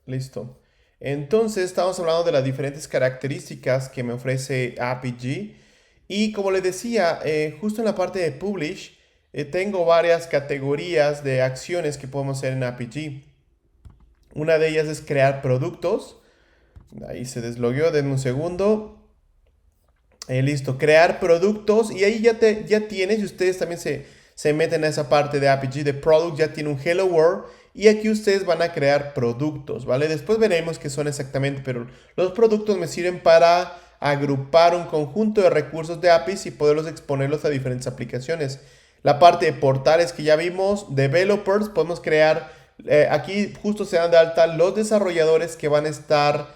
Listo. Entonces, estamos hablando de las diferentes características que me ofrece Apigee. Y como les decía, justo en la parte de Publish, tengo varias categorías de acciones que podemos hacer en Apigee. Una de ellas es crear productos. Ahí se deslogueó, denme un segundo. Listo, crear productos. Y ahí ya tienes, y ustedes también se meten a esa parte de Apigee de Product, ya tiene un Hello World. Y aquí ustedes van a crear productos, ¿vale? Después veremos qué son exactamente, pero los productos me sirven para agrupar un conjunto de recursos de APIs y poderlos exponerlos a diferentes aplicaciones. La parte de portales que ya vimos, developers, podemos crear, aquí justo se dan de alta los desarrolladores que van a estar,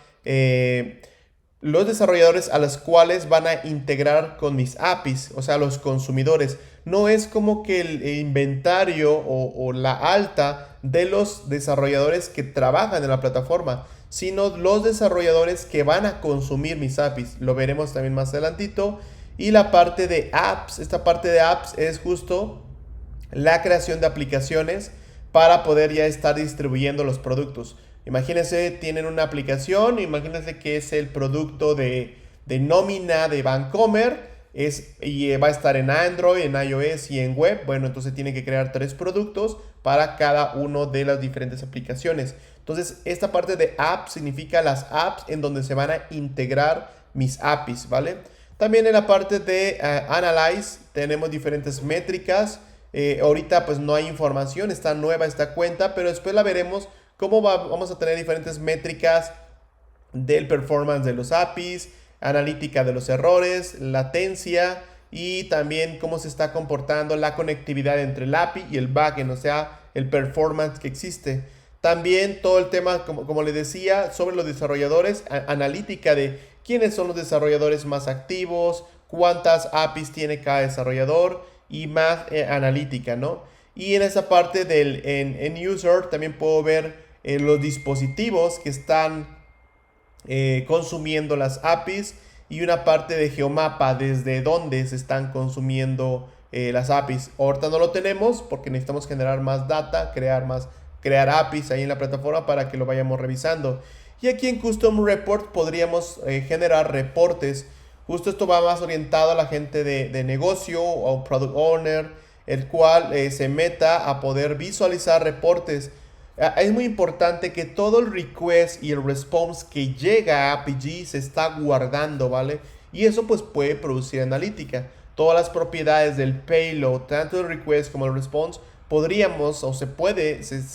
los desarrolladores a los cuales van a integrar con mis APIs, o sea, los consumidores. No es como que el inventario o la alta de los desarrolladores que trabajan en la plataforma, sino los desarrolladores que van a consumir mis APIs. Lo veremos también más adelantito. Y la parte de apps, esta parte de apps es justo la creación de aplicaciones para poder ya estar distribuyendo los productos. Imagínense, tienen una aplicación, imagínense que es el producto de nómina de Bancomer y va a estar en Android, en iOS y en web. Bueno, entonces tienen que crear 3 productos para cada una de las diferentes aplicaciones. Entonces, esta parte de app significa las apps en donde se van a integrar mis APIs, ¿vale? También en la parte de Analyze tenemos diferentes métricas. Ahorita pues no hay información, está nueva esta cuenta, pero después la veremos vamos a tener diferentes métricas del performance de los APIs, analítica de los errores, latencia y también cómo se está comportando la conectividad entre el API y el backend, o sea, el performance que existe. También todo el tema, como les decía, sobre los desarrolladores, analítica de quiénes son los desarrolladores más activos, cuántas APIs tiene cada desarrollador y más analítica, ¿no? Y en esa parte del en user también puedo ver los dispositivos que están consumiendo las APIs y una parte de geomapa desde donde se están consumiendo las APIs. Ahorita no lo tenemos porque necesitamos generar más data, crear APIs ahí en la plataforma para que lo vayamos revisando. Y aquí en Custom Report podríamos generar reportes. Justo esto va más orientado a la gente de negocio o product owner, el cual se meta a poder visualizar reportes. Es muy importante que todo el request y el response que llega a Apigee se está guardando, ¿vale? Y eso pues puede producir analítica. Todas las propiedades del payload, tanto el request como el response, podríamos o se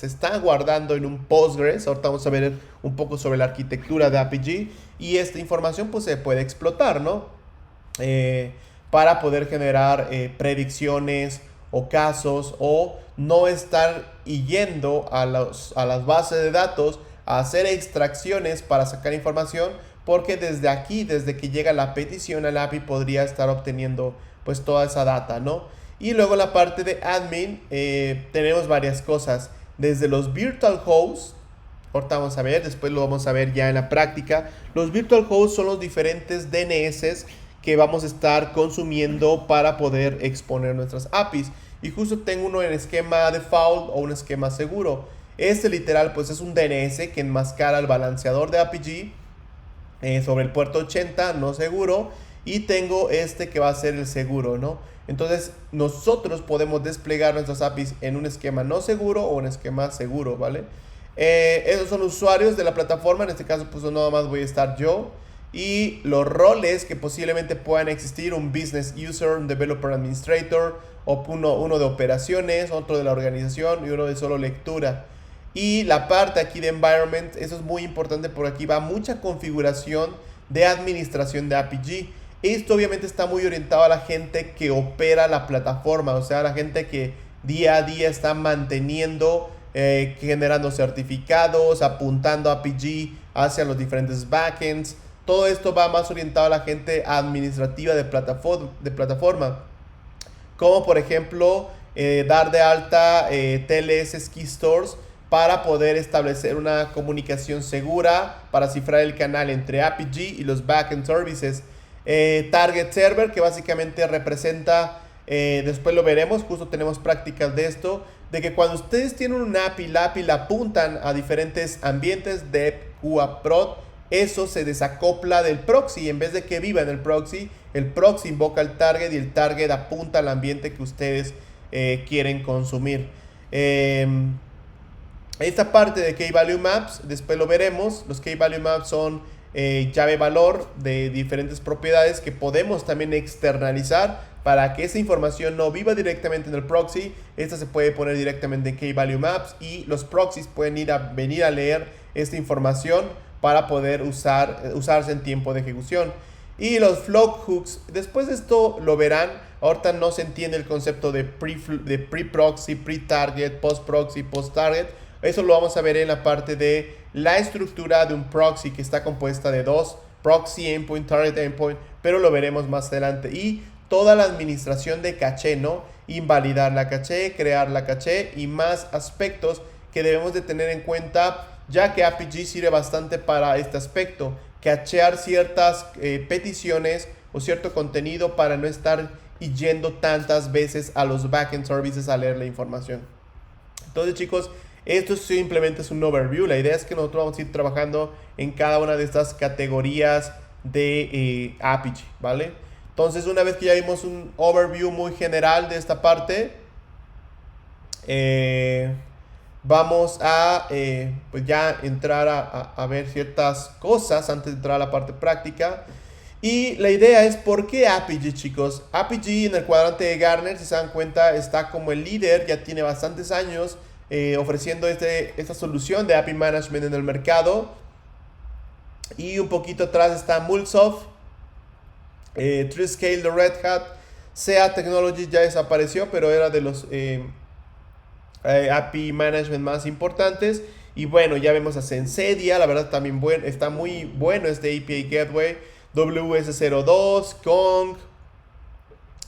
está guardando en un Postgres. Ahorita vamos a ver un poco sobre la arquitectura de Apigee. Y esta información pues se puede explotar, ¿no? Eh, para poder generar predicciones o casos o no estar yendo a las bases de datos a hacer extracciones para sacar información porque desde aquí, desde que llega la petición al API podría estar obteniendo pues toda esa data, ¿no? Y luego la parte de admin tenemos varias cosas, desde los virtual hosts. Ahorita vamos a ver, después lo vamos a ver ya en la práctica. Los virtual hosts son los diferentes DNS que vamos a estar consumiendo para poder exponer nuestras APIs. Y justo tengo uno en esquema default o un esquema seguro. Este literal pues es un DNS que enmascara el balanceador de Apigee sobre el puerto 80 no seguro. Y tengo este que va a ser el seguro, ¿no? Entonces nosotros podemos desplegar nuestras APIs en un esquema no seguro o un esquema seguro, ¿vale? Esos son usuarios de la plataforma. En este caso pues nada más voy a estar yo. Y los roles que posiblemente puedan existir, un business user, un developer administrator, o uno de operaciones, otro de la organización y uno de solo lectura. Y la parte aquí de environment, eso es muy importante porque aquí va mucha configuración de administración de Apigee. Esto obviamente está muy orientado a la gente que opera la plataforma, o sea, la gente que día a día está manteniendo, generando certificados, apuntando a Apigee hacia los diferentes backends. Todo esto va más orientado a la gente administrativa de plataforma como por ejemplo dar de alta TLS Ski Stores para poder establecer una comunicación segura para cifrar el canal entre Apigee y los backend services. Target Server, que básicamente representa, después lo veremos, justo tenemos prácticas de esto, de que cuando ustedes tienen una API, la API la apuntan a diferentes ambientes dev, QA, prod, eso se desacopla del proxy. En vez de que viva en el proxy invoca el target y el target apunta al ambiente que ustedes quieren consumir. Esta parte de Key Value Maps, después lo veremos. Los Key Value Maps son llave valor de diferentes propiedades que podemos también externalizar para que esa información no viva directamente en el proxy. Esta se puede poner directamente en Key Value Maps y los proxies pueden venir a leer esta información para poder usarse en tiempo de ejecución. Y los flow hooks, después de esto lo verán. Ahorita no se entiende el concepto de pre-proxy, pre-target, post-proxy, post-target. Eso lo vamos a ver en la parte de la estructura de un proxy que está compuesta de dos, proxy endpoint, target endpoint, pero lo veremos más adelante. Y toda la administración de caché, ¿no? Invalidar la caché, crear la caché y más aspectos que debemos de tener en cuenta, ya que APG sirve bastante para este aspecto, cachear ciertas peticiones o cierto contenido para no estar yendo tantas veces a los backend services a leer la información. Entonces, chicos, esto simplemente es un overview. La idea es que nosotros vamos a ir trabajando en cada una de estas categorías de APG, ¿vale? Entonces, una vez que ya vimos un overview muy general de esta parte, vamos a pues ya entrar a ver ciertas cosas antes de entrar a la parte práctica. Y la idea es, ¿por qué APG, chicos? APG en el cuadrante de Gartner, si se dan cuenta, está como el líder, ya tiene bastantes años ofreciendo esta solución de API Management en el mercado. Y un poquito atrás está Mulsoft, Treescale de Red Hat, SEA Technologies ya desapareció, pero era de los API Management más importantes. Y bueno, ya vemos a Sensedia, la verdad también está muy bueno este API Gateway, WS02, Kong,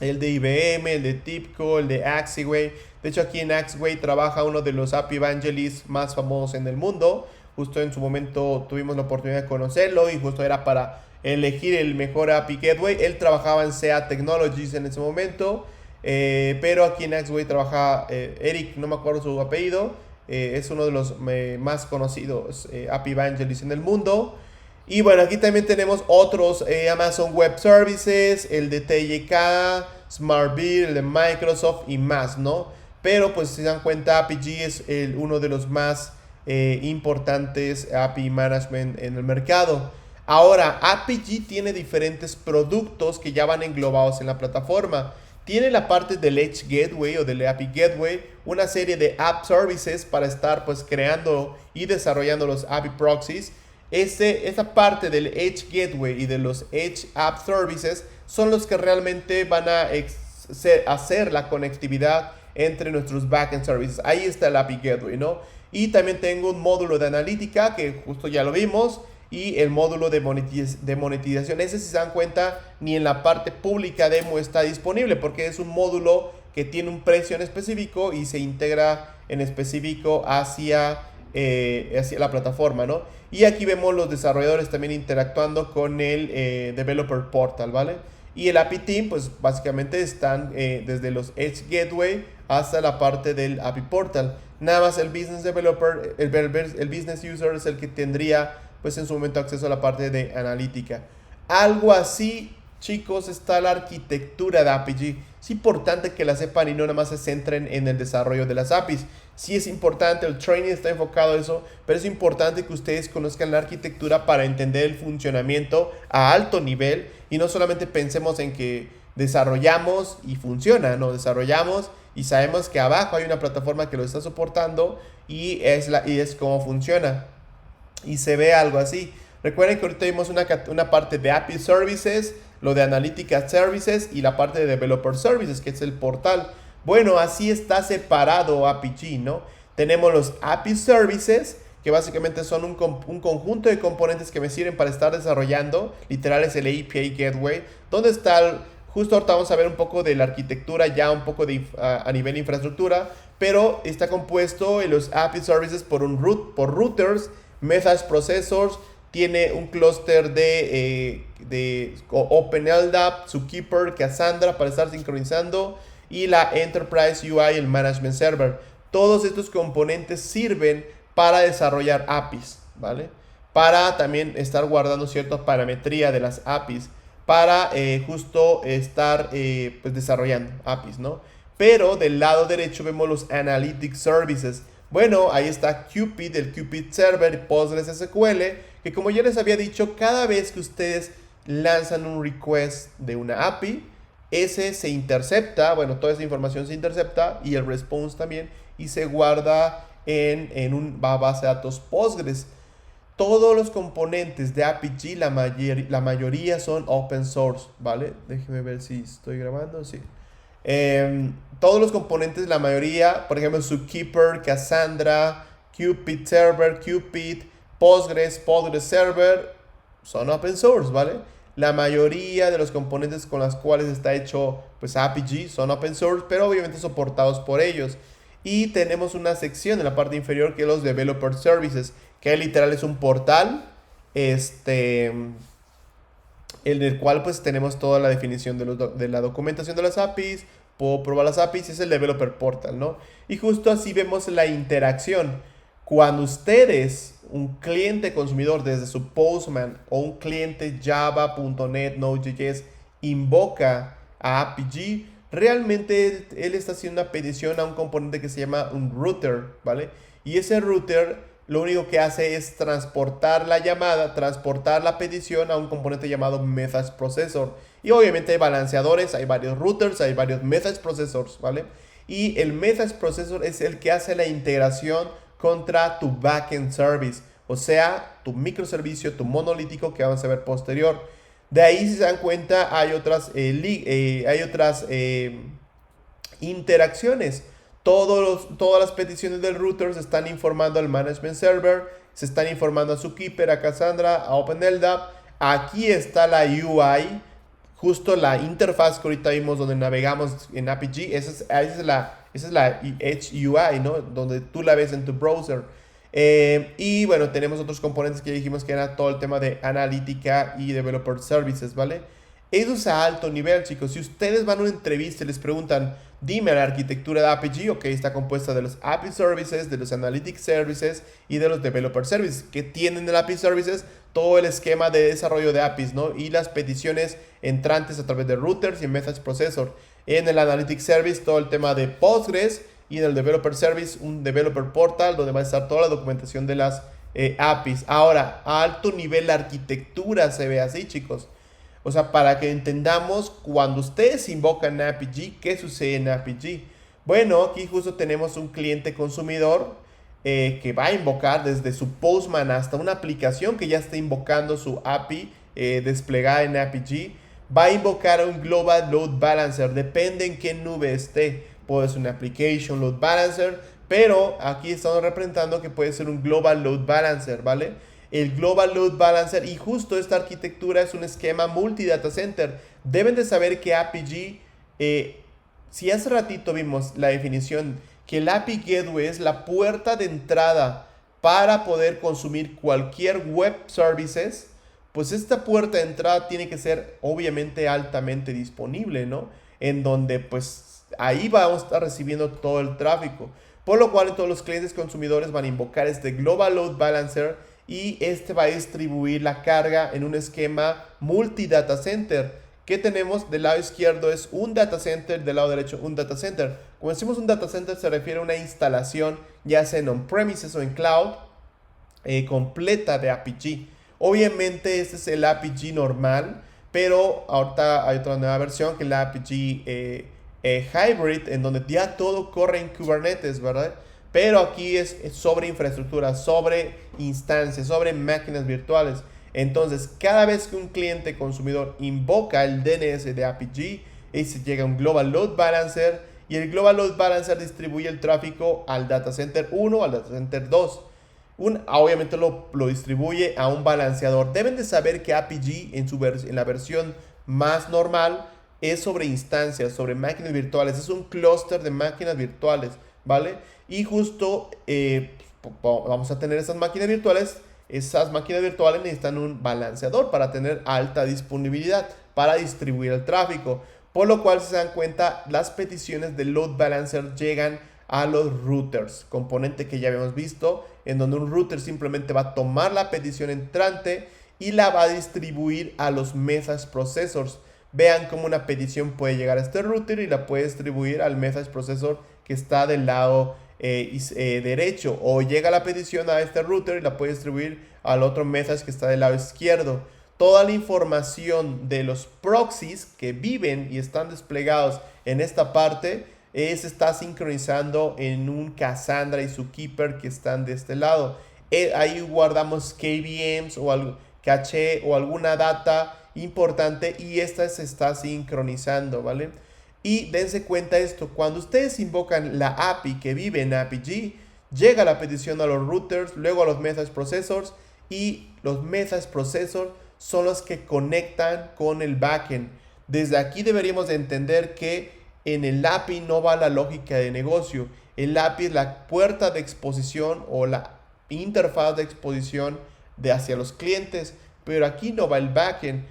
el de IBM, el de TIBCO, el de Axway. De hecho, aquí en Axway trabaja uno de los API Evangelists más famosos en el mundo. Justo en su momento tuvimos la oportunidad de conocerlo y justo era para elegir el mejor API Gateway. Él trabajaba en SEA Technologies en ese momento, pero aquí en Axway trabaja Eric, no me acuerdo su apellido. Es uno de los más conocidos API Evangelists en el mundo. Y bueno, aquí también tenemos otros Amazon Web Services, el de TJK, SmartBeat, el de Microsoft y más, ¿no? Pero pues si se dan cuenta, APG es uno de los más importantes API Management en el mercado. Ahora, APG tiene diferentes productos que ya van englobados en la plataforma. Tiene la parte del Edge Gateway o del API Gateway, una serie de App Services para estar pues creando y desarrollando los API Proxies. Esta parte del Edge Gateway y de los Edge App Services son los que realmente van a hacer la conectividad entre nuestros backend services. Ahí está el API Gateway, ¿no? Y también tengo un módulo de analítica que justo ya lo vimos, y el módulo de monetización. Ese, si se dan cuenta, ni en la parte pública demo está disponible porque es un módulo que tiene un precio en específico y se integra en específico hacia la plataforma, ¿no? Y aquí vemos los desarrolladores también interactuando con el Developer Portal, ¿vale? Y el API Team, pues básicamente están desde los Edge Gateway hasta la parte del API Portal. Nada más el Business Developer, el Business User es el que tendría pues en su momento acceso a la parte de analítica. Algo así, chicos, está la arquitectura de APG. Es importante que la sepan y no nada más se centren en el desarrollo de las APIs. Sí es importante, el training está enfocado a eso, pero es importante que ustedes conozcan la arquitectura para entender el funcionamiento a alto nivel y no solamente pensemos en que desarrollamos y funciona, no, desarrollamos y sabemos que abajo hay una plataforma que lo está soportando y es como funciona. Y se ve algo así. Recuerden que ahorita vimos una parte de API Services, lo de Analytics Services y la parte de Developer Services, que es el portal. Bueno, así está separado APG, ¿no? Tenemos los API Services, que básicamente son un conjunto de componentes que me sirven para estar desarrollando. Literal es el API Gateway. ¿Dónde está justo ahorita vamos a ver un poco de la arquitectura, ya un poco a nivel de infraestructura, pero está compuesto en los API Services por routers, message processors, tiene un clúster de OpenLDAP, Zookeeper, Cassandra para estar sincronizando y la Enterprise UI, el Management Server. todos estos componentes sirven para desarrollar APIs, ¿vale? Para también estar guardando cierta parametría de las APIs, para justo estar pues desarrollando APIs, ¿no? Pero del lado derecho vemos los Analytics Services. Bueno, ahí está Qpid, el Qpid Server y Postgres SQL, que como ya les había dicho, cada vez que ustedes lanzan un request de una API, ese se intercepta, bueno, toda esa información se intercepta y el response también, y se guarda en una base de datos Postgres. Todos los componentes de APG, la mayoría son open source, ¿vale? Déjenme ver si estoy grabando, sí. Todos los componentes, la mayoría, por ejemplo, Zookeeper, Cassandra, Qpid Server, Qpid, Postgres, Postgres Server, son open source, ¿vale? La mayoría de los componentes con los cuales está hecho pues APG son open source, pero obviamente soportados por ellos. Y tenemos una sección en la parte inferior que es los Developer Services, que literal es un portal, en el cual pues tenemos toda la definición de la documentación de las APIs, puedo probar las APIs, es el Developer Portal, ¿no? Y justo así vemos la interacción. Cuando ustedes, un cliente consumidor desde su Postman o un cliente Java.net, Node.js, invoca a APG, realmente él está haciendo una petición a un componente que se llama un router, ¿vale? Y ese router lo único que hace es transportar la llamada, transportar la petición a un componente llamado Message Processor. Y obviamente hay balanceadores, hay varios routers, hay varios Message Processors, ¿vale? Y el Message Processor es el que hace la integración contra tu backend service, o sea, tu microservicio, tu monolítico que vamos a ver posterior. De ahí, si se dan cuenta, hay otras interacciones. Todas las peticiones del router se están informando al management server, se están informando a Zookeeper, a Cassandra, a OpenLDAP. Aquí está la UI, justo la interfaz que ahorita vimos donde navegamos en APG. Esa es la Edge UI, ¿no? Donde tú la ves en tu browser. Y bueno, tenemos otros componentes que ya dijimos que era todo el tema de analítica y developer services, ¿vale? Eso es a alto nivel, chicos. Si ustedes van a una entrevista y les preguntan, dime la arquitectura de APG, ok, está compuesta de los API Services, de los Analytics Services y de los Developer Services. ¿Qué tienen el API Services? Todo el esquema de desarrollo de APIs, ¿no? Y las peticiones entrantes a través de routers y Message Processor. En el Analytics Service, todo el tema de Postgres. Y en el Developer Service, un Developer Portal, donde va a estar toda la documentación de las APIs. Ahora, a alto nivel la arquitectura se ve así, chicos. O sea, para que entendamos, cuando ustedes invocan APG, ¿qué sucede en APG? Bueno, aquí justo tenemos un cliente consumidor que va a invocar desde su Postman hasta una aplicación que ya está invocando su API desplegada en APG. Va a invocar un Global Load Balancer, depende en qué nube esté. Puede ser un Application Load Balancer, pero aquí estamos representando que puede ser un Global Load Balancer, ¿vale? El Global Load Balancer, y justo esta arquitectura es un esquema multi-data center. Deben de saber que APG, si hace ratito vimos la definición que el API Gateway es la puerta de entrada para poder consumir cualquier web services, pues esta puerta de entrada tiene que ser obviamente altamente disponible, ¿no? En donde pues ahí vamos a estar recibiendo todo el tráfico. Por lo cual todos los clientes consumidores van a invocar este Global Load Balancer y este va a distribuir la carga en un esquema multi-data center. ¿Qué tenemos? Del lado izquierdo es un data center, del lado derecho un data center. Cuando decimos un data center se refiere a una instalación ya sea en on-premises o en cloud completa de APG. Obviamente este es el APG normal, pero ahorita hay otra nueva versión que es la APG Hybrid, en donde ya todo corre en Kubernetes, ¿verdad? Pero aquí es sobre infraestructura, sobre instancias, sobre máquinas virtuales. Entonces, cada vez que un cliente consumidor invoca el DNS de APG, ese llega un Global Load Balancer y el Global Load Balancer distribuye el tráfico al Data Center 1 o al Data Center 2. Obviamente lo distribuye a un balanceador. Deben de saber que APG en la versión más normal es sobre instancias, sobre máquinas virtuales. Es un clúster de máquinas virtuales, ¿vale? Y justo vamos a tener esas máquinas virtuales. Esas máquinas virtuales necesitan un balanceador para tener alta disponibilidad, para distribuir el tráfico. Por lo cual, si se dan cuenta, las peticiones del load balancer llegan a los routers, componente que ya habíamos visto, en donde un router simplemente va a tomar la petición entrante y la va a distribuir a los message processors. Vean cómo una petición puede llegar a este router y la puede distribuir al message processor que está del lado derecho, o llega la petición a este router y la puede distribuir al otro message que está del lado izquierdo. Toda la información de los proxies que viven y están desplegados en esta parte se está sincronizando en un Cassandra y su Keeper que están de este lado. Ahí guardamos KVMs o algo, caché o alguna data importante, y esta se está sincronizando, ¿vale? Y dense cuenta esto, cuando ustedes invocan la API que vive en APG, llega la petición a los routers, luego a los message processors, y los message processors son los que conectan con el backend. Desde aquí deberíamos de entender que en el API no va la lógica de negocio. El API es la puerta de exposición o la interfaz de exposición hacia los clientes, pero aquí no va el backend.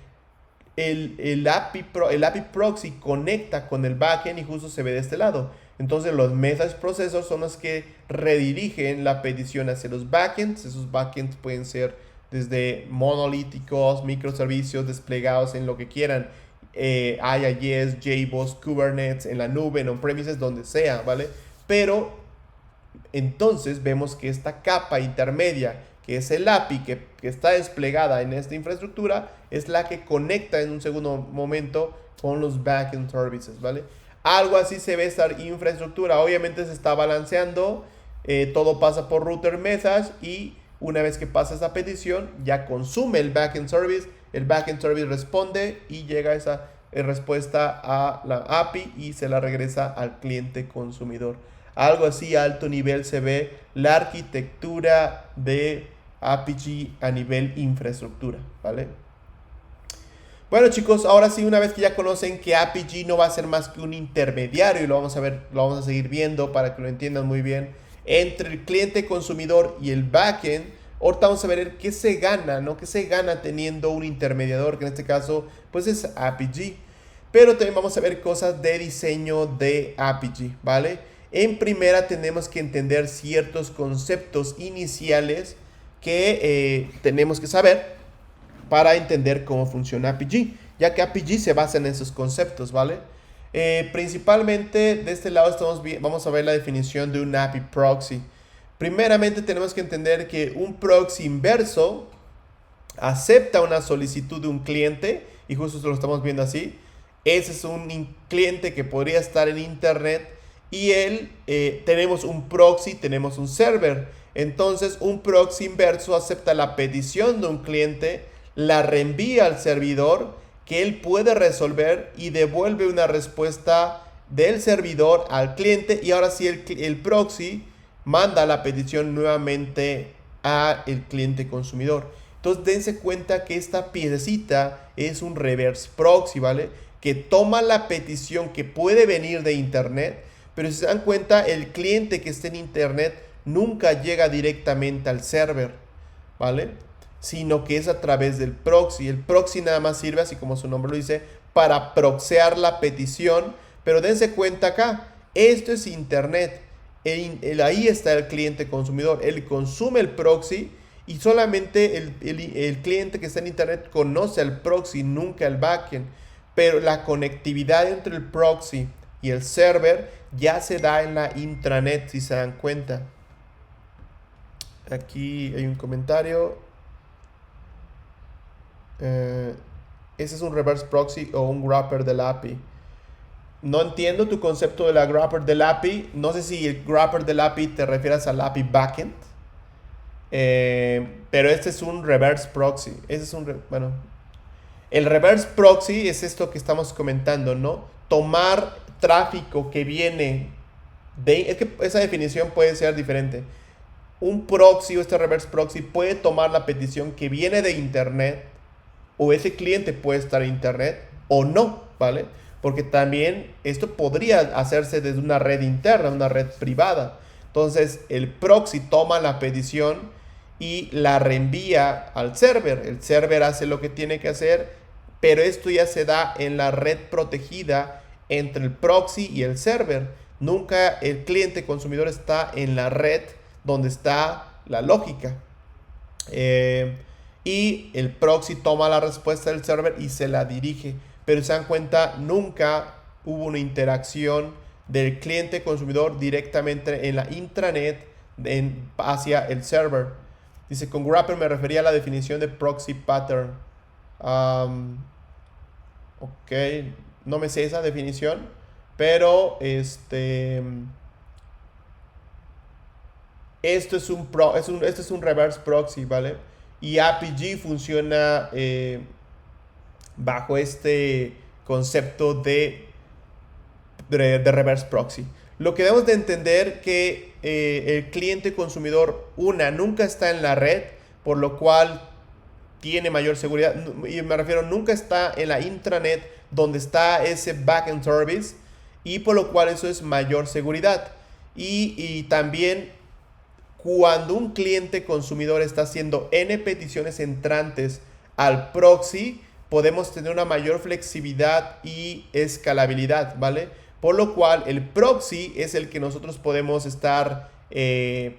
El API proxy conecta con el backend y justo se ve de este lado. Entonces los message processors son los que redirigen la petición hacia los backends. Esos backends pueden ser desde monolíticos, microservicios desplegados en lo que quieran. IIS, JBoss, Kubernetes, en la nube, en on-premises, donde sea, ¿vale? Pero entonces vemos que esta capa intermedia, que es el API que está desplegada en esta infraestructura, es la que conecta en un segundo momento con los backend services, ¿vale? Algo así se ve esta infraestructura. Obviamente se está balanceando, todo pasa por router message, y una vez que pasa esa petición, ya consume el backend service responde y llega esa respuesta a la API y se la regresa al cliente consumidor. Algo así a alto nivel se ve la arquitectura de APG a nivel infraestructura, ¿vale? Bueno, chicos, ahora sí, una vez que ya conocen que APG no va a ser más que un intermediario, y lo vamos a ver, lo vamos a seguir viendo para que lo entiendan muy bien, entre el cliente consumidor y el backend, ahorita vamos a ver qué se gana, ¿no? ¿Qué se gana teniendo un intermediador, que en este caso pues es APG? Pero también vamos a ver cosas de diseño de APG, ¿vale? En primera tenemos que entender ciertos conceptos iniciales que tenemos que saber para entender cómo funciona APG, ya que APG se basa en esos conceptos, ¿vale? Principalmente de este lado vamos a ver la definición de un API proxy. Primeramente tenemos que entender que un proxy inverso acepta una solicitud de un cliente, y justo lo estamos viendo así. Ese es un cliente que podría estar en internet, y tenemos un proxy, tenemos un server. Entonces un proxy inverso acepta la petición de un cliente, la reenvía al servidor, que él puede resolver, y devuelve una respuesta del servidor al cliente, y ahora sí el proxy manda la petición nuevamente al cliente consumidor. Entonces dense cuenta que esta piececita es un reverse proxy, ¿vale? Que toma la petición que puede venir de internet, pero si se dan cuenta, el cliente que esté en internet nunca llega directamente al server, ¿vale? Sino que es a través del proxy. El proxy nada más sirve, así como su nombre lo dice, para proxear la petición. Pero dense cuenta acá, esto es internet. Ahí está el cliente consumidor. Él consume el proxy, y solamente el cliente que está en internet conoce al proxy, nunca el backend. Pero la conectividad entre el proxy y el server ya se da en la intranet, si se dan cuenta. Aquí hay un comentario. Ese es un reverse proxy o un wrapper del API. No entiendo tu concepto de la wrapper del API. No sé si el wrapper del API te refieres al API backend. Pero este es un reverse proxy. Bueno, el reverse proxy es esto que estamos comentando, ¿no? Tomar tráfico que viene es que esa definición puede ser diferente. Un proxy o este reverse proxy puede tomar la petición que viene de internet, o ese cliente puede estar en internet o no, ¿vale? Porque también esto podría hacerse desde una red interna, una red privada. Entonces el proxy toma la petición y la reenvía al server. El server hace lo que tiene que hacer, pero esto ya se da en la red protegida entre el proxy y el server. Nunca el cliente consumidor está en la red donde está la lógica. Y el proxy toma la respuesta del server y se la dirige. Pero se dan cuenta, nunca hubo una interacción del cliente consumidor directamente en la intranet hacia el server. Dice, con Grapper me refería a la definición de proxy pattern. Ok, no me sé esa definición, pero esto es este es un reverse proxy, ¿vale? Y APG funciona bajo este concepto de reverse proxy. Lo que debemos de entender que el cliente consumidor, nunca está en la red, por lo cual tiene mayor seguridad. Y me refiero, nunca está en la intranet donde está ese backend service, y por lo cual eso es mayor seguridad. Y también cuando un cliente consumidor está haciendo N peticiones entrantes al proxy, podemos tener una mayor flexibilidad y escalabilidad, ¿vale? Por lo cual el proxy es el que nosotros podemos estar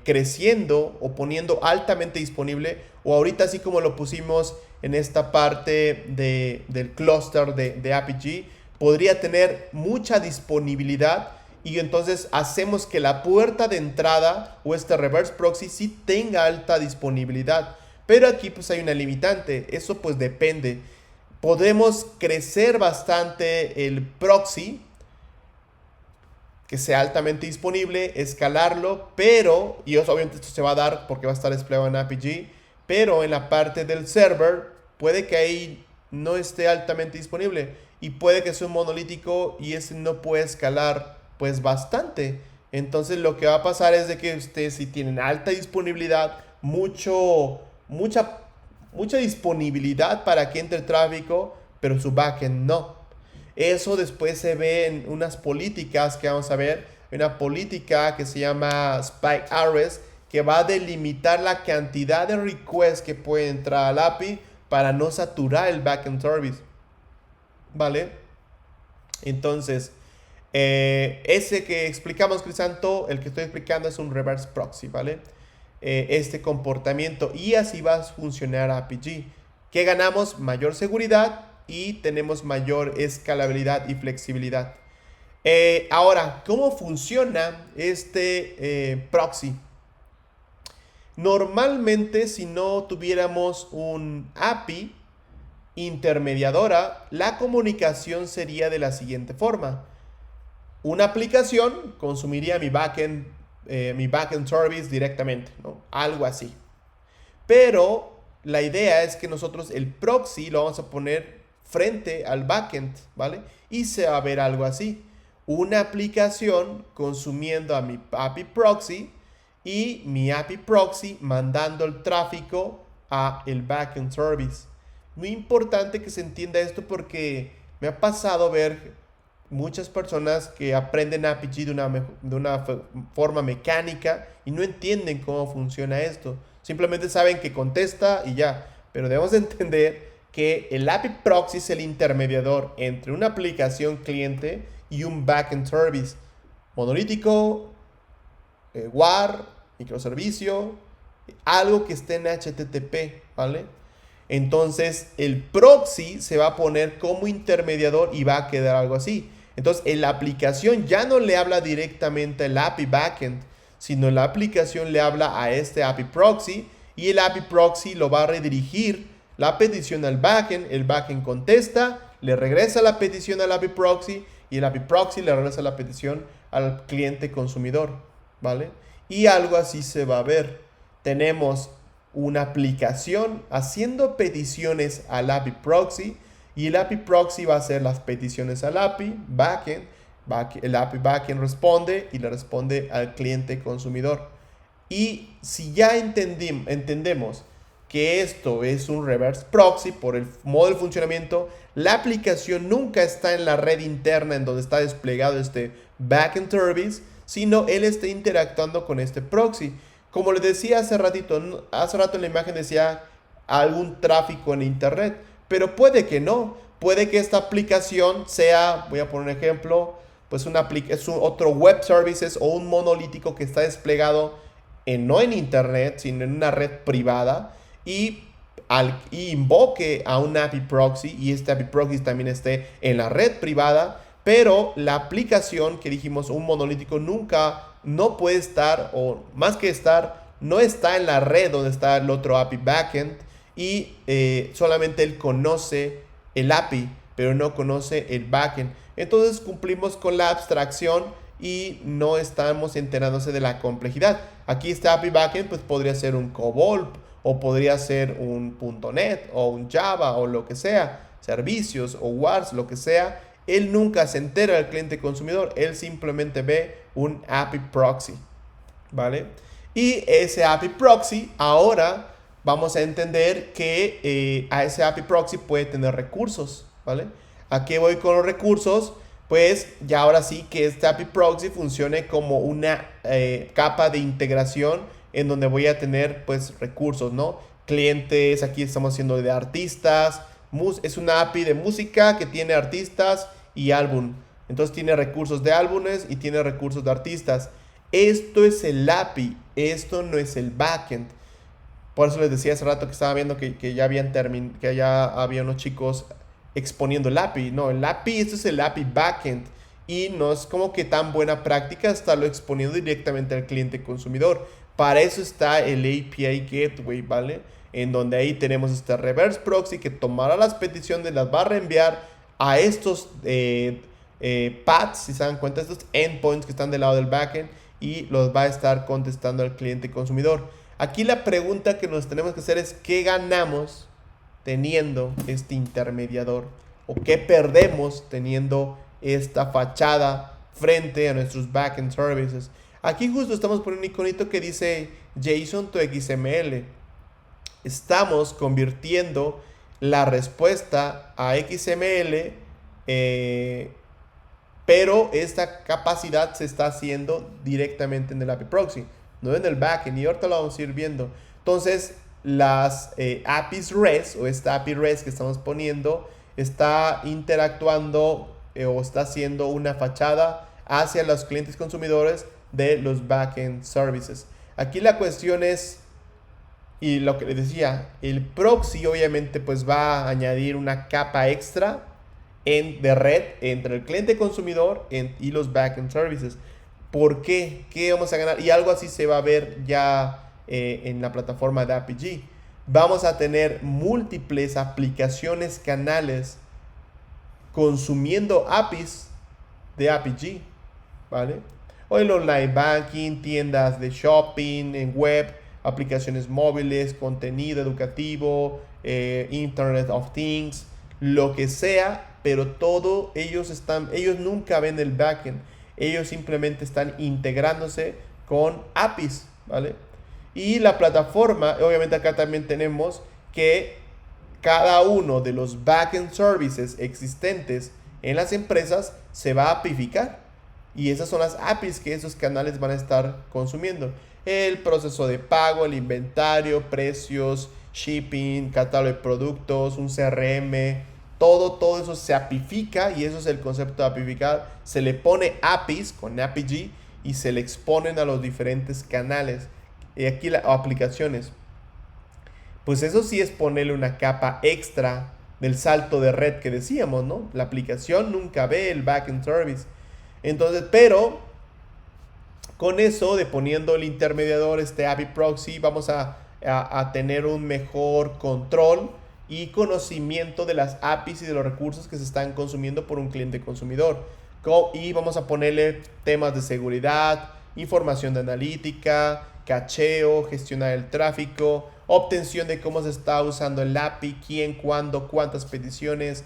creciendo o poniendo altamente disponible, o ahorita así como lo pusimos en esta parte del clúster de APG, podría tener mucha disponibilidad, y entonces hacemos que la puerta de entrada o este reverse proxy sí tenga alta disponibilidad. Pero aquí pues hay una limitante, eso pues depende. Podemos crecer bastante el proxy, que sea altamente disponible, escalarlo, pero, y obviamente esto se va a dar porque va a estar desplegado en APG, pero en la parte del server puede que ahí no esté altamente disponible, y puede que sea un monolítico y ese no puede escalar pues bastante. Entonces lo que va a pasar es de que ustedes, si tienen alta disponibilidad, mucha disponibilidad para que entre tráfico, pero su backend no. Eso después se ve en unas políticas que vamos a ver. Hay una política que se llama Spike Arrest, que va a delimitar la cantidad de requests que puede entrar al API para no saturar el backend service, ¿vale? Entonces, ese que explicamos, Crisanto, el que estoy explicando es un reverse proxy, ¿vale? Este comportamiento, y así va a funcionar APG. ¿Qué ganamos? Mayor seguridad y tenemos mayor escalabilidad y flexibilidad. Ahora, ¿cómo funciona este proxy? Normalmente, si no tuviéramos un API intermediadora, la comunicación sería de la siguiente forma. Una aplicación consumiría mi backend service directamente, ¿no? Algo así. Pero la idea es que nosotros el proxy lo vamos a poner frente al backend, ¿vale? Y se va a ver algo así. Una aplicación consumiendo a mi API proxy y mi API proxy mandando el tráfico a el backend service. Muy importante que se entienda esto, porque me ha pasado ver muchas personas que aprenden APG de una forma mecánica y no entienden cómo funciona esto. Simplemente saben que contesta y ya. Pero debemos entender que el API proxy es el intermediador entre una aplicación cliente y un backend service. Monolítico, WAR, microservicio, algo que esté en HTTP, ¿vale? Entonces el proxy se va a poner como intermediador y va a quedar algo así. Entonces en la aplicación ya no le habla directamente al API backend, sino la aplicación le habla a este API proxy, y el API proxy lo va a redirigir la petición al backend. El backend contesta, le regresa la petición al API proxy, y el API proxy le regresa la petición al cliente consumidor, ¿vale? Y algo así se va a ver. Tenemos una aplicación haciendo peticiones al API proxy, y el API proxy va a hacer las peticiones al API backend. El API backend responde y le responde al cliente consumidor. Y si ya entendemos que esto es un reverse proxy por el modo de funcionamiento, la aplicación nunca está en la red interna en donde está desplegado este backend service, sino él está interactuando con este proxy. Como les decía hace rato en la imagen decía algún tráfico en internet, pero puede que no. Puede que esta aplicación sea, voy a poner un ejemplo, pues es otro web services o un monolítico que está desplegado no en internet, sino en una red privada y invoque a un API proxy y este API proxy también esté en la red privada, pero la aplicación que dijimos, un monolítico, no puede estar, o más que estar, no está en la red donde está el otro API backend y solamente él conoce el API, pero no conoce el backend. Entonces cumplimos con la abstracción y no estamos enterándose de la complejidad. Aquí este API backend pues podría ser un COBOL o podría ser un .NET o un Java o lo que sea, servicios o WARs, lo que sea. Él nunca se entera del cliente consumidor, él simplemente ve un API proxy, ¿vale? Y ese API proxy ahora vamos a entender que a ese API proxy puede tener recursos, ¿vale? ¿A qué voy con los recursos? Pues ya ahora sí que este API proxy funcione como una capa de integración en donde voy a tener pues recursos, ¿no? Clientes, aquí estamos haciendo de artistas, es una API de música que tiene artistas y álbum. Entonces tiene recursos de álbumes y tiene recursos de artistas. Esto es el API, esto no es el backend. Por eso les decía hace rato que estaba viendo que ya que ya había unos chicos exponiendo el API. No, el API, esto es el API backend. Y no es como que tan buena práctica estarlo exponiendo directamente al cliente consumidor. Para eso está el API Gateway, ¿vale? En donde ahí tenemos este reverse proxy que tomará las peticiones, las va a reenviar a estos paths, si se dan cuenta, estos endpoints que están del lado del backend y los va a estar contestando al cliente consumidor. Aquí la pregunta que nos tenemos que hacer es ¿qué ganamos teniendo este intermediador? ¿O qué perdemos teniendo esta fachada frente a nuestros backend services? Aquí justo estamos poniendo un iconito que dice JSON to XML. Estamos convirtiendo la respuesta a XML, pero esta capacidad se está haciendo directamente en el API proxy, no en el backend, y ahorita lo vamos a ir viendo. Entonces, las APIs REST o esta API REST que estamos poniendo está interactuando o está haciendo una fachada hacia los clientes consumidores de los backend services. Aquí la cuestión es, y lo que les decía, el proxy obviamente pues va a añadir una capa extra de red entre el cliente consumidor y los backend services. ¿Por qué? ¿Qué vamos a ganar? Y algo así se va a ver ya en la plataforma de APG. Vamos a tener múltiples aplicaciones, canales consumiendo APIs de APG, ¿vale? O el online banking, tiendas de shopping, en web, aplicaciones móviles, contenido educativo, Internet of Things, lo que sea, pero todo ellos nunca ven el backend. Ellos simplemente están integrándose con APIs, ¿vale? Y la plataforma, obviamente acá también tenemos que cada uno de los backend services existentes en las empresas se va a apificar. Y esas son las APIs que esos canales van a estar consumiendo. El proceso de pago, el inventario, precios, shipping, catálogo de productos, un CRM, todo eso se apifica y eso es el concepto de apificar. Se le pone APIs con APG y se le exponen a los diferentes canales. Y aquí aplicaciones. Pues eso sí es ponerle una capa extra del salto de red que decíamos, ¿no? La aplicación nunca ve el backend service. Entonces, pero con eso de poniendo el intermediador, este API proxy, vamos a tener un mejor control y conocimiento de las APIs y de los recursos que se están consumiendo por un cliente consumidor. Y vamos a ponerle temas de seguridad, información de analítica, cacheo, gestionar el tráfico, obtención de cómo se está usando el API, quién, cuándo, cuántas peticiones,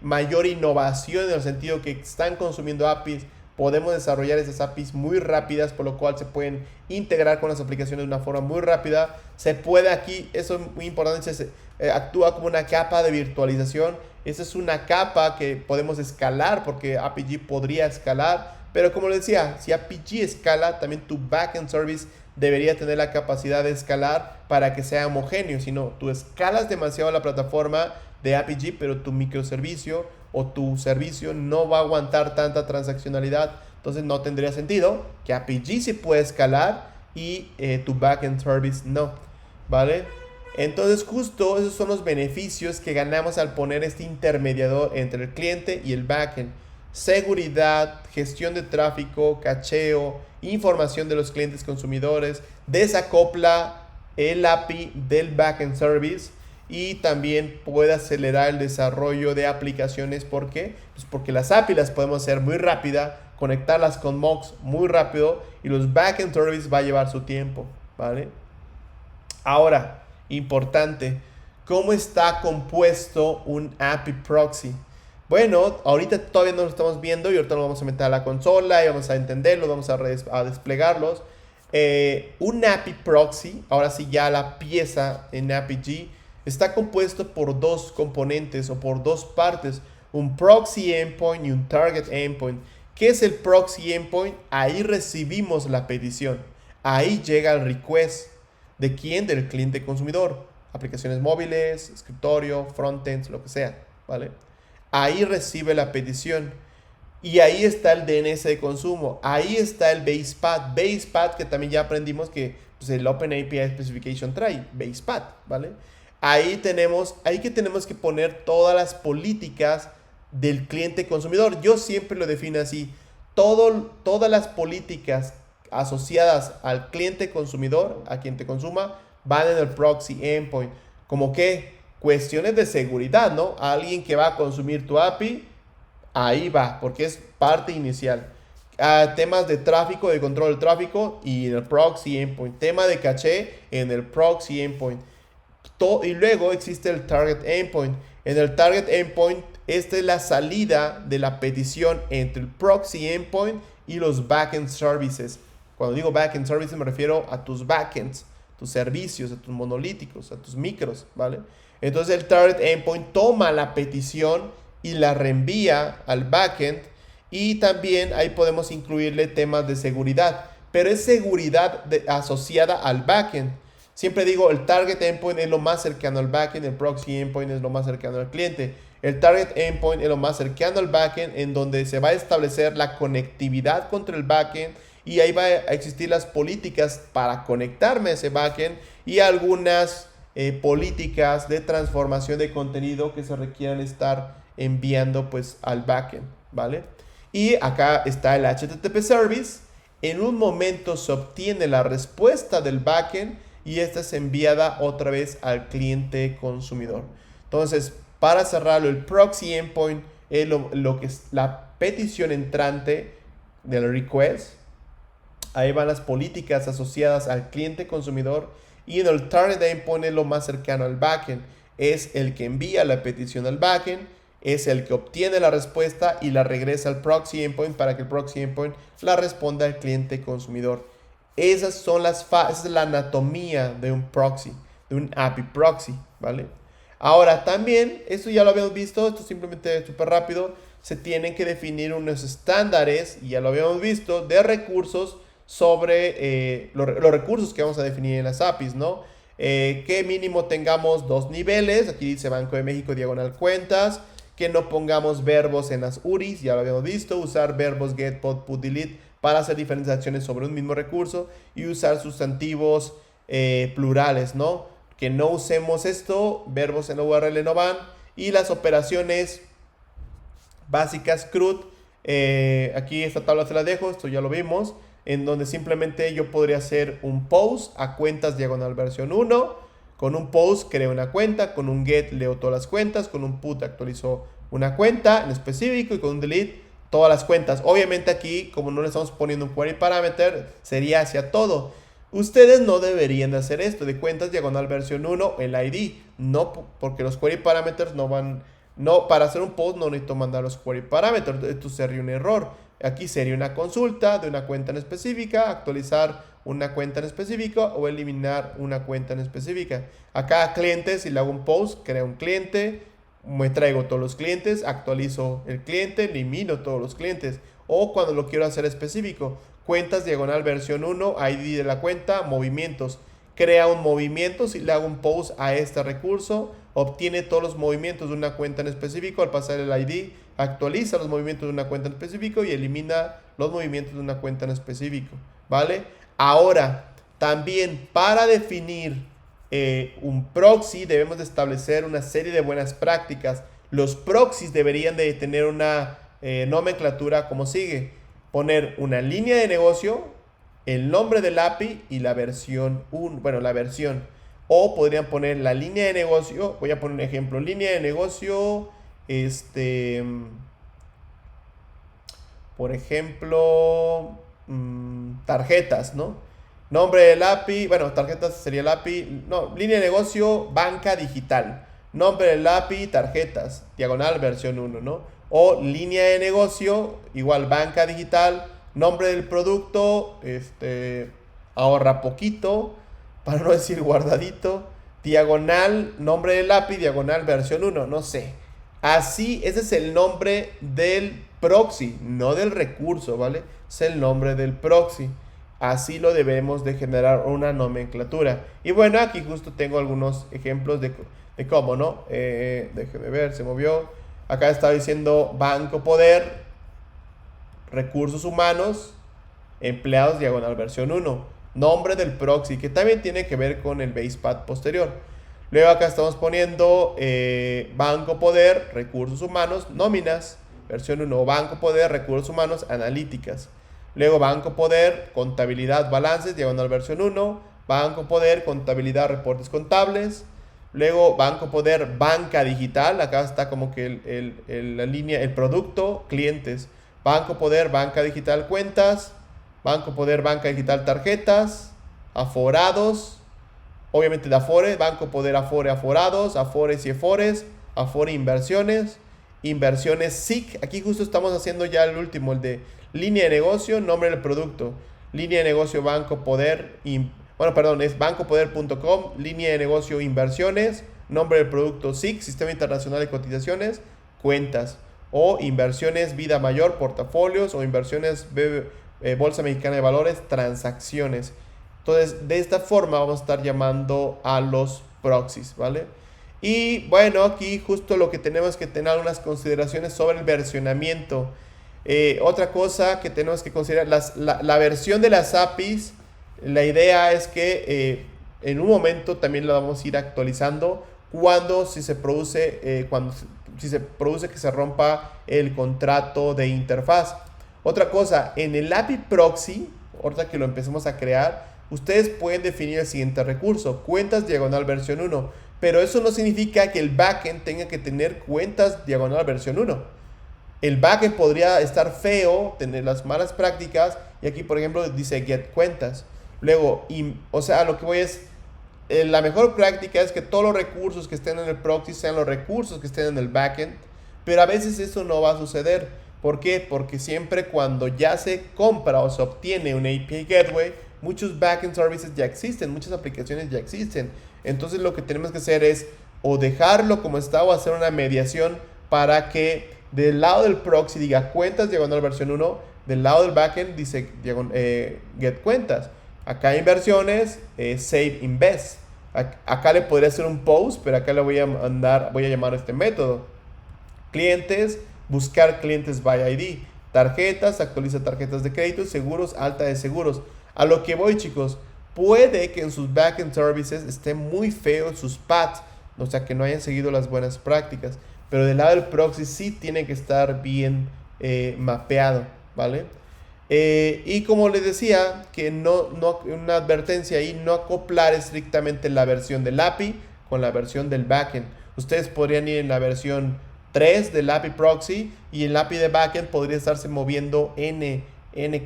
mayor innovación en el sentido que están consumiendo APIs. Podemos desarrollar esas APIs muy rápidas, por lo cual se pueden integrar con las aplicaciones de una forma muy rápida. Se puede aquí, eso es muy importante, actúa como una capa de virtualización. Esa es una capa que podemos escalar porque APG podría escalar. Pero como les decía, si APG escala, también tu backend service debería tener la capacidad de escalar para que sea homogéneo. Si no, tú escalas demasiado la plataforma de APG, pero tu microservicio o tu servicio no va a aguantar tanta transaccionalidad. Entonces no tendría sentido que APG sí puede escalar y tu backend service no, ¿vale? Entonces justo esos son los beneficios que ganamos al poner este intermediador entre el cliente y el backend. Seguridad, gestión de tráfico, cacheo, información de los clientes consumidores, desacopla el API del backend service y también puede acelerar el desarrollo de aplicaciones. ¿Por qué? Pues porque las API las podemos hacer muy rápida, conectarlas con mocks muy rápido y los backend service va a llevar su tiempo, ¿vale? Ahora, importante, ¿cómo está compuesto un API proxy? Bueno, ahorita todavía no lo estamos viendo y ahorita lo vamos a meter a la consola y vamos a entenderlo, vamos a desplegarlos. Un API proxy, ahora sí ya la pieza en APG, está compuesto por dos componentes o por dos partes, un proxy endpoint y un target endpoint. ¿Qué es el proxy endpoint? Ahí recibimos la petición, ahí llega el request. ¿De quién? Del cliente consumidor. Aplicaciones móviles, escritorio, frontends, lo que sea, ¿vale? Ahí recibe la petición. Y ahí está el DNS de consumo. Ahí está el BasePath. BasePath que también ya aprendimos que pues, el OpenAPI Specification trae. BasePath, ¿vale? Ahí que tenemos que poner todas las políticas del cliente consumidor. Yo siempre lo defino así. Todas las políticas asociadas al cliente consumidor, a quien te consuma, van en el proxy endpoint. Como que cuestiones de seguridad, ¿no? Alguien que va a consumir tu API, ahí va, porque es parte inicial. Temas de tráfico, de control del tráfico y en el proxy endpoint. Tema de caché en el proxy endpoint. Y luego existe el target endpoint. En el target endpoint, esta es la salida de la petición entre el proxy endpoint y los backend services. Cuando digo backend services me refiero a tus backends, tus servicios, a tus monolíticos, a tus micros, ¿vale? Entonces el target endpoint toma la petición y la reenvía al backend y también ahí podemos incluirle temas de seguridad, pero es seguridad asociada al backend. Siempre digo, el target endpoint es lo más cercano al backend, el proxy endpoint es lo más cercano al cliente. El target endpoint es lo más cercano al backend en donde se va a establecer la conectividad contra el backend y ahí va a existir las políticas para conectarme a ese backend y algunas políticas de transformación de contenido que se requieran estar enviando pues al backend, ¿vale? Y acá está el HTTP service. En un momento se obtiene la respuesta del backend y esta es enviada otra vez al cliente consumidor. Entonces, para cerrarlo, el proxy endpoint es lo que es la petición entrante del request. Ahí van las políticas asociadas al cliente consumidor. Y en el target endpoint es lo más cercano al backend. Es el que envía la petición al backend, es el que obtiene la respuesta y la regresa al proxy endpoint para que el proxy endpoint la responda al cliente consumidor. Esa es la anatomía de un proxy, de un API proxy, ¿vale? Ahora también, esto ya lo habíamos visto, esto simplemente súper rápido, se tienen que definir unos estándares, y ya lo habíamos visto, de recursos sobre los recursos que vamos a definir en las APIs, ¿no? Que mínimo tengamos 2 niveles, aquí dice Banco de México diagonal cuentas, que no pongamos verbos en las URIs, ya lo habíamos visto, usar verbos get, pod, put, delete para hacer diferentes acciones sobre un mismo recurso y usar sustantivos plurales, ¿no? Que no usemos esto, verbos en la URL no van y las operaciones básicas CRUD, aquí esta tabla se la dejo, esto ya lo vimos, en donde simplemente yo podría hacer un post a cuentas diagonal versión 1. Con un post creo una cuenta, con un get leo todas las cuentas, con un put actualizo una cuenta en específico y con un delete todas las cuentas. Obviamente aquí, como no le estamos poniendo un query parameter, sería hacia todo. Ustedes no deberían de hacer esto de cuentas diagonal versión 1 el ID. No, porque los query parameters no van... No, para hacer un post no necesito mandar los query parameters. Esto sería un error. Aquí sería una consulta de una cuenta en específica, actualizar una cuenta en específico o eliminar una cuenta en específica. Acá a clientes, si le hago un post, creo un cliente, me traigo todos los clientes, actualizo el cliente, elimino todos los clientes. o cuando lo quiero hacer específico. Cuentas diagonal versión 1, ID de la cuenta, movimientos. Crea un movimiento, si le hago un post a este recurso, obtiene todos los movimientos de una cuenta en específico al pasar el ID, actualiza los movimientos de una cuenta en específico y elimina los movimientos de una cuenta en específico, ¿vale? Ahora, también para definir un proxy debemos de establecer una serie de buenas prácticas. Los proxies deberían de tener una nomenclatura como sigue. Poner una línea de negocio, el nombre del API y la versión 1, bueno, la versión. O podrían poner la línea de negocio, voy a poner un ejemplo, línea de negocio, por ejemplo, tarjetas, ¿no? Nombre del API, bueno, tarjetas sería el API, no, línea de negocio, banca digital. Nombre del API, tarjetas, diagonal, versión 1, ¿no? O línea de negocio, igual banca digital, nombre del producto, ahorra poquito, para no decir guardadito, diagonal, nombre del API, diagonal, versión 1, no sé. Así, ese es el nombre del proxy, no del recurso, ¿vale? Es el nombre del proxy. Así lo debemos de generar una nomenclatura. Y bueno, aquí justo tengo algunos ejemplos de cómo, ¿no? Déjeme ver, se movió. Acá estaba diciendo Banco Poder, recursos humanos, empleados diagonal versión 1. Nombre del proxy, que también tiene que ver con el basepath posterior. Luego acá estamos poniendo Banco Poder, recursos humanos, nóminas, versión 1. Banco Poder, recursos humanos, analíticas. Luego Banco Poder, contabilidad, balances, diagonal versión 1. Banco Poder, contabilidad, reportes contables. Luego Banco Poder, banca digital. Acá está como que la línea, el producto, clientes. Banco Poder, banca digital, cuentas. Banco Poder, banca digital, tarjetas. Aforados. Obviamente de Afore, Banco Poder, Afore, aforados. Afores y Efores. Afore, inversiones. Inversiones SIC. Aquí justo estamos haciendo ya el último, el de línea de negocio, nombre del producto. Línea de negocio Banco Poder, es bancopoder.com, línea de negocio inversiones, nombre del producto SIC, Sistema Internacional de Cotizaciones, cuentas. O inversiones vida mayor, portafolios, o inversiones Bolsa Mexicana de Valores, transacciones. Entonces, de esta forma vamos a estar llamando a los proxies, ¿vale? Y bueno, aquí justo lo que tenemos que tener algunas consideraciones sobre el versionamiento. Otra cosa que tenemos que considerar, la versión de las APIs, la idea es que en un momento también la vamos a ir actualizando si se produce que se rompa el contrato de interfaz. Otra cosa, en el API proxy, ahorita que lo empecemos a crear, ustedes pueden definir el siguiente recurso, cuentas diagonal versión 1, pero eso no significa que el backend tenga que tener cuentas diagonal versión 1. El backend podría estar feo, tener las malas prácticas, y aquí por ejemplo dice get cuentas. Luego, o sea, lo que voy es, la mejor práctica es que todos los recursos que estén en el proxy sean los recursos que estén en el backend, pero a veces eso no va a suceder. ¿Por qué? Porque siempre cuando ya se compra o se obtiene un API Gateway, muchos backend services ya existen, muchas aplicaciones ya existen. Entonces lo que tenemos que hacer es o dejarlo como está o hacer una mediación para que del lado del proxy diga cuentas diagonal versión 1, del lado del backend dice get cuentas. Acá inversiones, save invest. Acá le podría hacer un post, pero acá le voy a llamar este método. Clientes, buscar clientes by ID. Tarjetas, actualiza tarjetas de crédito. Seguros, alta de seguros. A lo que voy, chicos, puede que en sus backend services esté muy feo sus paths, o sea, que no hayan seguido las buenas prácticas. Pero del lado del proxy sí tiene que estar bien mapeado, ¿vale? Y como les decía, que una advertencia ahí, no acoplar estrictamente la versión del API con la versión del backend. Ustedes podrían ir en la versión 3 del API proxy y el API de backend podría estarse moviendo n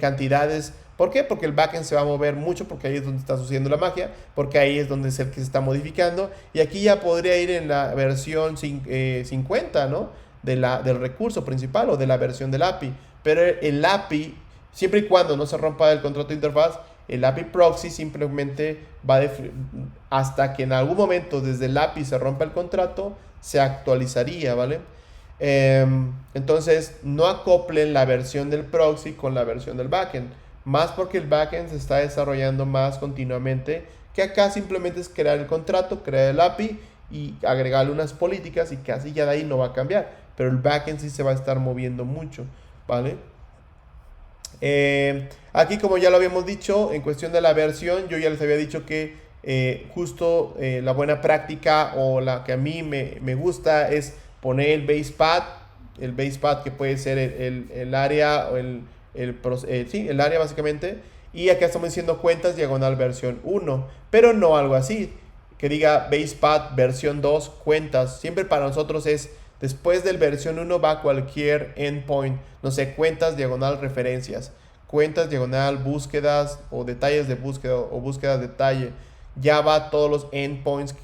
cantidades. ¿Por qué? Porque el backend se va a mover mucho, porque ahí es donde está sucediendo la magia, porque ahí es donde es el que se está modificando. Y aquí ya podría ir en la versión 50, ¿no? Del recurso principal o de la versión del API. Pero el API, siempre y cuando no se rompa el contrato de interfaz, el API proxy simplemente va hasta que en algún momento desde el API se rompa el contrato, se actualizaría, ¿vale? Entonces, no acoplen la versión del proxy con la versión del backend. Más porque el backend se está desarrollando más continuamente, que acá simplemente es crear el contrato, crear el API y agregarle unas políticas y casi ya de ahí no va a cambiar. Pero el backend sí se va a estar moviendo mucho, ¿vale? Aquí, como ya lo habíamos dicho, en cuestión de la versión, yo ya les había dicho que justo la buena práctica o la que a mí me gusta es poner el basepad que puede ser el área o sí, el área básicamente. Y acá estamos diciendo cuentas diagonal versión 1, pero no algo así, que diga basepad versión 2 cuentas. Siempre para nosotros es después del versión 1 va cualquier endpoint, no sé, cuentas diagonal referencias, cuentas diagonal búsquedas o detalles de búsqueda o búsquedas de detalle. Ya va todos los endpoints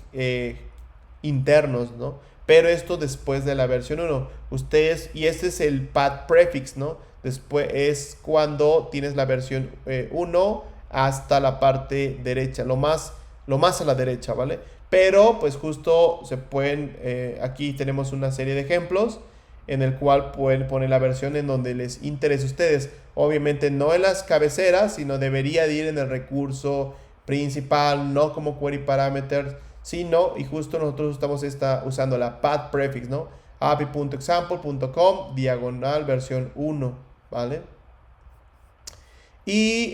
internos, ¿no? Pero esto después de la versión 1. Ustedes, y este es el path prefix, ¿no? Después es cuando tienes la versión 1 hasta la parte derecha, lo más a la derecha, ¿vale? Pero pues justo se pueden, aquí tenemos una serie de ejemplos en el cual pueden poner la versión en donde les interese a ustedes. Obviamente no en las cabeceras, sino debería de ir en el recurso principal, no como query parameters, sino, y justo nosotros estamos usando la path prefix, ¿no? api.example.com diagonal versión 1, ¿vale? Y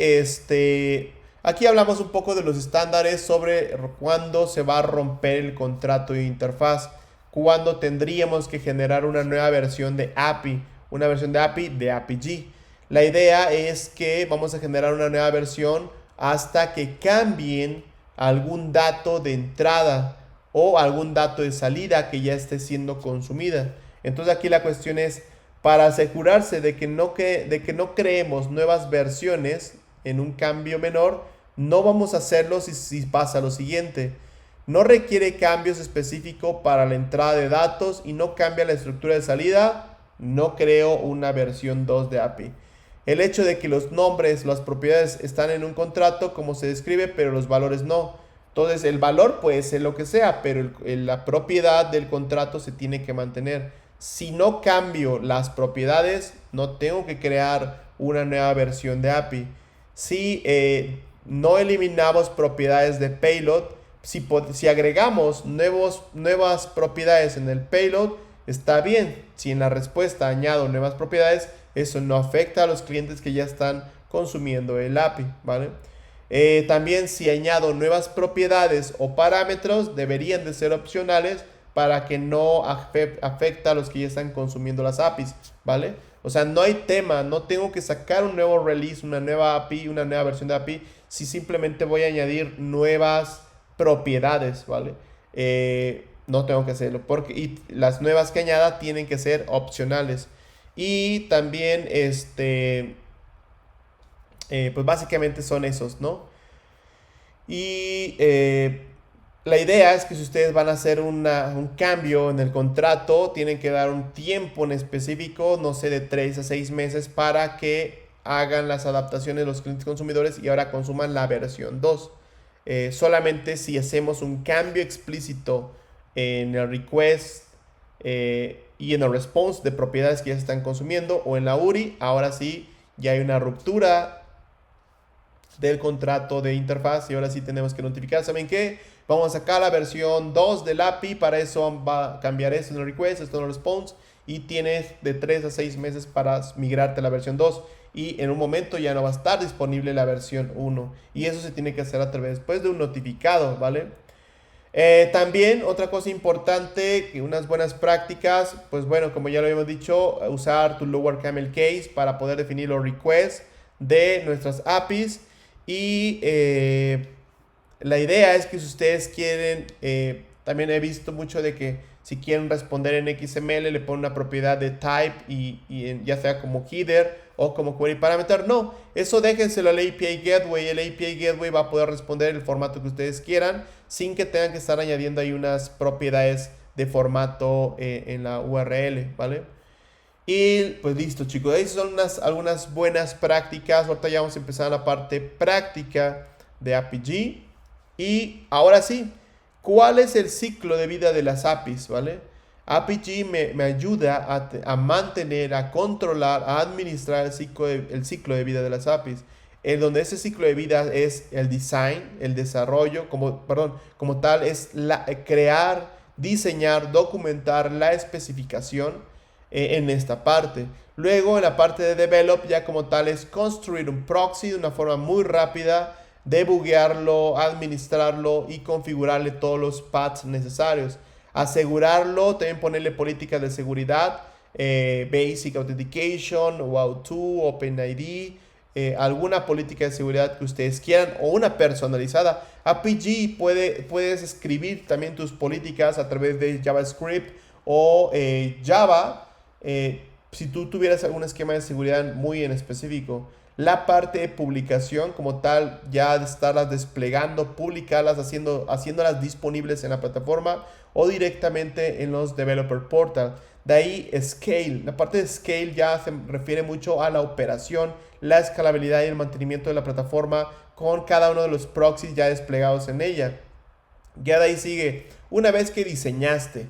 aquí hablamos un poco de los estándares sobre cuándo se va a romper el contrato de interfaz, cuándo tendríamos que generar una nueva versión de API, una versión de API de APG. La idea es que vamos a generar una nueva versión hasta que cambien algún dato de entrada o algún dato de salida que ya esté siendo consumida. Entonces aquí la cuestión es, para asegurarse de que no creemos nuevas versiones en un cambio menor, no vamos a hacerlo si pasa lo siguiente. No requiere cambios específicos para la entrada de datos y no cambia la estructura de salida, no creo una versión 2 de API. El hecho de que los nombres, las propiedades están en un contrato como se describe, pero los valores no. Entonces el valor puede ser lo que sea, pero la propiedad del contrato se tiene que mantener. Si no cambio las propiedades, no tengo que crear una nueva versión de API. Si no eliminamos propiedades de payload, si agregamos nuevas propiedades en el payload, está bien. Si en la respuesta añado nuevas propiedades, eso no afecta a los clientes que ya están consumiendo el API, ¿vale? También si añado nuevas propiedades o parámetros, deberían de ser opcionales para que no afecte a los que ya están consumiendo las APIs, ¿vale? O sea, no hay tema, no tengo que sacar un nuevo release, una nueva API, una nueva versión de API, si simplemente voy a añadir nuevas propiedades, ¿vale? No tengo que hacerlo, y las nuevas que añada tienen que ser opcionales. Y también, pues básicamente son esos, ¿no? Y la idea es que si ustedes van a hacer un cambio en el contrato, tienen que dar un tiempo en específico, no sé, de 3 a 6 meses para que hagan las adaptaciones los clientes consumidores y ahora consuman la versión 2. Solamente si hacemos un cambio explícito en el request y en el response de propiedades que ya se están consumiendo o en la URI, ahora sí ya hay una ruptura del contrato de interfaz y ahora sí tenemos que notificar. ¿Saben qué? Vamos a sacar la versión 2 del API, para eso va a cambiar esto en el request, esto en el response y tienes de 3 a 6 meses para migrarte a la versión 2 y en un momento ya no va a estar disponible la versión 1 y eso se tiene que hacer a través después de un notificado, ¿vale? También otra cosa importante, que unas buenas prácticas, pues bueno, como ya lo habíamos dicho, usar tu lower camel case para poder definir los requests de nuestras APIs y la idea es que si ustedes quieren, también he visto mucho de que si quieren responder en XML le ponen una propiedad de type ya sea como header o como query parameter. No, eso déjenselo al API Gateway. El API Gateway va a poder responder el formato que ustedes quieran sin que tengan que estar añadiendo ahí unas propiedades de formato en la URL, ¿vale? Y pues listo, chicos. Ahí son algunas buenas prácticas. Ahorita ya vamos a empezar la parte práctica de APG. Y ahora sí, ¿cuál es el ciclo de vida de las APIs, ¿vale? APG me ayuda a mantener, a controlar, a administrar el ciclo de vida de las APIs, en donde ese ciclo de vida es el design, el desarrollo, como tal, es crear, diseñar, documentar la especificación en esta parte. Luego, en la parte de develop, ya como tal, es construir un proxy de una forma muy rápida, debuguearlo, administrarlo y configurarle todos los paths necesarios. Asegurarlo, también ponerle políticas de seguridad, Basic Authentication, WOW2, OpenID, alguna política de seguridad que ustedes quieran o una personalizada. APG puedes escribir también tus políticas a través de JavaScript o Java, si tú tuvieras algún esquema de seguridad muy en específico. La parte de publicación como tal, ya de estarlas desplegando, publicarlas, haciéndolas disponibles en la plataforma o directamente en los Developer Portal. De ahí Scale. La parte de Scale ya se refiere mucho a la operación, la escalabilidad y el mantenimiento de la plataforma con cada uno de los proxies ya desplegados en ella. Ya de ahí sigue, una vez que diseñaste,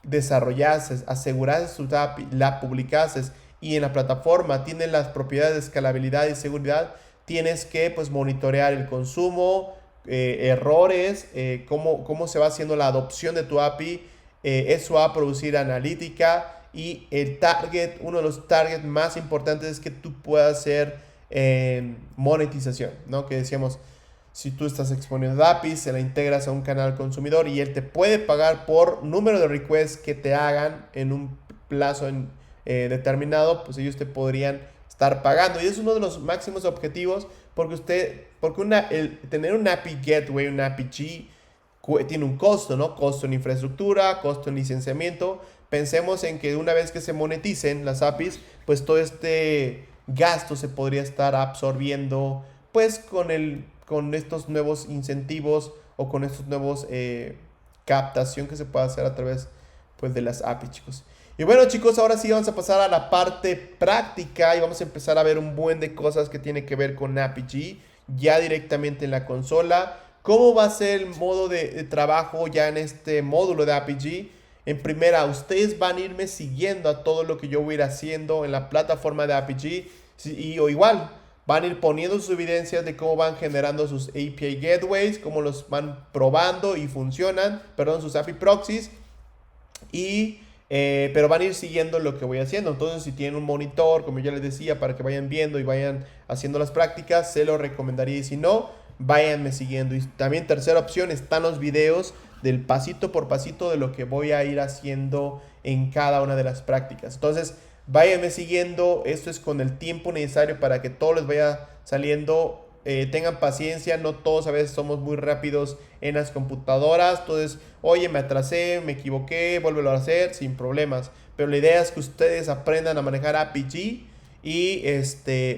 desarrollaste, aseguraste tu API, la publicaste y en la plataforma tiene las propiedades de escalabilidad y seguridad, tienes que pues monitorear el consumo, errores, cómo se va haciendo la adopción de tu API. Eso va a producir analítica y el target, uno de los targets más importantes es que tú puedas hacer monetización, ¿no? Que decíamos, si tú estás exponiendo APIs, se la integras a un canal consumidor y él te puede pagar por número de requests que te hagan en un plazo determinado, pues ellos te podrían estar pagando. Y es uno de los máximos objetivos porque tener un API Gateway, un APG, tiene un costo, ¿no? Costo en infraestructura, costo en licenciamiento. Pensemos en que una vez que se moneticen las APIs, pues todo este gasto se podría estar absorbiendo pues con estos nuevos incentivos o con estos nuevos captación que se puede hacer a través pues de las APIs, chicos. Y bueno, chicos, ahora sí vamos a pasar a la parte práctica y vamos a empezar a ver un buen de cosas que tiene que ver con APG ya directamente en la consola. ¿Cómo va a ser el modo de trabajo ya en este módulo de APG? En primera, ustedes van a irme siguiendo a todo lo que yo voy a ir haciendo en la plataforma de APG o igual, van a ir poniendo sus evidencias de cómo van generando sus API gateways, cómo los van probando y funcionan, sus API proxies pero van a ir siguiendo lo que voy haciendo. Entonces, si tienen un monitor, como ya les decía, para que vayan viendo y vayan haciendo las prácticas, se lo recomendaría. Y si no, váyanme siguiendo. Y también tercera opción, están los videos del pasito por pasito de lo que voy a ir haciendo en cada una de las prácticas. Entonces, váyanme siguiendo. Esto es con el tiempo necesario para que todo les vaya saliendo. Tengan paciencia, no todos a veces somos muy rápidos en las computadoras. Entonces, oye, me atrasé, me equivoqué, vuélvelo a hacer sin problemas. Pero la idea es que ustedes aprendan a manejar APG y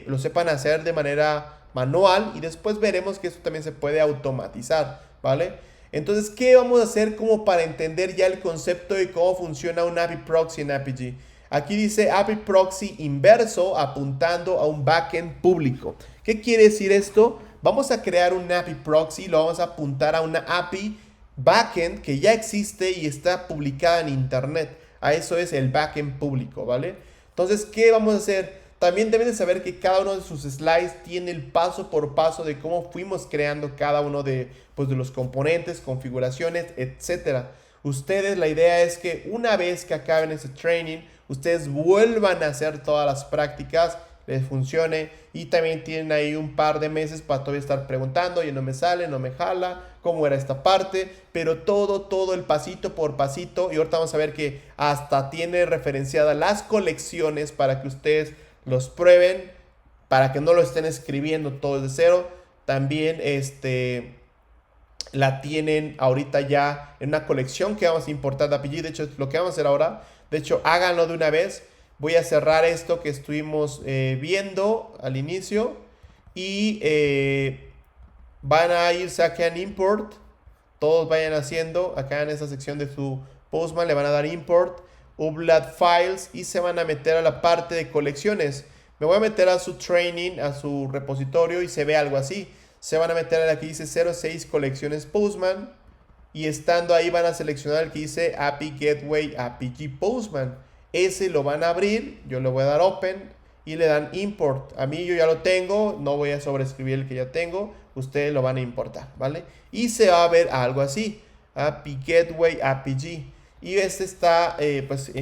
lo sepan hacer de manera manual y después veremos que esto también se puede automatizar, ¿vale? Entonces, ¿qué vamos a hacer como para entender ya el concepto de cómo funciona un API proxy en APG? Aquí dice API proxy inverso apuntando a un backend público. ¿Qué quiere decir esto? Vamos a crear un API proxy, lo vamos a apuntar a una API backend que ya existe y está publicada en internet. A eso es el backend público, ¿vale? Entonces, ¿qué vamos a hacer? También deben de saber que cada uno de sus slides tiene el paso por paso de cómo fuimos creando cada uno de los componentes, configuraciones, etcétera. Ustedes, la idea es que una vez que acaben ese training, ustedes vuelvan a hacer todas las prácticas, les funcione y también tienen ahí un par de meses para todavía estar preguntando, oye, no me sale, no me jala, cómo era esta parte, pero todo el pasito por pasito. Y ahorita vamos a ver que hasta tiene referenciadas las colecciones para que ustedes los prueben, para que no lo estén escribiendo todo desde cero. También la tienen ahorita ya en una colección que vamos a importar de APG. De hecho, es lo que vamos a hacer ahora. De hecho, háganlo de una vez. Voy a cerrar esto que estuvimos viendo al inicio. Y van a irse acá en Import. Todos vayan haciendo. Acá en esta sección de su Postman le van a dar Import, Upload Files y se van a meter a la parte de colecciones. Me voy a meter a su training, a su repositorio y se ve algo así. Se van a meter a la que dice 06 colecciones Postman. y estando ahí van a seleccionar el que dice API Gateway APG Postman. Ese lo van a abrir, yo le voy a dar Open y le dan Import. A mí yo ya lo tengo, no voy a sobreescribir el que ya tengo, ustedes lo van a importar, ¿vale? Y se va a ver algo así, API Gateway APG. Y este está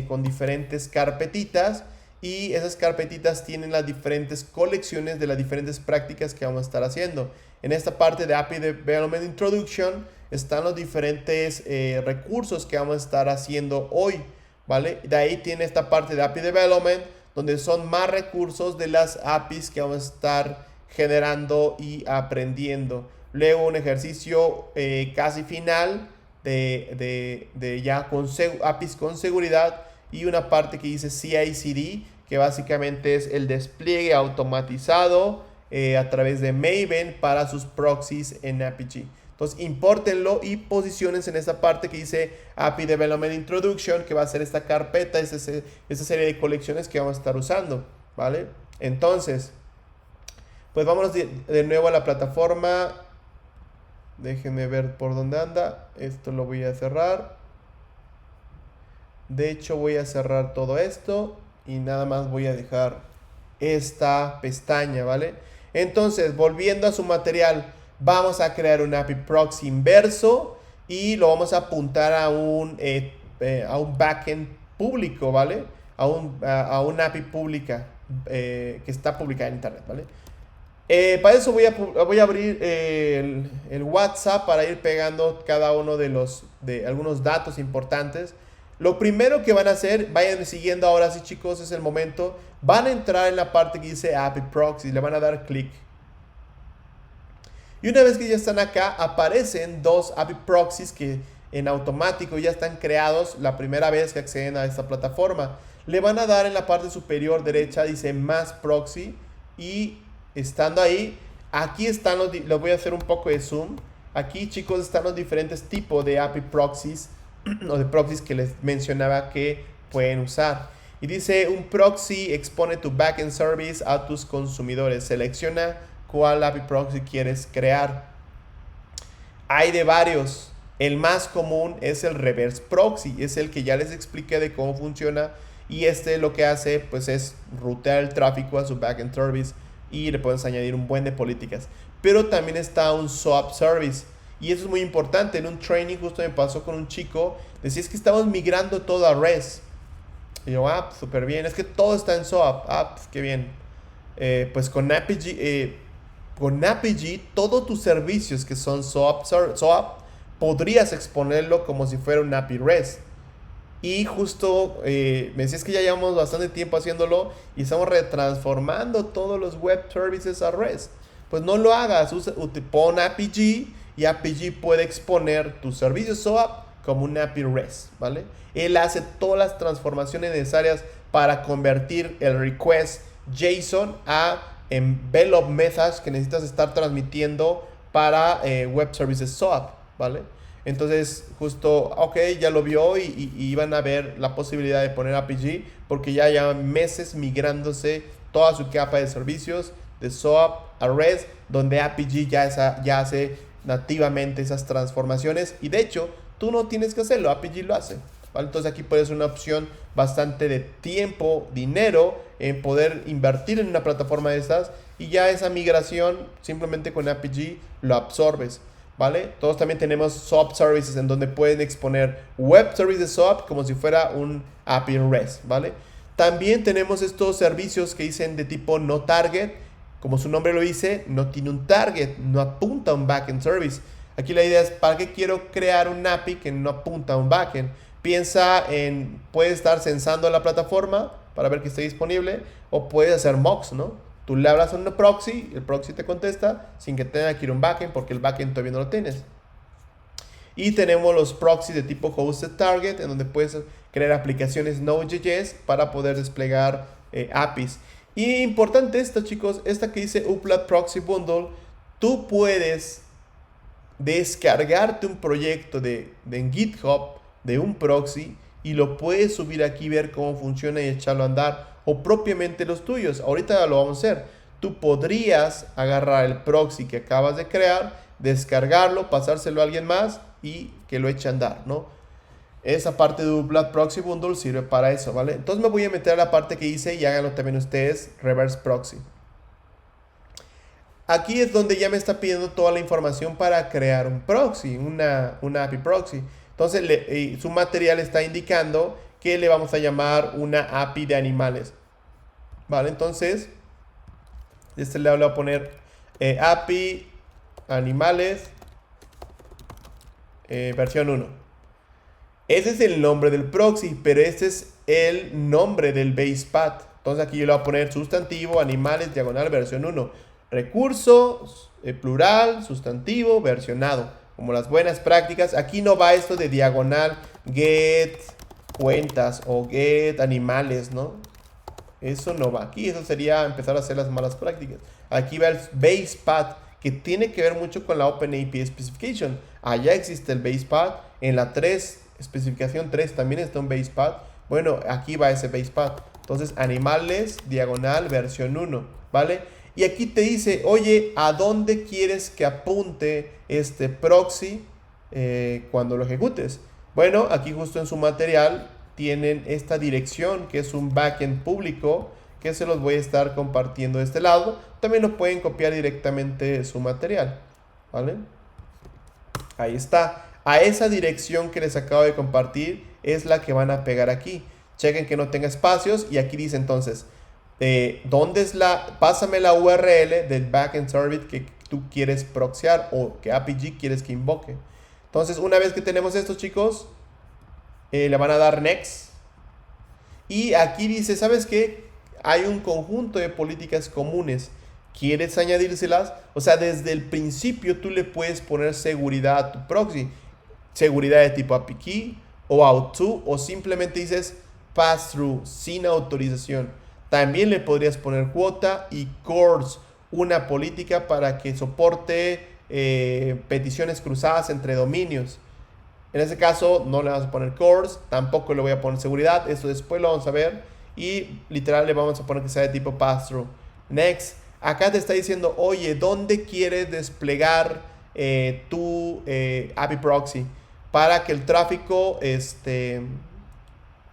con diferentes carpetitas y esas carpetitas tienen las diferentes colecciones de las diferentes prácticas que vamos a estar haciendo. En esta parte de API Development Introduction están los diferentes recursos que vamos a estar haciendo hoy, ¿vale? De ahí tiene esta parte de API Development, donde son más recursos de las APIs que vamos a estar generando y aprendiendo. Luego un ejercicio casi final de ya con APIs con seguridad y una parte que dice CI/CD, que básicamente es el despliegue automatizado a través de Maven para sus proxies en APG. Entonces, impórtenlo y posicionense en esta parte que dice API Development Introduction, que va a ser esta carpeta, esta serie de colecciones que vamos a estar usando, ¿vale? Entonces, pues vámonos de nuevo a la plataforma. Déjenme ver por dónde anda. Esto lo voy a cerrar. De hecho, voy a cerrar todo esto y nada más voy a dejar esta pestaña, ¿vale? Entonces, volviendo a su material, vamos a crear un API proxy inverso y lo vamos a apuntar a un backend público, ¿vale? A una API pública que está publicada en internet, ¿vale? Para eso voy a abrir el WhatsApp para ir pegando cada uno de algunos datos importantes. Lo primero que van a hacer, vayan siguiendo ahora sí, chicos, es el momento. Van a entrar en la parte que dice API Proxy, le van a dar clic. Y una vez que ya están acá, aparecen dos API Proxies que en automático ya están creados la primera vez que acceden a esta plataforma. Le van a dar en la parte superior derecha, dice más proxy, y estando ahí, aquí están les voy a hacer un poco de zoom. Aquí, chicos, están los diferentes tipos de API Proxies o de proxies que les mencionaba que pueden usar. Y dice, un proxy expone tu backend service a tus consumidores. Selecciona cuál API proxy quieres crear. Hay de varios. El más común es el reverse proxy. Es el que ya les expliqué de cómo funciona. Y lo que hace pues es rutear el tráfico a su backend service. Y le puedes añadir un buen de políticas. Pero también está un SOAP service. Y eso es muy importante. En un training justo me pasó con un chico. Decía, es que estamos migrando todo a REST. Y yo, súper bien. Es que todo está en SOAP. Pues qué bien. Pues con APG, todos tus servicios que son SOAP, podrías exponerlo como si fuera un API REST. Y justo me decías que ya llevamos bastante tiempo haciéndolo y estamos retransformando todos los web services a REST. Pues no lo hagas. Pon APG y APG puede exponer tus servicios SOAP como un API REST, ¿vale? Él hace todas las transformaciones necesarias para convertir el request JSON a envelope messages que necesitas estar transmitiendo para web services SOAP, ¿vale? Entonces, justo, ok, ya lo vio y van a ver la posibilidad de poner APG porque ya llevan meses migrándose toda su capa de servicios de SOAP a REST, donde APG ya hace nativamente esas transformaciones y de hecho, tú no tienes que hacerlo, APG lo hace, ¿vale? Entonces aquí puede ser una opción bastante de tiempo, dinero, en poder invertir en una plataforma de estas y ya esa migración simplemente con APG lo absorbes, ¿vale? Todos también tenemos SOAP services en donde pueden exponer web services SOAP como si fuera un API REST, ¿vale? También tenemos estos servicios que dicen de tipo no target, como su nombre lo dice, no tiene un target, no apunta a un backend service. Aquí la idea es, ¿para qué quiero crear un API que no apunta a un backend? Piensa en, puedes estar censando la plataforma para ver que esté disponible o puedes hacer mocks, ¿no? Tú le hablas a un proxy, el proxy te contesta sin que tenga que ir a un backend porque el backend todavía no lo tienes. Y tenemos los proxies de tipo hosted target en donde puedes crear aplicaciones Node.js para poder desplegar APIs. Y importante esta, chicos, esta que dice Upload Proxy Bundle, tú puedes descargarte un proyecto en GitHub de un proxy y lo puedes subir aquí, ver cómo funciona y echarlo a andar, o propiamente los tuyos. Ahorita lo vamos a hacer. Tú podrías agarrar el proxy que acabas de crear, descargarlo, pasárselo a alguien más y que lo eche a andar, ¿no? Esa parte de Blood Proxy Bundle sirve para eso, ¿vale? Entonces me voy a meter a la parte que hice y háganlo también ustedes, Reverse Proxy. Aquí es donde ya me está pidiendo toda la información para crear un proxy, una API proxy. Entonces su material está indicando que le vamos a llamar una API de animales. Vale, entonces, este le voy a poner API animales versión 1. Ese es el nombre del proxy, pero este es el nombre del base path. Entonces aquí yo le voy a poner sustantivo, animales, diagonal, versión 1. Recurso, plural, sustantivo, versionado. Como las buenas prácticas. Aquí no va esto de diagonal, get cuentas o get animales, ¿no? Eso no va aquí. Eso sería empezar a hacer las malas prácticas. Aquí va el base path, que tiene que ver mucho con la OpenAPI Specification. Allá existe el base path. En la 3, especificación 3, también está un base path. Bueno, aquí va ese base path. Entonces, animales, diagonal, versión 1, ¿vale? Y aquí te dice, oye, ¿a dónde quieres que apunte este proxy cuando lo ejecutes? Bueno, aquí justo en su material tienen esta dirección, que es un backend público, que se los voy a estar compartiendo de este lado. También lo pueden copiar directamente de su material, ¿vale? Ahí está. A esa dirección que les acabo de compartir es la que van a pegar aquí. Chequen que no tenga espacios y aquí dice entonces, ¿dónde es pásame la URL del backend service que tú quieres proxear o que APG quieres que invoque? Entonces, una vez que tenemos esto, chicos, le van a dar next. Y aquí dice, ¿sabes qué? Hay un conjunto de políticas comunes. ¿Quieres añadírselas? O sea, desde el principio tú le puedes poner seguridad a tu proxy. Seguridad de tipo API Key o auth2 o simplemente dices pass-through sin autorización. También le podrías poner cuota y CORS, una política para que soporte peticiones cruzadas entre dominios. En ese caso no le vamos a poner CORS, tampoco le voy a poner seguridad, eso después lo vamos a ver. Y literal le vamos a poner que sea de tipo pass-through. Next, acá te está diciendo, oye, ¿dónde quieres desplegar tu API proxy? Para que el tráfico,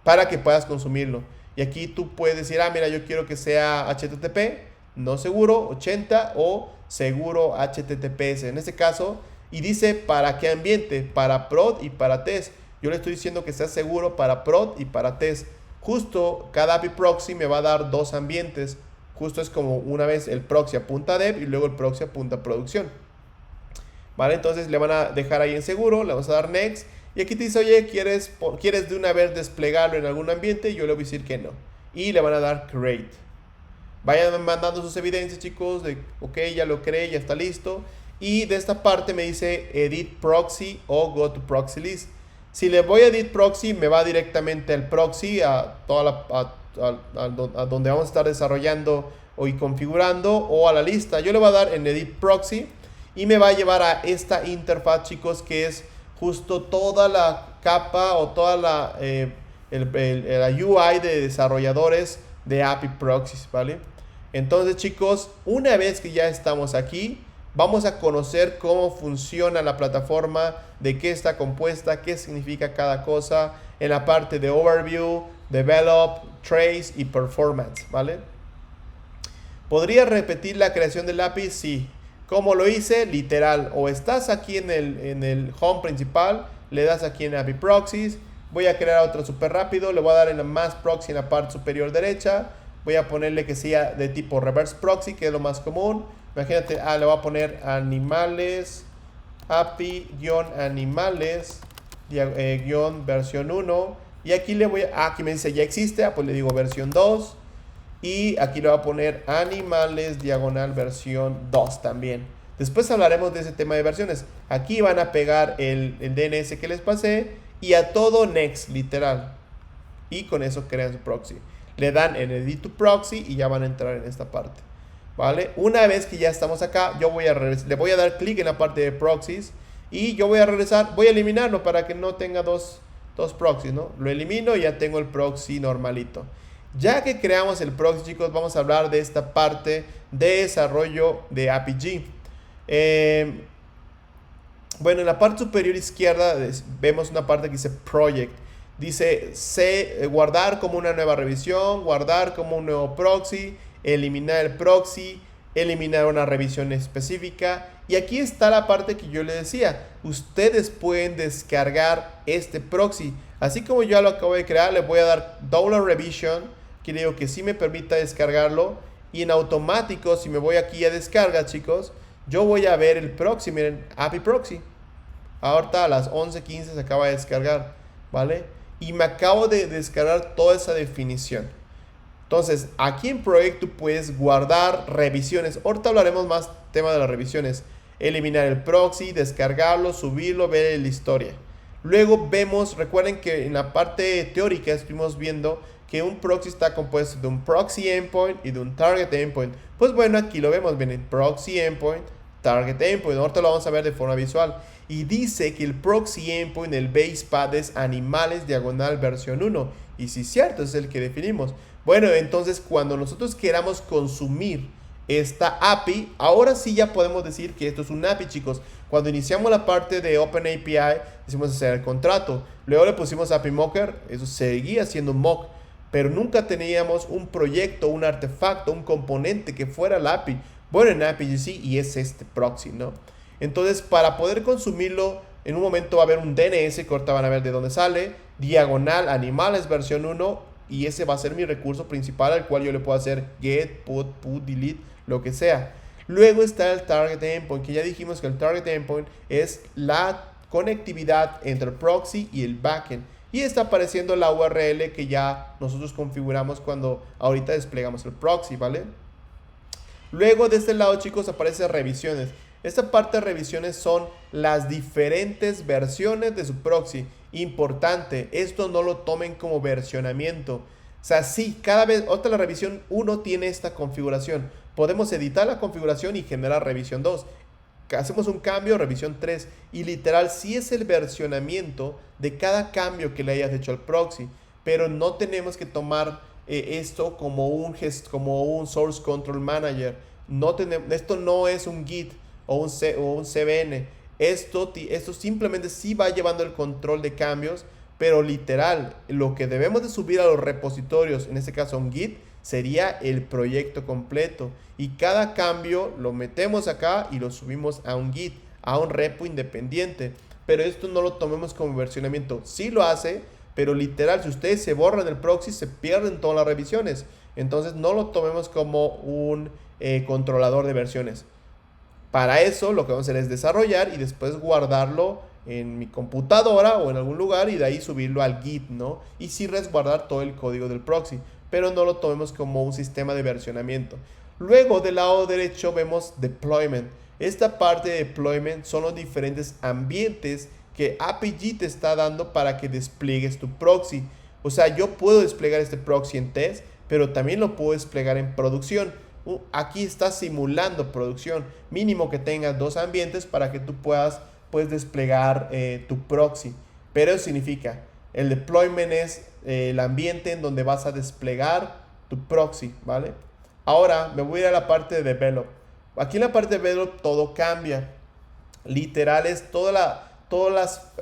para que puedas consumirlo. Y aquí tú puedes decir, mira, yo quiero que sea HTTP, no seguro, 80 o seguro HTTPS. En este caso, y dice para qué ambiente, para prod y para test. Yo le estoy diciendo que sea seguro para prod y para test. Justo cada API proxy me va a dar dos ambientes. Justo es como una vez el proxy apunta a dev y luego el proxy apunta a producción. ¿Vale? Entonces le van a dejar ahí en seguro, le vamos a dar next. Y aquí te dice, oye, ¿quieres de una vez desplegarlo en algún ambiente? Yo le voy a decir que no. Y le van a dar create. Vayan mandando sus evidencias, chicos, de ok, ya lo creé, ya está listo. Y de esta parte me dice edit proxy o go to proxy list. Si le voy a edit proxy, me va directamente al proxy, a donde vamos a estar desarrollando y configurando, o a la lista. Yo le voy a dar en edit proxy y me va a llevar a esta interfaz, chicos, que es justo toda la capa o toda la UI de desarrolladores de API proxies, ¿vale? Entonces, chicos, una vez que ya estamos aquí, vamos a conocer cómo funciona la plataforma, de qué está compuesta, qué significa cada cosa, en la parte de Overview, Develop, Trace y Performance, ¿vale? ¿Podría repetir la creación del API? Sí. ¿Cómo lo hice? Literal. O estás aquí en el home principal, le das aquí en API Proxies. Voy a crear otro súper rápido. Le voy a dar en la más proxy en la parte superior derecha. Voy a ponerle que sea de tipo reverse proxy, que es lo más común. Imagínate, le voy a poner animales, API-animales, versión 1. Y aquí le voy a, aquí me dice ya existe, pues le digo versión 2. Y aquí le voy a poner animales diagonal versión 2 también. Después hablaremos de ese tema de versiones. Aquí van a pegar el DNS que les pasé y a todo next, literal. Y con eso crean su proxy. Le dan en edit to proxy y ya van a entrar en esta parte. ¿Vale? Una vez que ya estamos acá, yo le voy a dar clic en la parte de proxies y yo voy a regresar, voy a eliminarlo para que no tenga dos proxies, ¿no? Lo elimino y ya tengo el proxy normalito. Ya que creamos el proxy, chicos, vamos a hablar de esta parte de desarrollo de APG. Bueno, en la parte superior izquierda vemos una parte que dice Project. Dice guardar como una nueva revisión, guardar como un nuevo proxy, eliminar el proxy, eliminar una revisión específica. Y aquí está la parte que yo le decía. Ustedes pueden descargar este proxy. Así como yo lo acabo de crear, le voy a dar Download Revision, que digo que sí me permita descargarlo. Y en automático, si me voy aquí a descarga, chicos, yo voy a ver el proxy. Miren, API Proxy. Ahorita a las 11:15 se acaba de descargar, ¿vale? Y me acabo de descargar toda esa definición. Entonces, aquí en Project tú puedes guardar revisiones. Ahorita hablaremos más tema de las revisiones. Eliminar el proxy, descargarlo, subirlo, ver la historia. Luego vemos, recuerden que en la parte teórica estuvimos viendo que un proxy está compuesto de un proxy endpoint y de un target endpoint. Pues bueno, aquí lo vemos, bien, proxy endpoint, target endpoint. Ahorita lo vamos a ver de forma visual. Y dice que el proxy endpoint, el base path es animales diagonal versión 1. Y si es cierto, es el que definimos. Bueno, entonces cuando nosotros queramos consumir esta API, ahora sí ya podemos decir que esto es un API, chicos. Cuando iniciamos la parte de OpenAPI, decimos hacer el contrato. Luego le pusimos API Mocker, eso seguía siendo un mock. Pero nunca teníamos un proyecto, un artefacto, un componente que fuera la API. Bueno, en API sí, y es este proxy, ¿no? Entonces, para poder consumirlo, en un momento va a haber un DNS, que ahorita van a ver de dónde sale, diagonal animales versión 1, y ese va a ser mi recurso principal al cual yo le puedo hacer get, put, delete, lo que sea. Luego está el target endpoint, que ya dijimos que el target endpoint es la conectividad entre el proxy y el backend. Y está apareciendo la URL que ya nosotros configuramos cuando ahorita desplegamos el proxy, ¿vale? Luego de este lado, chicos, aparece revisiones. Esta parte de revisiones son las diferentes versiones de su proxy. Importante, esto no lo tomen como versionamiento. O sea, sí, cada vez, otra la revisión 1 tiene esta configuración. Podemos editar la configuración y generar revisión 2. Hacemos un cambio, revisión 3. Y literal, sí es el versionamiento de cada cambio que le hayas hecho al proxy. Pero no tenemos que tomar esto como un Source Control Manager. Esto no es un Git o un CVN. Esto simplemente sí va llevando el control de cambios, pero literal, lo que debemos de subir a los repositorios, en este caso un Git, sería el proyecto completo. Y cada cambio lo metemos acá y lo subimos a un Git, a un repo independiente. Pero esto no lo tomemos como versionamiento. Sí lo hace, pero literal, si ustedes se borran el proxy, se pierden todas las revisiones. Entonces no lo tomemos como un controlador de versiones. Para eso lo que vamos a hacer es desarrollar y después guardarlo en mi computadora o en algún lugar y de ahí subirlo al Git, ¿no? Y sí resguardar todo el código del proxy, pero no lo tomemos como un sistema de versionamiento. Luego del lado derecho vemos deployment. Esta parte de deployment son los diferentes ambientes que APG te está dando para que despliegues tu proxy. O sea, yo puedo desplegar este proxy en test, pero también lo puedo desplegar en producción. Aquí está simulando producción. Mínimo que tengas 2 ambientes para que tú puedas desplegar tu proxy. Pero eso significa, el deployment es el ambiente en donde vas a desplegar tu proxy, ¿vale? Ahora me voy a ir a la parte de develop. Aquí en la parte de develop todo cambia. Literal es todas las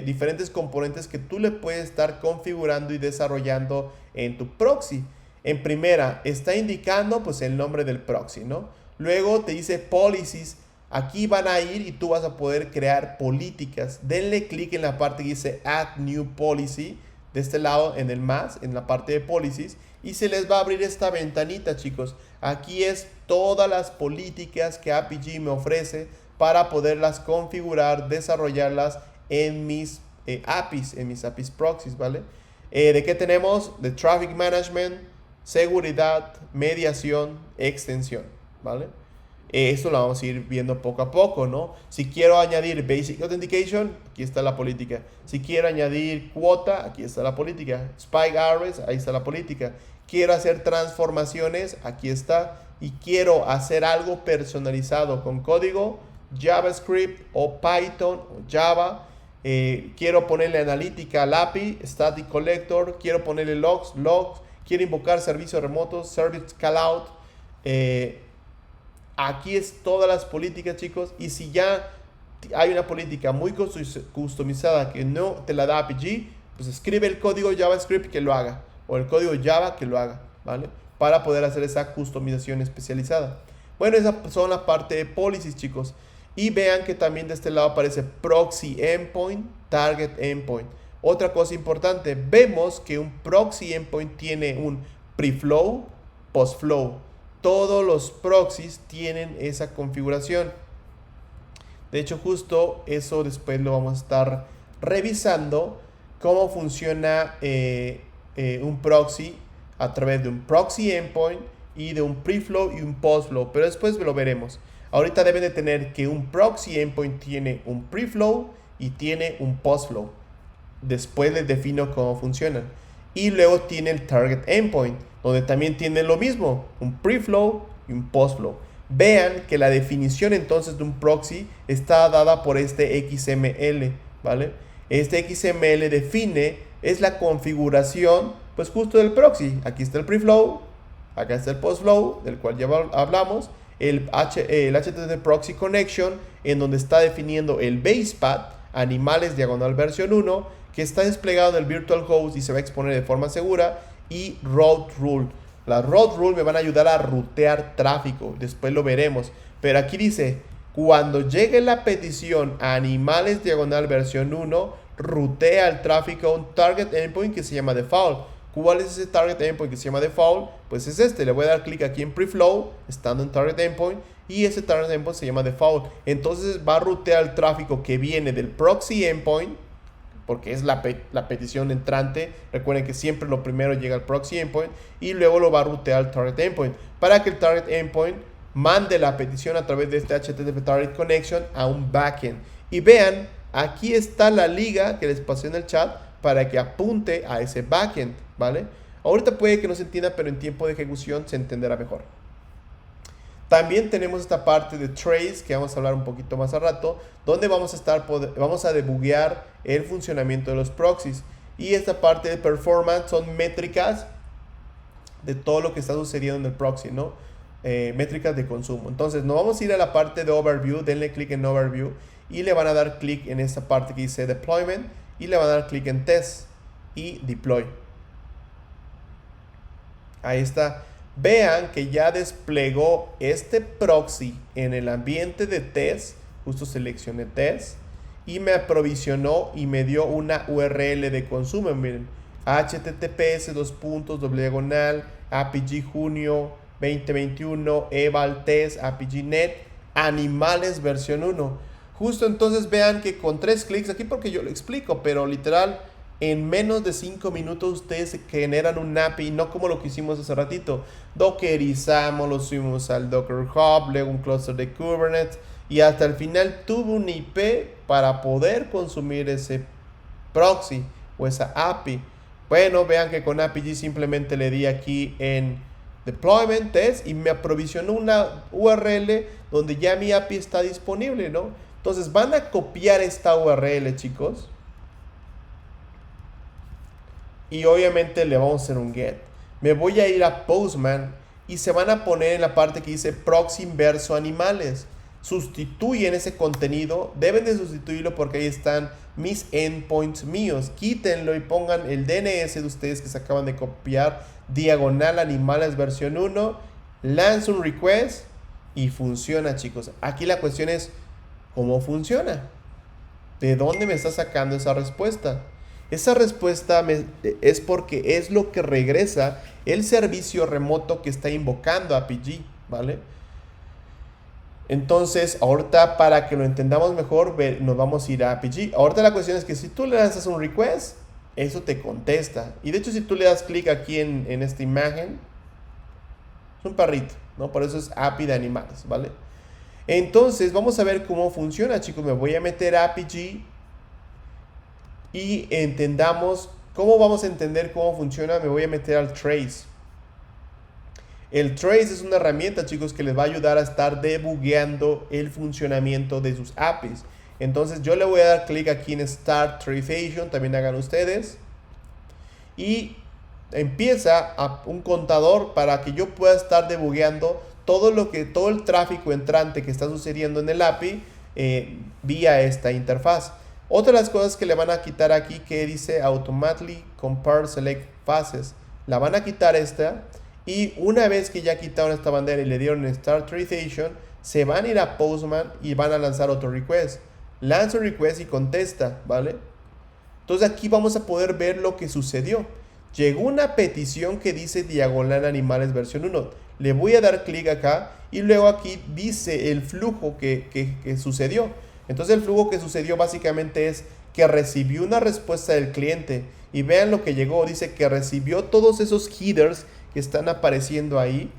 diferentes componentes que tú le puedes estar configurando y desarrollando en tu proxy. En primera, está indicando pues el nombre del proxy, ¿no? Luego te dice policies. Aquí van a ir y tú vas a poder crear políticas. Denle clic en la parte que dice Add New Policy. De este lado en el más, en la parte de policies. Y se les va a abrir esta ventanita, chicos. Aquí es todas las políticas que APG me ofrece para poderlas configurar, desarrollarlas en mis APIs proxies, ¿vale? ¿De qué tenemos? De Traffic Management, seguridad, mediación, extensión, ¿vale? Esto lo vamos a ir viendo poco a poco, ¿no? Si quiero añadir Basic Authentication, aquí está la política. Si quiero añadir cuota, aquí está la política. Spike Arrays, ahí está la política. Quiero hacer transformaciones, aquí está. Y quiero hacer algo personalizado con código, JavaScript o Python o Java. Quiero ponerle analítica al API, Static Collector. Quiero ponerle logs. Quiero invocar servicios remotos, Service Callout. Aquí es todas las políticas, chicos. Y si ya hay una política muy customizada que no te la da APG, pues escribe el código JavaScript que lo haga, o el código Java que lo haga, ¿vale? Para poder hacer esa customización especializada. Bueno, esa son la parte de policies, chicos. Y vean que también de este lado aparece proxy endpoint, target endpoint. Otra cosa importante, vemos que un proxy endpoint tiene un preflow, postflow. Todos los proxies tienen esa configuración. De hecho, justo eso después lo vamos a estar revisando, cómo funciona un proxy a través de un proxy endpoint y de un preflow y un postflow, pero después lo veremos. Ahorita deben de tener que un proxy endpoint tiene un preflow y tiene un postflow. Después les defino cómo funcionan. Y luego tiene el target endpoint, donde también tiene lo mismo, un preflow y un postflow. Vean que la definición entonces de un proxy está dada por este XML, ¿vale? Este XML define, es la configuración, pues justo del proxy. Aquí está el preflow, acá está el postflow, del cual ya hablamos, el HTTP Proxy Connection, en donde está definiendo el base path, animales diagonal versión 1, que está desplegado en el virtual host y se va a exponer de forma segura, y route rule. Las route rule me van a ayudar a rutear tráfico, después lo veremos. Pero aquí dice, cuando llegue la petición a animales diagonal versión 1, rutea el tráfico a un target endpoint que se llama default. ¿Cuál es ese target endpoint que se llama default? Pues es este. Le voy a dar clic aquí en preflow, estando en target endpoint, y ese target endpoint se llama default. Entonces va a rutear el tráfico que viene del proxy endpoint, porque es la petición entrante. Recuerden que siempre lo primero llega al proxy endpoint y luego lo va a rutear al target endpoint, para que el target endpoint mande la petición a través de este HTTP Target Connection a un backend. Y vean, aquí está la liga que les pasé en el chat para que apunte a ese backend, ¿vale? Ahorita puede que no se entienda, pero en tiempo de ejecución se entenderá mejor. También tenemos esta parte de trace, que vamos a hablar un poquito más al rato, donde vamos a debuguear el funcionamiento de los proxies. Y esta parte de performance son métricas de todo lo que está sucediendo en el proxy, ¿no? Métricas de consumo. Entonces nos vamos a ir a la parte de overview. Denle clic en overview y le van a dar clic en esta parte que dice deployment y le van a dar clic en test y deploy. Ahí está. Vean que ya desplegó este proxy en el ambiente de test. Justo seleccioné test y me aprovisionó y me dio una URL de consumo. Miren, https apg junio 2021 eval test apg.net animales versión 1. Justo entonces vean que con 3 clics aquí, porque yo lo explico, pero literal en menos de 5 minutos ustedes generan un API, no como lo que hicimos hace ratito. Dockerizamos, lo subimos al Docker Hub, luego un cluster de Kubernetes y hasta el final tuve un IP para poder consumir ese proxy o esa API. Bueno, vean que con APG simplemente le di aquí en Deployment Test y me aprovisionó una URL donde ya mi API está disponible, ¿no? Entonces van a copiar esta URL, chicos. Y obviamente le vamos a hacer un get. Me voy a ir a Postman y se van a poner en la parte que dice proxy inverso animales. Sustituyen ese contenido. Deben de sustituirlo porque ahí están mis endpoints míos. Quítenlo y pongan el DNS de ustedes que se acaban de copiar. Diagonal animales versión 1. Lanza un request y funciona, chicos. Aquí la cuestión es ¿cómo funciona? ¿De dónde me está sacando esa respuesta? Esa respuesta es porque es lo que regresa el servicio remoto que está invocando APG, ¿vale? Entonces, ahorita para que lo entendamos mejor, nos vamos a ir a APG. Ahorita la cuestión es que si tú le lanzas un request, eso te contesta. Y de hecho, si tú le das clic aquí en esta imagen, es un perrito, ¿no? Por eso es API de animales, ¿vale? Entonces, vamos a ver cómo funciona, chicos. Me voy a meter a APG y entendamos cómo vamos a entender cómo funciona. Me voy a meter al trace. El trace es una herramienta, chicos, que les va a ayudar a estar debugueando el funcionamiento de sus APIs. Entonces yo le voy a dar clic aquí en Start Traceation, también hagan ustedes, y empieza un contador para que yo pueda estar debugueando todo el tráfico entrante que está sucediendo en el API vía esta interfaz. Otra de las cosas que le van a quitar aquí que dice Automatically Compare Select Phases. La van a quitar esta y una vez que ya quitaron esta bandera y le dieron Start Authorization, se van a ir a Postman y van a lanzar otro request. Lanza un request y contesta, ¿vale? Entonces aquí vamos a poder ver lo que sucedió. Llegó una petición que dice diagonal animales versión 1. Le voy a dar clic acá y luego aquí dice el flujo que sucedió. Entonces el flujo que sucedió básicamente es que recibió una respuesta del cliente. Y vean lo que llegó. Dice que recibió todos esos headers que están apareciendo ahí.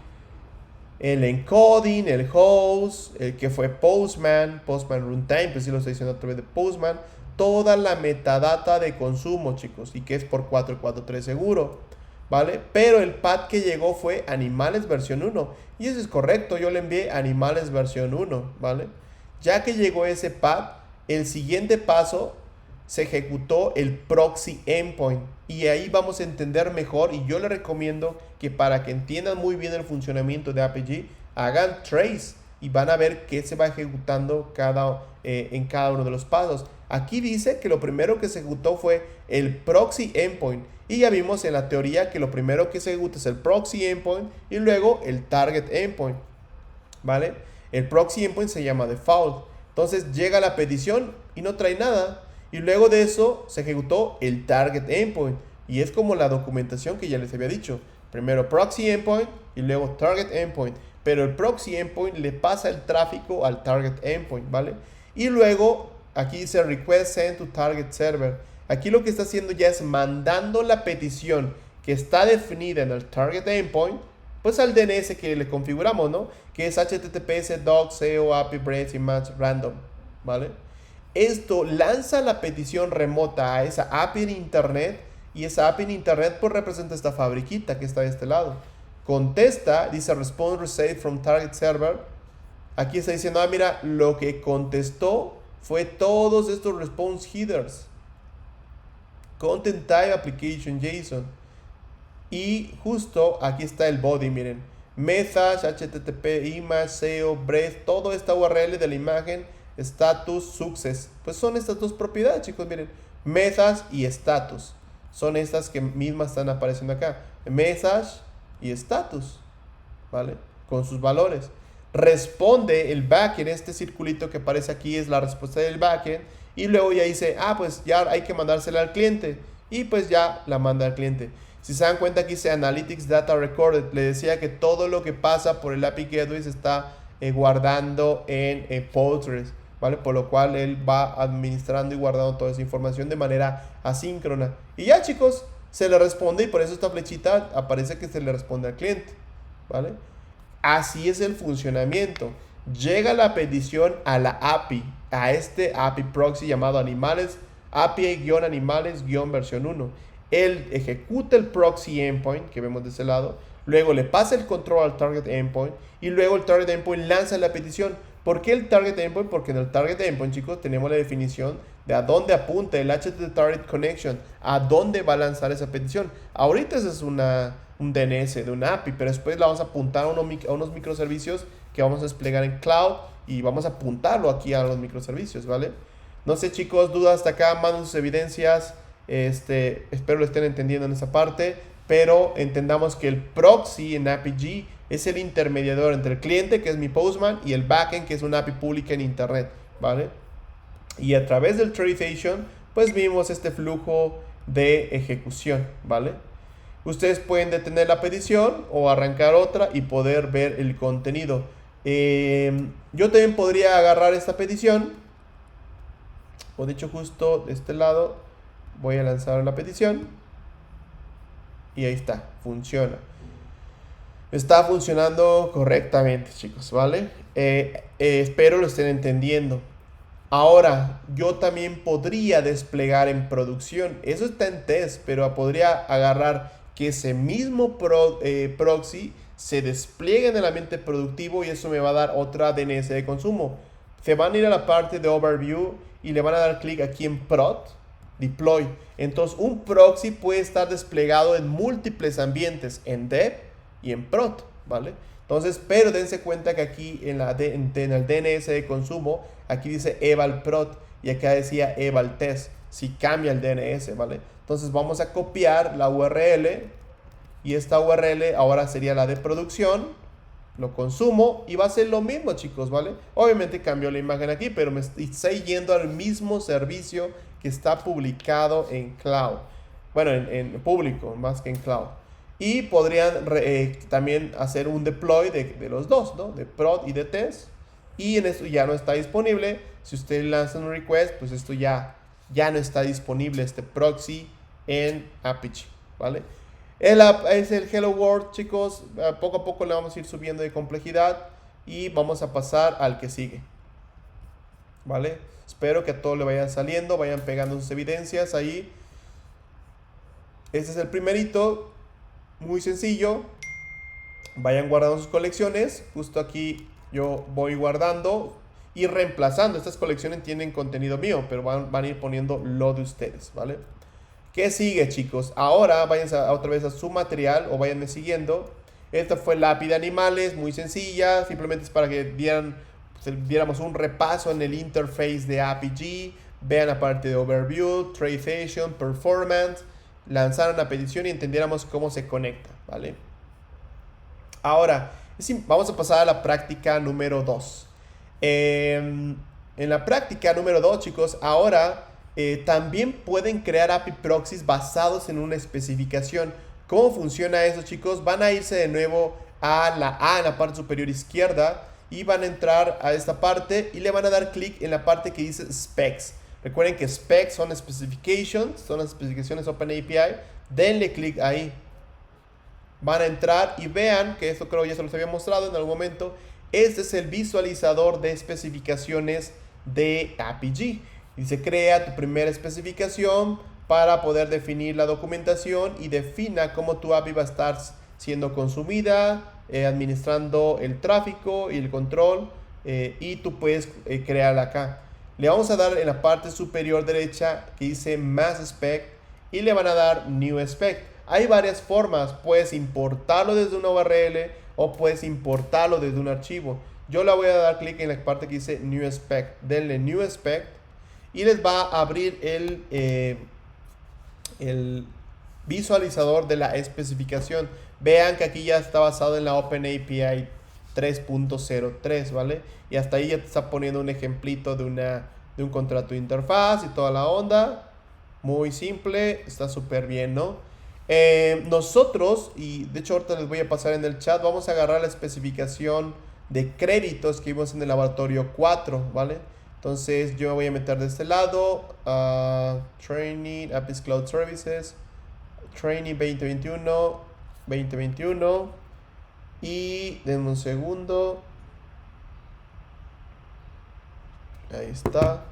El encoding, el host, el que fue Postman Runtime, pues sí lo estoy diciendo a través de Postman. Toda la metadata de consumo, chicos, y que es por 443 seguro, ¿vale? Pero el pad que llegó fue animales versión 1, y eso es correcto, yo le envié animales versión 1, ¿vale? Ya que llegó ese pad, el siguiente paso se ejecutó el proxy endpoint, y ahí vamos a entender mejor, y yo le recomiendo que para que entiendan muy bien el funcionamiento de APG, hagan trace, y van a ver qué se va ejecutando en cada uno de los pasos. Aquí dice que lo primero que se ejecutó fue el proxy endpoint. Y ya vimos en la teoría que lo primero que se ejecuta es el proxy endpoint y luego el target endpoint. ¿Vale? El proxy endpoint se llama default. Entonces llega la petición y no trae nada. Y luego de eso se ejecutó el target endpoint. Y es como la documentación que ya les había dicho. Primero proxy endpoint y luego target endpoint. Pero el proxy endpoint le pasa el tráfico al target endpoint, ¿vale? Y luego aquí dice request send to target server. Aquí lo que está haciendo ya es mandando la petición que está definida en el target endpoint, pues al DNS que le configuramos, ¿no? Que es https doc seo api brace image random, ¿vale? Esto lanza la petición remota a esa API en internet y esa API en internet pues representa esta fabriquita que está de este lado. Contesta, dice response received from target server. Aquí está diciendo, mira, lo que contestó fue todos estos response headers. Content type application JSON. Y justo aquí está el body, miren. Message, HTTP, image, SEO, breadth, toda esta URL de la imagen, status, success. Pues son estas dos propiedades, chicos, miren. Message y status. Son estas que mismas están apareciendo acá. Message y status, ¿vale? Con sus valores. Responde el backend, este circulito que aparece aquí es la respuesta del backend. Y luego ya dice, pues ya hay que mandársela al cliente. Y pues ya la manda al cliente. Si se dan cuenta aquí dice Analytics Data Recorded. Le decía que todo lo que pasa por el API Gateway se está guardando en Postgres, ¿vale? Por lo cual él va administrando y guardando toda esa información de manera asíncrona. Y ya, chicos, se le responde y por eso esta flechita aparece que se le responde al cliente, ¿vale? Así es el funcionamiento. Llega la petición a la API, a este API proxy llamado animales, API-animales-versión 1. Él ejecuta el proxy endpoint que vemos de ese lado, luego le pasa el control al target endpoint y luego el target endpoint lanza la petición. ¿Por qué el target endpoint? Porque en el target endpoint, chicos, tenemos la definición de a dónde apunta el HTTP target connection, a dónde va a lanzar esa petición. Ahorita eso es un DNS de una API, pero después la vamos a apuntar a unos microservicios que vamos a desplegar en cloud y vamos a apuntarlo aquí a los microservicios, ¿vale? No sé, chicos, dudas hasta acá, manden sus evidencias. Espero lo estén entendiendo en esa parte, pero entendamos que el proxy en APG es el intermediador entre el cliente, que es mi Postman, y el backend, que es una API pública en internet, ¿vale? Y a través del authorization, pues vimos este flujo de ejecución, ¿vale? Ustedes pueden detener la petición o arrancar otra y poder ver el contenido. Yo también podría agarrar esta petición, o de hecho justo de este lado voy a lanzar la petición y ahí está, funciona. Está funcionando correctamente, chicos, ¿vale? Espero lo estén entendiendo. Ahora, yo también podría desplegar en producción. Eso está en test, pero podría agarrar que ese mismo proxy se despliegue en el ambiente productivo y eso me va a dar otra DNS de consumo. Se van a ir a la parte de Overview y le van a dar clic aquí en Prod, Deploy. Entonces, un proxy puede estar desplegado en múltiples ambientes, en Dev y en Prod, ¿vale? Entonces, pero dense cuenta que aquí en el DNS de consumo, aquí dice evalprod y acá decía evaltest. Si cambia el DNS, ¿vale? Entonces vamos a copiar la URL y esta URL ahora sería la de producción. Lo consumo y va a ser lo mismo, chicos, ¿vale? Obviamente cambió la imagen aquí, pero me estoy yendo al mismo servicio que está publicado en cloud. Bueno, en público, más que en cloud. Y podrían también hacer un deploy de los dos, ¿no? De prod y de test. Y en esto ya no está disponible. Si usted lanza un request, pues esto ya no está disponible, este proxy en Apache, ¿vale? Es el Hello World, chicos. Poco a poco le vamos a ir subiendo de complejidad y vamos a pasar al que sigue, ¿vale? Espero que a todos le vayan saliendo, vayan pegando sus evidencias ahí. Este es el primerito, muy sencillo. Vayan guardando sus colecciones. Justo aquí yo voy guardando y reemplazando. Estas colecciones tienen contenido mío, pero van a ir poniendo lo de ustedes, ¿vale? ¿Qué sigue, chicos? Ahora vayan otra vez a su material o váyanme siguiendo. Esta fue la API de animales, muy sencilla. Simplemente es para que diéramos un repaso en el interface de APG. Vean la parte de Overview, Traceation, Performance. Lanzaron la petición y entendiéramos cómo se conecta, ¿vale? Ahora, vamos a pasar a la práctica número 2. En la práctica número 2, chicos, ahora también pueden crear API proxies basados en una especificación. ¿Cómo funciona eso, chicos? Van a irse de nuevo a la A en la parte superior izquierda y van a entrar a esta parte y le van a dar clic en la parte que dice specs. Recuerden que specs son specifications, son las especificaciones OpenAPI. Denle clic ahí. Van a entrar y vean que esto creo ya se los había mostrado en algún momento. Este es el visualizador de especificaciones de APG. Dice, crea tu primera especificación para poder definir la documentación y defina cómo tu API va a estar siendo consumida, administrando el tráfico y el control, y tú puedes crearla acá. Le vamos a dar en la parte superior derecha que dice Mass Spec y le van a dar New Spec. Hay varias formas, puedes importarlo desde una URL o puedes importarlo desde un archivo. Yo le voy a dar clic en la parte que dice New Spec. Denle New Spec y les va a abrir el visualizador de la especificación. Vean que aquí ya está basado en la OpenAPI 3.03, ¿vale? Y hasta ahí ya te está poniendo un ejemplito de un contrato de interfaz y toda la onda. Muy simple, está súper bien, ¿no? Nosotros, y de hecho ahorita les voy a pasar en el chat, vamos a agarrar la especificación de créditos que vimos en el laboratorio 4, ¿vale? Entonces yo me voy a meter de este lado, Training, Apis Cloud Services, Training 2021, y denme un segundo. Ahí está.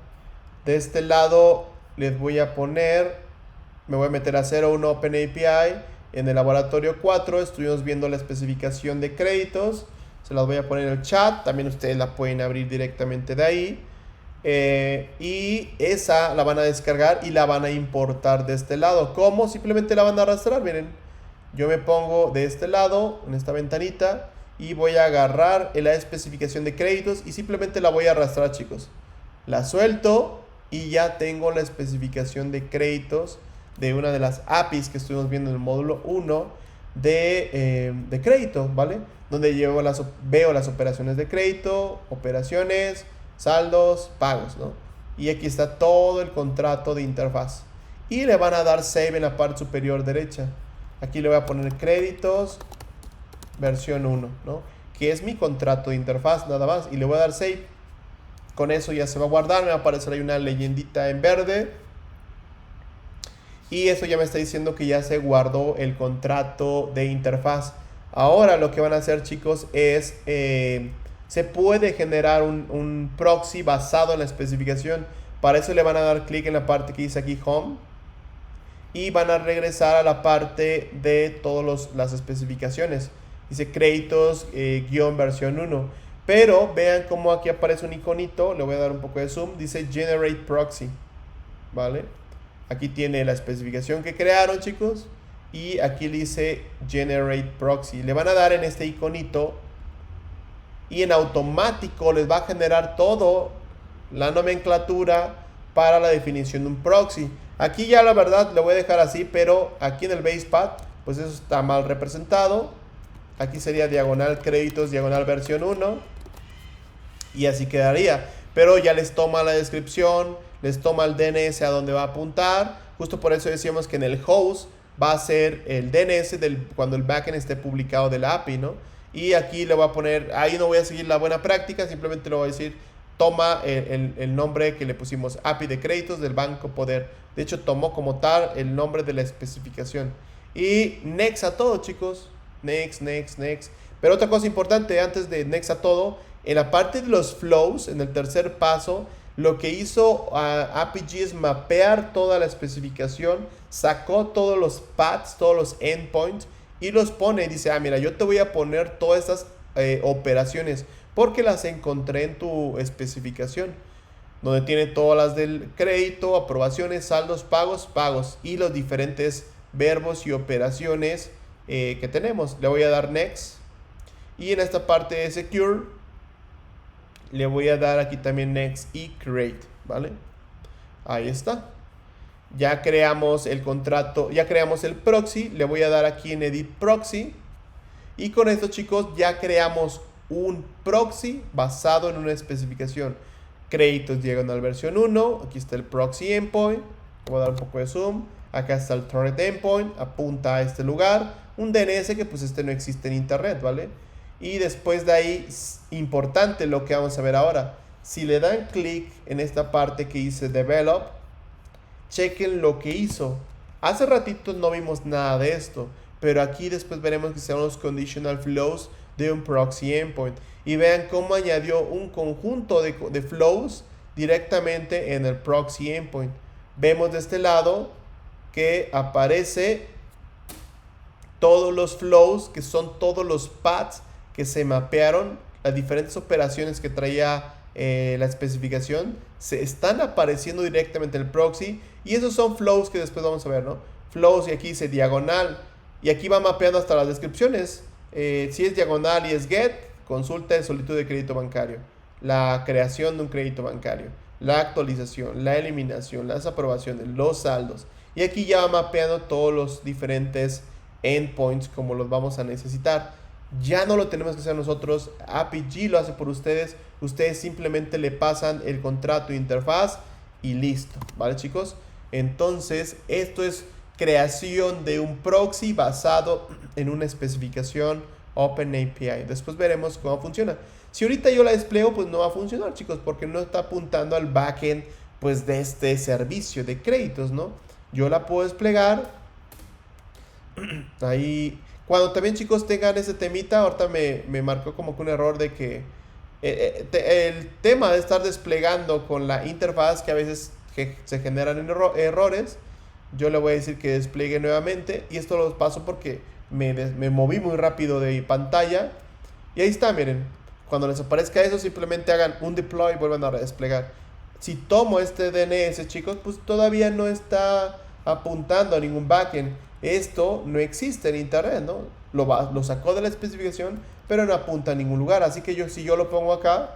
De este lado les voy a poner, me voy a meter a 01 OpenAPI. En el laboratorio 4 estuvimos viendo la especificación de créditos. Se las voy a poner en el chat. También ustedes la pueden abrir directamente de ahí. Y esa la van a descargar y la van a importar de este lado. ¿Cómo? Simplemente la van a arrastrar. Miren, yo me pongo de este lado, en esta ventanita, y voy a agarrar la especificación de créditos y simplemente la voy a arrastrar, chicos. La suelto y ya tengo la especificación de créditos de una de las APIs que estuvimos viendo en el módulo 1 de crédito, ¿vale? Donde veo las operaciones de crédito, operaciones, saldos, pagos, ¿no? Y aquí está todo el contrato de interfaz. Y le van a dar save en la parte superior derecha. Aquí le voy a poner créditos, versión 1, ¿no? Que es mi contrato de interfaz, nada más. Y le voy a dar save. Con eso ya se va a guardar. Me va a aparecer ahí una leyendita en verde. Y eso ya me está diciendo que ya se guardó el contrato de interfaz. Ahora lo que van a hacer, chicos, es se puede generar un proxy basado en la especificación. Para eso le van a dar clic en la parte que dice aquí Home y van a regresar a la parte de todas las especificaciones. Dice créditos versión 1. Pero vean cómo aquí aparece un iconito. Le voy a dar un poco de zoom. Dice Generate Proxy, ¿vale? Aquí tiene la especificación que crearon, chicos. Y aquí dice Generate Proxy. Le van a dar en este iconito y en automático les va a generar todo la nomenclatura para la definición de un proxy. Aquí ya la verdad lo voy a dejar así, pero aquí en el basepath pues eso está mal representado. Aquí sería diagonal créditos, diagonal versión 1 y así quedaría. Pero ya les toma la descripción, les toma el DNS a donde va a apuntar. Justo por eso decíamos que en el host va a ser el DNS cuando el backend esté publicado de la API, ¿no? Y aquí le voy a poner, ahí no voy a seguir la buena práctica, simplemente le voy a decir, toma el nombre que le pusimos, API de créditos del Banco Poder. De hecho, tomó como tal el nombre de la especificación. Y next a todo, chicos. Next, next, next. Pero otra cosa importante antes de next a todo, en la parte de los flows, en el tercer paso, lo que hizo APG es mapear toda la especificación, sacó todos los paths, todos los endpoints y los pone y dice, mira, yo te voy a poner todas estas operaciones porque las encontré en tu especificación, donde tiene todas las del crédito, aprobaciones, saldos, pagos y los diferentes verbos y operaciones que tenemos. Le voy a dar next y en esta parte de secure le voy a dar aquí también next y create, ¿vale? Ahí está. Ya creamos el contrato, ya creamos el proxy. Le voy a dar aquí en edit proxy. Y con esto, chicos, ya creamos un proxy basado en una especificación. Créditos diagonal versión 1. Aquí está el proxy endpoint. Voy a dar un poco de zoom. Acá está el target endpoint. Apunta a este lugar. Un DNS que pues no existe en internet, ¿vale? Y después de ahí, importante lo que vamos a ver ahora. Si le dan clic en esta parte que dice develop, chequen lo que hizo. Hace ratito no vimos nada de esto, pero aquí después veremos que son los conditional flows de un proxy endpoint. Y vean cómo añadió un conjunto de flows directamente en el proxy endpoint. Vemos de este lado que aparece todos los flows, que son todos los paths que se mapearon, las diferentes operaciones que traía la especificación, se están apareciendo directamente en el proxy. Y esos son flows que después vamos a ver, ¿no? Flows, y aquí dice diagonal. Y aquí va mapeando hasta las descripciones. Si es diagonal y es get, consulta de solicitud de crédito bancario. La creación de un crédito bancario. La actualización, la eliminación, las aprobaciones, los saldos. Y aquí ya va mapeando todos los diferentes endpoints como los vamos a necesitar. Ya no lo tenemos que hacer nosotros, APG lo hace por ustedes. Ustedes simplemente le pasan el contrato de interfaz y listo, ¿vale, chicos? Entonces, esto es creación de un proxy basado en una especificación OpenAPI. Después veremos cómo funciona. Si ahorita yo la despliego, pues no va a funcionar, chicos, porque no está apuntando al backend pues de este servicio de créditos, ¿no? Yo la puedo desplegar ahí. Cuando también, chicos, tengan ese temita, ahorita me marcó como que un error de que el tema de estar desplegando con la interfaz, que a veces se generan errores, yo le voy a decir que despliegue nuevamente. Y esto lo paso porque me moví muy rápido de pantalla. Y ahí está, miren. Cuando les aparezca eso, simplemente hagan un deploy y vuelvan a desplegar. Si tomo este DNS, chicos, pues todavía no está apuntando a ningún backend. Esto no existe en internet, ¿no? Lo sacó de la especificación, pero no apunta a ningún lugar. Así que si yo lo pongo acá,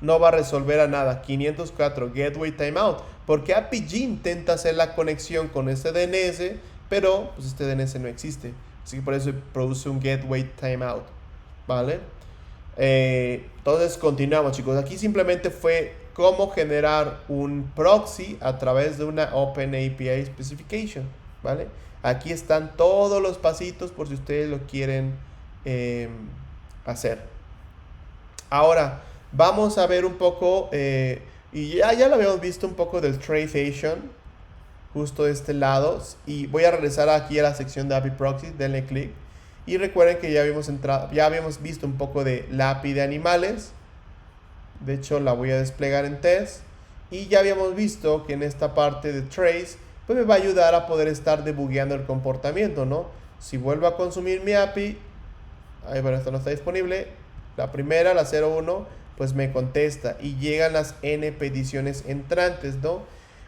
no va a resolver a nada. 504 Gateway Timeout. Porque APG intenta hacer la conexión con este DNS, pero pues este DNS no existe. Así que por eso produce un Gateway Timeout, ¿vale? Entonces continuamos, chicos. Aquí simplemente fue cómo generar un proxy a través de una OpenAPI Specification, ¿vale? Aquí están todos los pasitos por si ustedes lo quieren hacer. Ahora vamos a ver un poco, y ya lo habíamos visto un poco del Traceation, justo de este lado. Y voy a regresar aquí a la sección de API Proxy, denle clic. Y recuerden que ya habíamos visto un poco de la API de animales. De hecho, la voy a desplegar en test. Y ya habíamos visto que en esta parte de trace, pues me va a ayudar a poder estar debugueando el comportamiento, ¿no? Si vuelvo a consumir mi API, ahí bueno, esto no está disponible. La primera, la 01, pues me contesta y llegan las N peticiones entrantes, ¿no?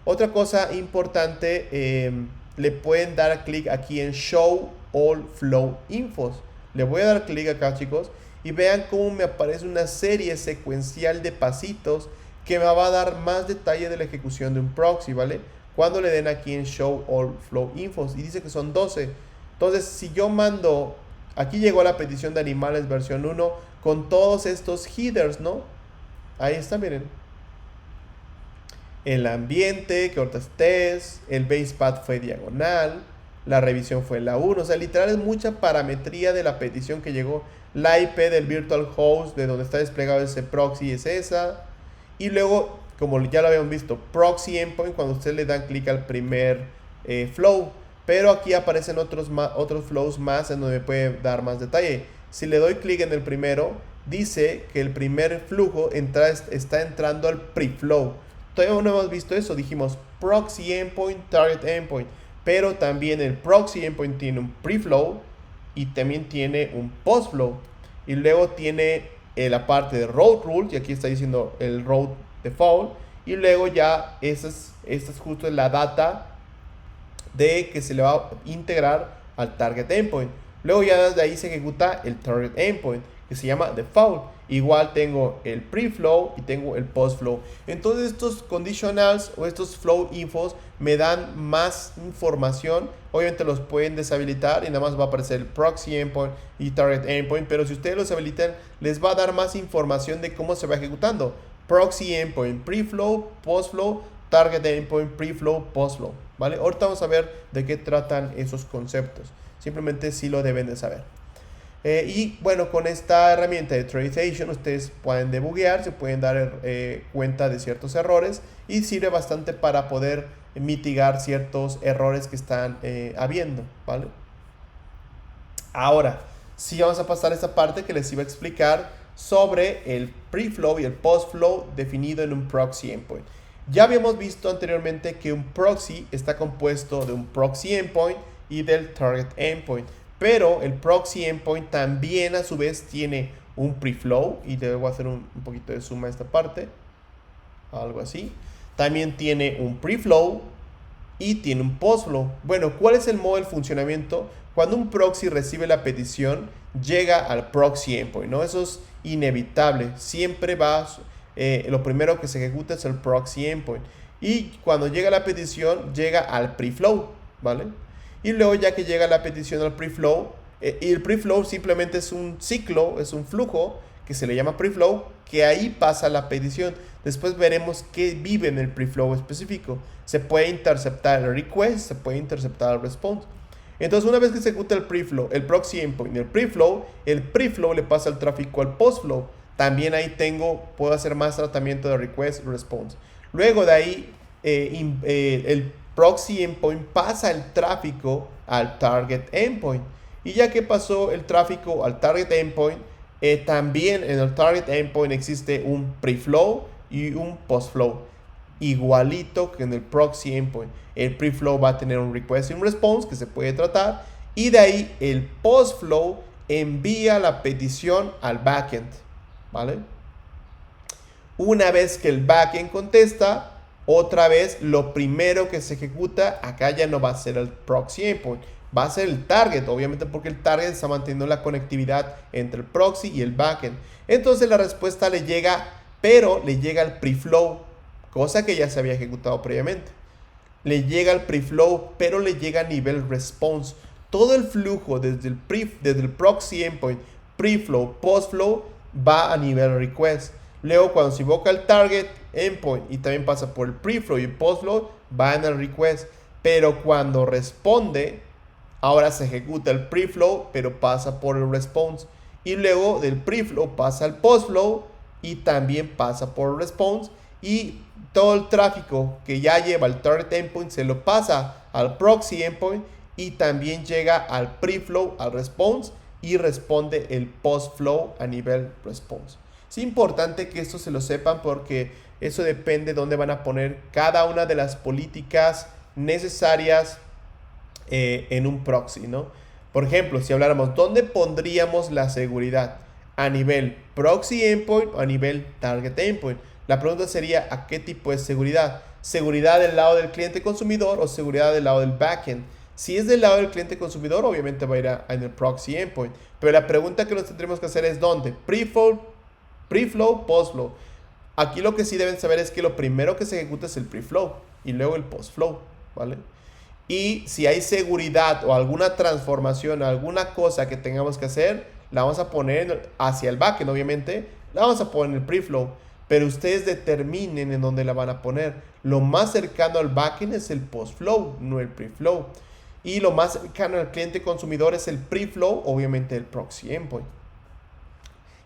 Otra cosa importante, le pueden dar clic aquí en Show All Flow Infos. Le voy a dar clic acá, chicos, y vean cómo me aparece una serie secuencial de pasitos que me va a dar más detalle de la ejecución de un proxy, ¿vale? Cuando le den aquí en Show All Flow Infos y dice que son 12. Entonces, si yo mando, aquí llegó la petición de animales versión 1 con todos estos headers, ¿no? Ahí está, miren. El ambiente, que ahorita es test, el base path fue diagonal, la revisión fue la 1. O sea, literal es mucha parametría de la petición que llegó. La IP del virtual host, de donde está desplegado ese proxy, es esa. Y luego, como ya lo habíamos visto, proxy endpoint cuando ustedes le dan clic al primer flow. Pero aquí aparecen otros flows más en donde me puede dar más detalle. Si le doy clic en el primero, dice que el primer flujo está entrando al preflow. Todavía no hemos visto eso. Dijimos proxy endpoint, target endpoint. Pero también el proxy endpoint tiene un preflow y también tiene un postflow. Y luego tiene la parte de route rules. Y aquí está diciendo el route default. Y luego ya esta es justo la data de que se le va a integrar al target endpoint. Luego ya desde ahí se ejecuta el target endpoint, que se llama default. Igual tengo el preflow y tengo el postflow. Entonces estos conditionals o estos flow infos me dan más información. Obviamente los pueden deshabilitar y nada más va a aparecer el proxy endpoint y target endpoint. Pero si ustedes los habilitan, les va a dar más información de cómo se va ejecutando. Proxy endpoint, preflow, postflow, target endpoint, preflow, postflow. ¿Vale? Ahorita vamos a ver de qué tratan esos conceptos. Simplemente sí lo deben de saber. Y bueno, con esta herramienta de Traceation ustedes pueden debuguear, se pueden dar cuenta de ciertos errores y sirve bastante para poder mitigar ciertos errores que están habiendo, ¿vale? Ahora, sí vamos a pasar a esta parte que les iba a explicar sobre el preflow y el postflow definido en un proxy endpoint. Ya habíamos visto anteriormente que un proxy está compuesto de un proxy endpoint y del target endpoint. Pero el proxy endpoint también a su vez tiene un preflow. Y debo hacer un poquito de zoom a esta parte. Algo así. También tiene un preflow y tiene un postflow. Bueno, ¿cuál es el modo del funcionamiento? Cuando un proxy recibe la petición, llega al proxy endpoint, ¿no? Eso es inevitable. Siempre va, lo primero que se ejecuta es el proxy endpoint. Y cuando llega la petición, llega al preflow, ¿vale? Y luego ya que llega la petición al preflow, y el preflow simplemente es un ciclo, es un flujo que se le llama preflow, que ahí pasa la petición. Después veremos qué vive en el preflow específico. Se puede interceptar el request, se puede interceptar el response. Entonces una vez que se ejecuta el preflow, el proxy endpoint y el preflow le pasa el tráfico al postflow. También ahí puedo hacer más tratamiento de request y response. Luego de ahí el proxy endpoint pasa el tráfico al target endpoint. Y ya que pasó el tráfico al target endpoint, también en el target endpoint existe un preflow y un postflow. Igualito que en el proxy endpoint. El preflow va a tener un request y un response que se puede tratar. Y de ahí el postflow envía la petición al backend. ¿Vale? Una vez que el backend contesta, otra vez lo primero que se ejecuta acá ya no va a ser el proxy endpoint, va a ser el target, obviamente porque el target está manteniendo la conectividad entre el proxy y el backend. Entonces la respuesta le llega, pero le llega al preflow, cosa que ya se había ejecutado previamente. Le llega al preflow, pero le llega a nivel response. Todo el flujo desde el proxy endpoint, preflow, postflow va a nivel request. Luego cuando se invoca el target endpoint y también pasa por el preflow y el postflow, va en el request. Pero cuando responde, ahora se ejecuta el preflow, pero pasa por el response. Y luego del preflow pasa al postflow y también pasa por el response. Y todo el tráfico que ya lleva el target endpoint se lo pasa al proxy endpoint y también llega al preflow, al response y responde el postflow a nivel response. Es importante que esto se lo sepan porque eso depende de dónde van a poner cada una de las políticas necesarias en un proxy, ¿no? Por ejemplo, si habláramos, ¿dónde pondríamos la seguridad? ¿A nivel proxy endpoint o a nivel target endpoint? La pregunta sería, ¿a qué tipo de seguridad? ¿Seguridad del lado del cliente consumidor o seguridad del lado del backend? Si es del lado del cliente consumidor, obviamente va a ir en el proxy endpoint. Pero la pregunta que nos tendremos que hacer es ¿dónde? Preflow, postflow. Aquí lo que sí deben saber es que lo primero que se ejecuta es el preflow y luego el postflow, ¿vale? Y si hay seguridad o alguna transformación, alguna cosa que tengamos que hacer, la vamos a poner hacia el backend, obviamente. La vamos a poner en el preflow. Pero ustedes determinen en dónde la van a poner. Lo más cercano al backend es el postflow, no el preflow. Y lo más cercano al cliente consumidor es el preflow, obviamente el proxy endpoint.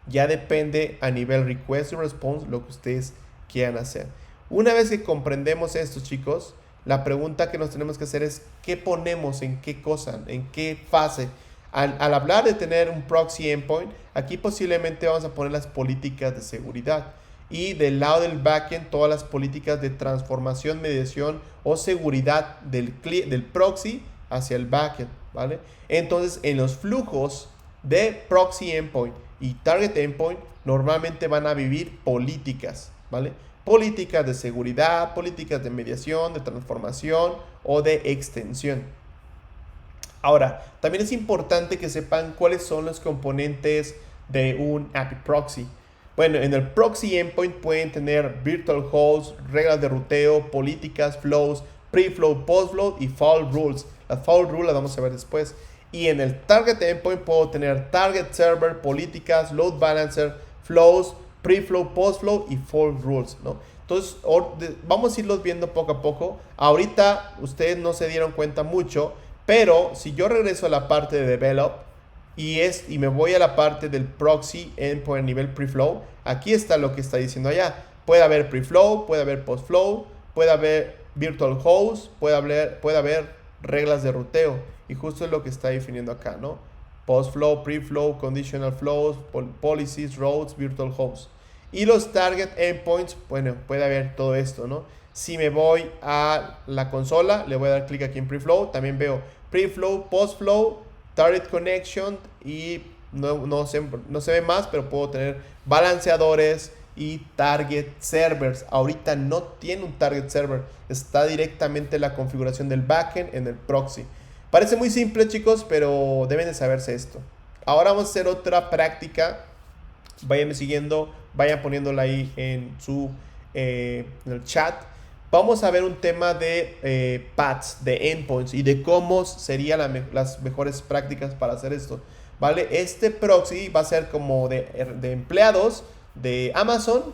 Ya depende a nivel request y response lo que ustedes quieran hacer. Una vez que comprendemos esto, chicos, la pregunta que nos tenemos que hacer es ¿qué ponemos en qué cosa, en qué fase? Al hablar de tener un proxy endpoint, aquí posiblemente vamos a poner las políticas de seguridad. Y del lado del backend, todas las políticas de transformación, mediación o seguridad del proxy hacia el backend, ¿vale? Entonces, en los flujos de proxy endpoint y target endpoint, normalmente van a vivir políticas, ¿vale? Políticas de seguridad, políticas de mediación, de transformación o de extensión. Ahora, también es importante que sepan cuáles son los componentes de un API proxy. Bueno, en el proxy endpoint pueden tener virtual hosts, reglas de ruteo, políticas, flows, preflow, postflow y fault rules. Las fault rules las vamos a ver después. Y en el target endpoint puedo tener target server, políticas, load balancer, flows, preflow, postflow y fault rules, ¿no? Entonces, vamos a irlos viendo poco a poco. Ahorita ustedes no se dieron cuenta mucho, pero si yo regreso a la parte de develop y me voy a la parte del proxy endpoint a nivel preflow, aquí está lo que está diciendo allá. Puede haber preflow, puede haber postflow, puede haber virtual host, puede haber reglas de ruteo. Y justo es lo que está definiendo acá, ¿no? Postflow, preflow, conditional flows, policies, routes, virtual hosts. Y los target endpoints, bueno, puede haber todo esto, ¿no? Si me voy a la consola, le voy a dar clic aquí en preflow, también veo preflow, postflow, target connection y no se ve más, pero puedo tener balanceadores y target servers. Ahorita no tiene un target server, está directamente la configuración del backend en el proxy. Parece muy simple, chicos, pero deben de saberse esto. Ahora vamos a hacer otra práctica. Vayan siguiendo, vayan poniéndola ahí en el chat. Vamos a ver un tema de paths, de endpoints y de cómo serían las mejores prácticas para hacer esto, ¿vale? Este proxy va a ser como de empleados de Amazon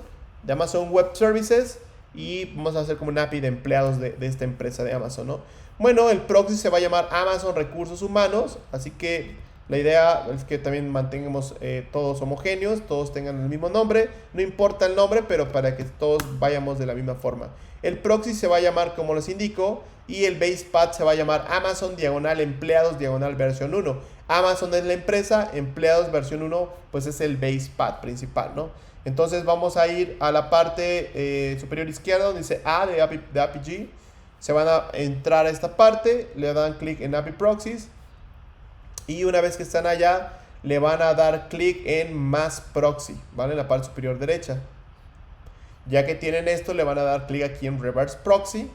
Web Services, y vamos a hacer como un API de empleados de esta empresa de Amazon, ¿no? Bueno, el proxy se va a llamar Amazon Recursos Humanos, así que la idea es que también mantengamos todos homogéneos, todos tengan el mismo nombre, no importa el nombre, pero para que todos vayamos de la misma forma. El proxy se va a llamar como les indico, y el base path se va a llamar Amazon diagonal empleados diagonal versión 1. Amazon es la empresa, empleados versión 1 pues es el base path principal, ¿no? Entonces vamos a ir a la parte superior izquierda donde dice A de APG. Se van a entrar a esta parte, le dan clic en API Proxies y una vez que están allá le van a dar clic en más proxy, ¿vale? En la parte superior derecha. Ya que tienen esto, le van a dar clic aquí en Reverse Proxy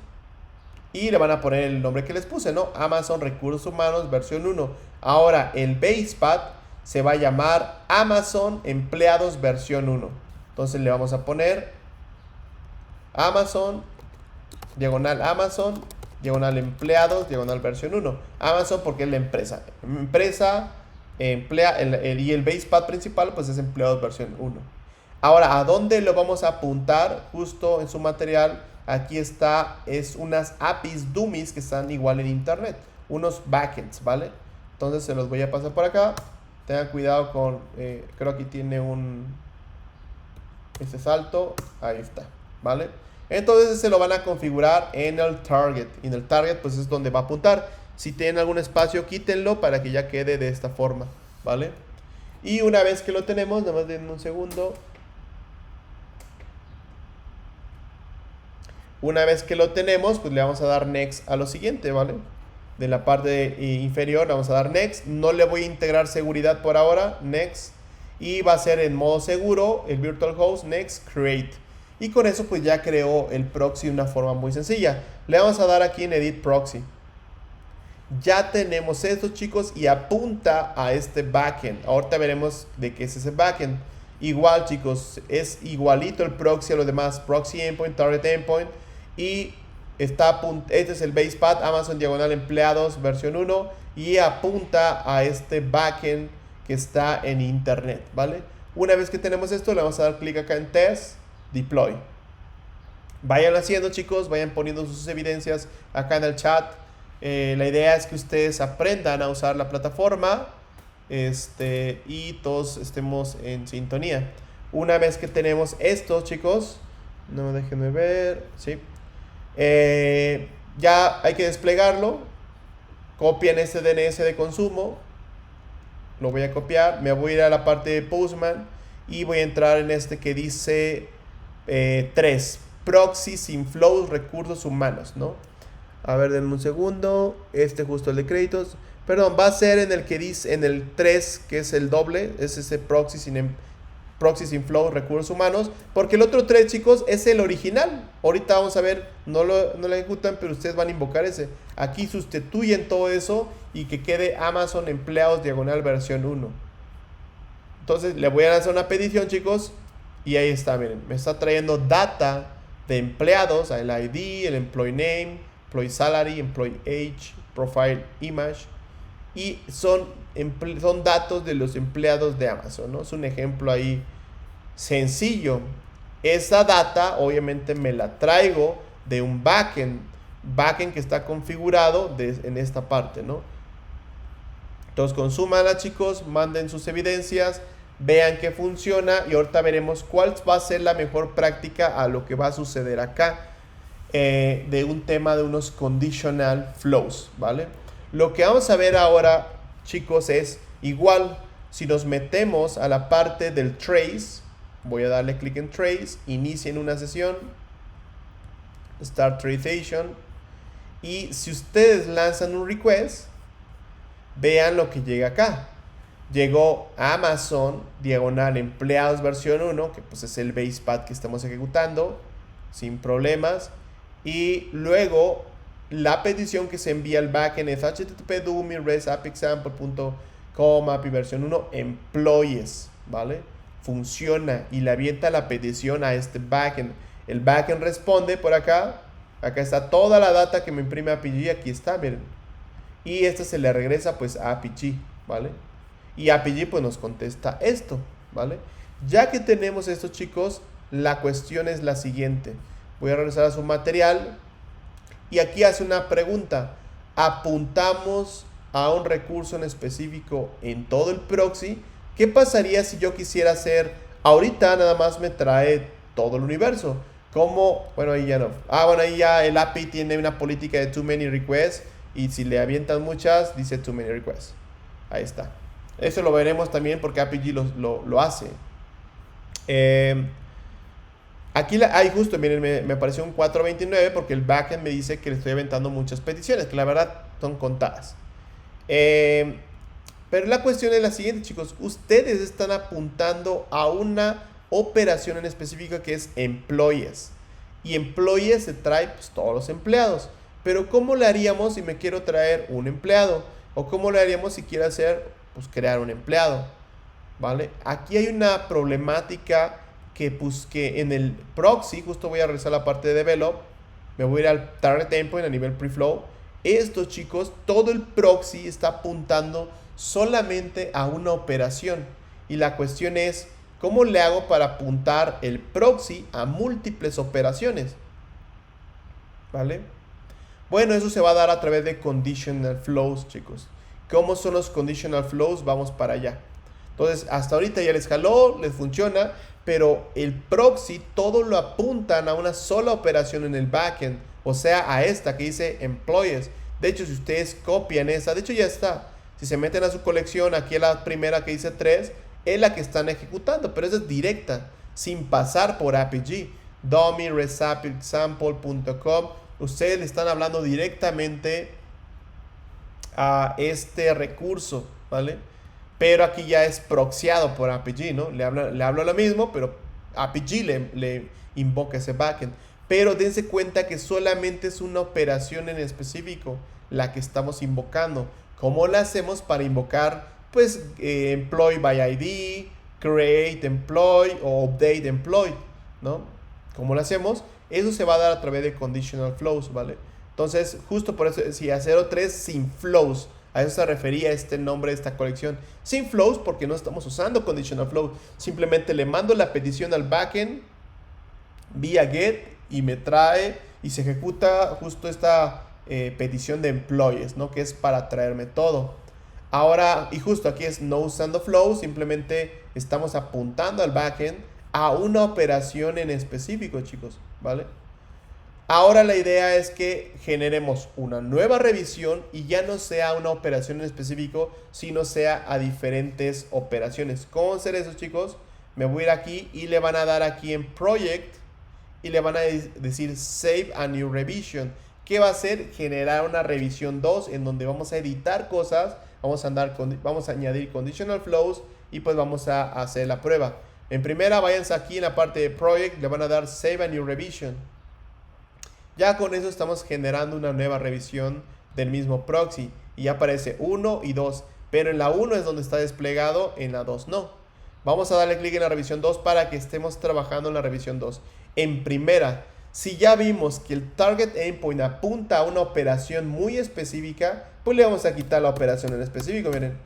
y le van a poner el nombre que les puse, ¿no? Amazon Recursos Humanos versión 1. Ahora el base path se va a llamar Amazon Empleados versión 1. Entonces le vamos a poner Amazon diagonal empleados diagonal versión 1. Amazon porque es la empresa. Y el base path principal pues es empleados versión 1. Ahora, ¿a dónde lo vamos a apuntar? Justo en su material, aquí está, es unas APIs dummies que están igual en internet, unos backends, ¿vale? Entonces se los voy a pasar por acá. Tengan cuidado con, creo que aquí tiene este salto, ahí está, ¿vale? Entonces se lo van a configurar en el target. Y en el target pues es donde va a apuntar. Si tienen algún espacio, quítenlo para que ya quede de esta forma, ¿vale? Y una vez que lo tenemos, nada más denme un segundo. Una vez que lo tenemos, pues le vamos a dar next a lo siguiente, ¿vale? De la parte inferior le vamos a dar next. No le voy a integrar seguridad por ahora, next. Y va a ser en modo seguro, el virtual host, next, create. Y con eso pues ya creó el proxy de una forma muy sencilla. Le vamos a dar aquí en edit proxy. Ya tenemos esto, chicos, y apunta a este backend. Ahorita veremos de qué es ese backend. Igual, chicos, es igualito el proxy a los demás. Proxy endpoint, target endpoint. Y este es el base path, Amazon diagonal empleados versión 1. Y apunta a este backend que está en internet, ¿vale? Una vez que tenemos esto, le vamos a dar clic acá en test, deploy. Vayan haciendo, chicos, vayan poniendo sus evidencias acá en el chat. La idea es que ustedes aprendan a usar la plataforma y todos estemos en sintonía. Una vez que tenemos esto, chicos, no déjenme ver, sí. Ya hay que desplegarlo. Copian este DNS de consumo. Lo voy a copiar. Me voy a ir a la parte de Postman y voy a entrar en este que dice 3. Proxy sin flows, recursos humanos, ¿no? A ver, denme un segundo. Justo el de créditos. Perdón, va a ser en el que dice, en el 3, que es el doble. Es ese proxy sin flow, recursos humanos. Porque el otro 3, chicos, es el original. Ahorita vamos a ver, no lo ejecutan, pero ustedes van a invocar ese. Aquí sustituyen todo eso y que quede Amazon empleados diagonal versión 1. Entonces le voy a lanzar una petición, chicos. Y ahí está, miren. Me está trayendo data de empleados, el ID, el employee name, employee salary, employee age, profile image, y son datos de los empleados de Amazon, ¿no? Es un ejemplo ahí sencillo. Esa data obviamente me la traigo de un backend que está configurado en esta parte, ¿no? Entonces consúmanla, chicos, manden sus evidencias, vean que funciona y ahorita veremos cuál va a ser la mejor práctica a lo que va a suceder acá. De un tema de unos conditional flows, ¿vale? Lo que vamos a ver ahora, chicos, es igual. Si nos metemos a la parte del trace, voy a darle clic en trace, inicien una sesión, start traceation, y si ustedes lanzan un request, vean lo que llega acá. Llegó Amazon diagonal empleados versión 1, que pues es el base path que estamos ejecutando sin problemas. Y luego la petición que se envía al backend es http://domi.res.appexample.com API versión 1 employees, ¿vale? Funciona y le avienta la petición a este backend. El backend responde por acá. Acá está toda la data que me imprime APG. Aquí está, miren. Y esta se le regresa pues a APG, ¿vale? Y APG pues nos contesta esto, ¿vale? Ya que tenemos esto, chicos, la cuestión es la siguiente. Voy a regresar a su material y aquí hace una pregunta. ¿Apuntamos a un recurso en específico en todo el proxy? ¿Qué pasaría si yo quisiera hacer, ahorita nada más me trae todo el universo? ¿Cómo? Bueno, ahí ya no. Bueno, ahí ya el API tiene una política de too many requests y si le avientan muchas, dice too many requests. Ahí está. Eso lo veremos también porque APG lo hace. Aquí hay justo, miren, me apareció un 429 porque el backend me dice que le estoy aventando muchas peticiones, que la verdad son contadas. Pero la cuestión es la siguiente, chicos. Ustedes están apuntando a una operación en específico que es employees. Y employees se trae pues, todos los empleados. Pero ¿cómo le haríamos si me quiero traer un empleado? ¿O cómo le haríamos si quiero hacer, pues crear un empleado? ¿Vale? Aquí hay una problemática que en el proxy, justo voy a regresar a la parte de develop, me voy a ir al target endpoint a nivel preflow. Esto, chicos, todo el proxy está apuntando solamente a una operación. Y la cuestión es, ¿cómo le hago para apuntar el proxy a múltiples operaciones? ¿Vale? Bueno, eso se va a dar a través de conditional flows, chicos. ¿Cómo son los conditional flows? Vamos para allá. Entonces, hasta ahorita ya les jaló, les funciona, pero el proxy todo lo apuntan a una sola operación en el backend, o sea, a esta que dice employees. De hecho, si ustedes copian esa, de hecho ya está. Si se meten a su colección, aquí a la primera que dice 3, es la que están ejecutando, pero esa es directa, sin pasar por APG. domi.res.appexample.com. Ustedes le están hablando directamente a este recurso, ¿vale? Pero aquí ya es proxiado por APG, ¿no? Le hablo lo mismo, pero APG le invoca ese backend. Pero dense cuenta que solamente es una operación en específico. la que estamos invocando. ¿Cómo la hacemos para invocar? Pues employee by ID, create employee o update employee, ¿no? ¿Cómo lo hacemos? Eso se va a dar a través de conditional flows, ¿vale? Entonces, justo por eso decía 03 sin flows. A eso se refería este nombre de esta colección. Sin flows porque no estamos usando conditional flows. Simplemente le mando la petición al backend vía get y me trae y se ejecuta justo esta petición de employees, ¿no? Que es para traerme todo. Ahora, y justo aquí es no usando flows, simplemente estamos apuntando al backend a una operación en específico, chicos, ¿vale? Ahora la idea es que generemos una nueva revisión y ya no sea una operación en específico, sino sea a diferentes operaciones. ¿Cómo hacer eso, chicos? Me voy a ir aquí y le van a dar aquí en Project y le van a decir Save a New Revision. ¿Qué va a hacer? Generar una revisión 2 en donde vamos a editar cosas, vamos a añadir conditional flows y pues vamos a hacer la prueba. En primera, váyanse aquí en la parte de Project, le van a dar Save a New Revision. Ya con eso estamos generando una nueva revisión del mismo proxy y ya aparece 1 y 2, pero en la 1 es donde está desplegado, en la 2 no. Vamos a darle clic en la revisión 2 para que estemos trabajando en la revisión 2. En primera, si ya vimos que el target endpoint apunta a una operación muy específica, pues le vamos a quitar la operación en específico, miren.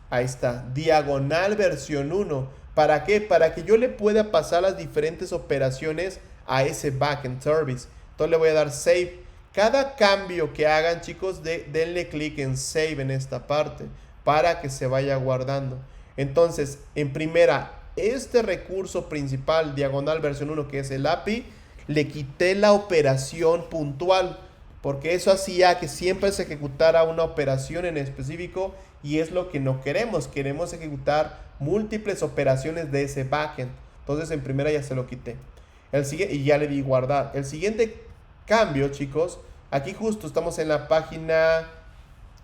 Ahí está, diagonal versión 1. ¿Para qué? Para que yo le pueda pasar las diferentes operaciones a ese backend service. Entonces le voy a dar save. Cada cambio que hagan, chicos, denle clic en save en esta parte para que se vaya guardando. Entonces, en primera, este recurso principal, diagonal versión 1, que es el API, le quité la operación puntual, porque eso hacía que siempre se ejecutara una operación en específico y es lo que no queremos. Queremos ejecutar múltiples operaciones de ese backend. Entonces, en primera ya se lo quité. Y ya le di guardar. El siguiente cambio, chicos, aquí justo estamos en la página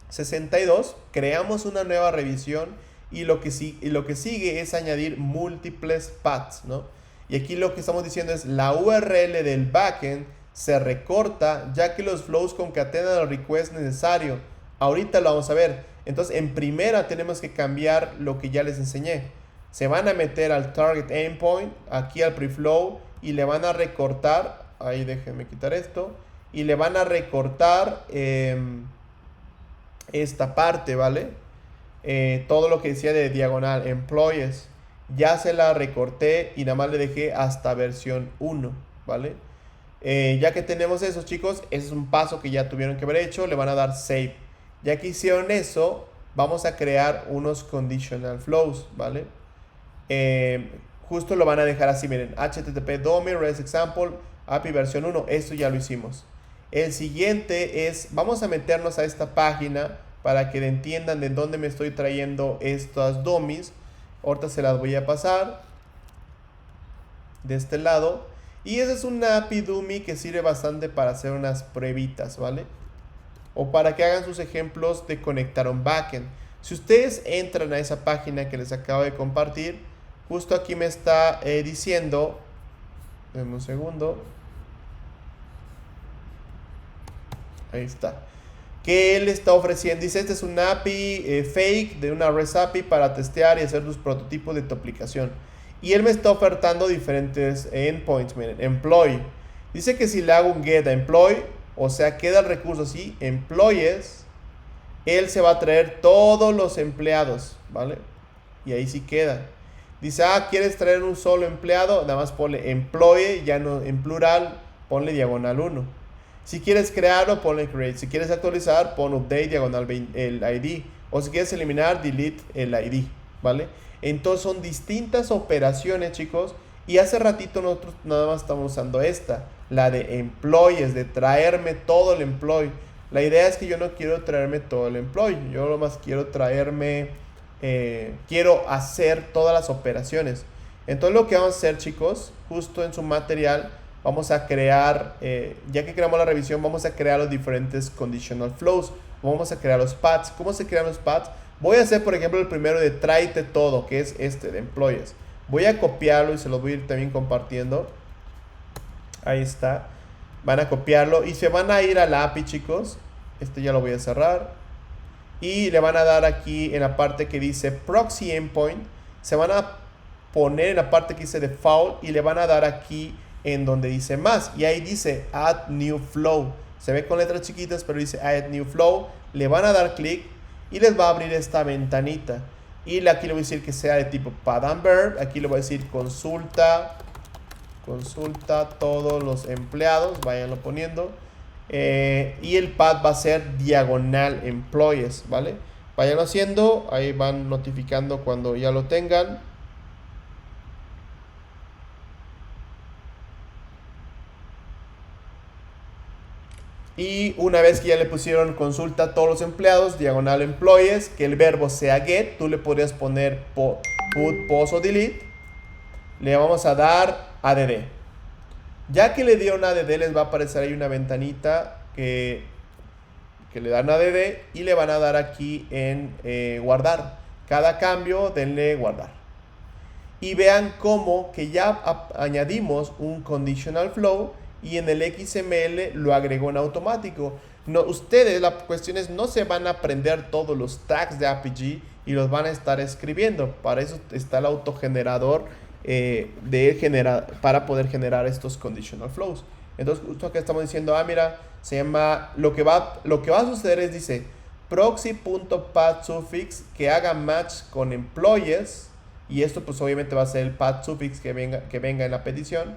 62, creamos una nueva revisión y lo que sigue es añadir múltiples paths, ¿no? Y aquí lo que estamos diciendo es la URL del backend se recorta ya que los flows concatenan el request necesario. Ahorita lo vamos a ver. Entonces, en primera tenemos que cambiar lo que ya les enseñé. Se van a meter al target endpoint, aquí al preflow, y le van a recortar, ahí déjenme quitar esto, y le van a recortar esta parte, ¿vale? Todo lo que decía de diagonal, employees, ya se la recorté y nada más le dejé hasta versión 1, ¿vale? Ya que tenemos eso, chicos, ese es un paso que ya tuvieron que haber hecho, le van a dar save. Ya que hicieron eso, vamos a crear unos conditional flows, ¿vale? Justo lo van a dejar así, miren, HTTP DOMI, REST example, API versión 1, esto ya lo hicimos. El siguiente es, vamos a meternos a esta página para que entiendan de dónde me estoy trayendo estas DOMIs. Ahorita se las voy a pasar de este lado. Y esa es una API DOMI que sirve bastante para hacer unas pruebitas, ¿vale? O para que hagan sus ejemplos de conectar un backend. Si ustedes entran a esa página que les acabo de compartir, justo aquí me está diciendo, denme un segundo, ahí está, que él está ofreciendo, dice, este es un API fake de una REST API para testear y hacer tus prototipos de tu aplicación. Y él me está ofertando diferentes endpoints, miren, employee. Dice que si le hago un get a employee, o sea, queda el recurso así, employees, él se va a traer todos los empleados, ¿vale? Y ahí sí queda. Dice, ¿quieres traer un solo empleado? Nada más ponle employee, ya no en plural, ponle diagonal 1. Si quieres crearlo, ponle create. Si quieres actualizar, pon update, diagonal el ID. O si quieres eliminar, delete el ID, ¿vale? Entonces son distintas operaciones, chicos. Y hace ratito nosotros nada más estamos usando esta, la de employees, de traerme todo el employee. La idea es que yo no quiero traerme todo el employee. Yo nomás quiero traerme... quiero hacer todas las operaciones. Entonces lo que vamos a hacer, chicos, justo en su material vamos a crear, ya que creamos la revisión, vamos a crear los diferentes conditional flows, vamos a crear los paths. ¿Cómo se crean los paths? Voy a hacer, por ejemplo, el primero de tráete todo, que es este de employees. Voy a copiarlo y se los voy a ir también compartiendo. Ahí está. Van a copiarlo y se van a ir a la API, chicos. Este ya lo voy a cerrar. Y le van a dar aquí en la parte que dice Proxy Endpoint. Se van a poner en la parte que dice Default y le van a dar aquí en donde dice más. Y ahí dice Add New Flow. Se ve con letras chiquitas, pero dice Add New Flow. Le van a dar clic y les va a abrir esta ventanita. Y aquí le voy a decir que sea de tipo Path and Verb. Aquí le voy a decir consulta todos los empleados. Váyanlo poniendo. Y el path va a ser diagonal employees, ¿vale? Váyanlo haciendo. Ahí van notificando cuando ya lo tengan. Y una vez que ya le pusieron consulta a todos los empleados, diagonal employees, que el verbo sea get, tú le podrías poner put, post o delete. Le vamos a dar add. Ya que le dieron add, les va a aparecer ahí una ventanita que le dan add y le van a dar aquí en guardar. Cada cambio, denle guardar. Y vean cómo que ya añadimos un conditional flow y en el XML lo agregó en automático. No, ustedes, la cuestión es, no se van a aprender todos los tags de APG y los van a estar escribiendo. Para eso está el autogenerador para poder generar estos conditional flows. Entonces, justo acá estamos diciendo, mira, se llama, lo que va a suceder es, dice, proxy.path suffix que haga match con employees. Y esto pues obviamente va a ser el path suffix que venga en la petición.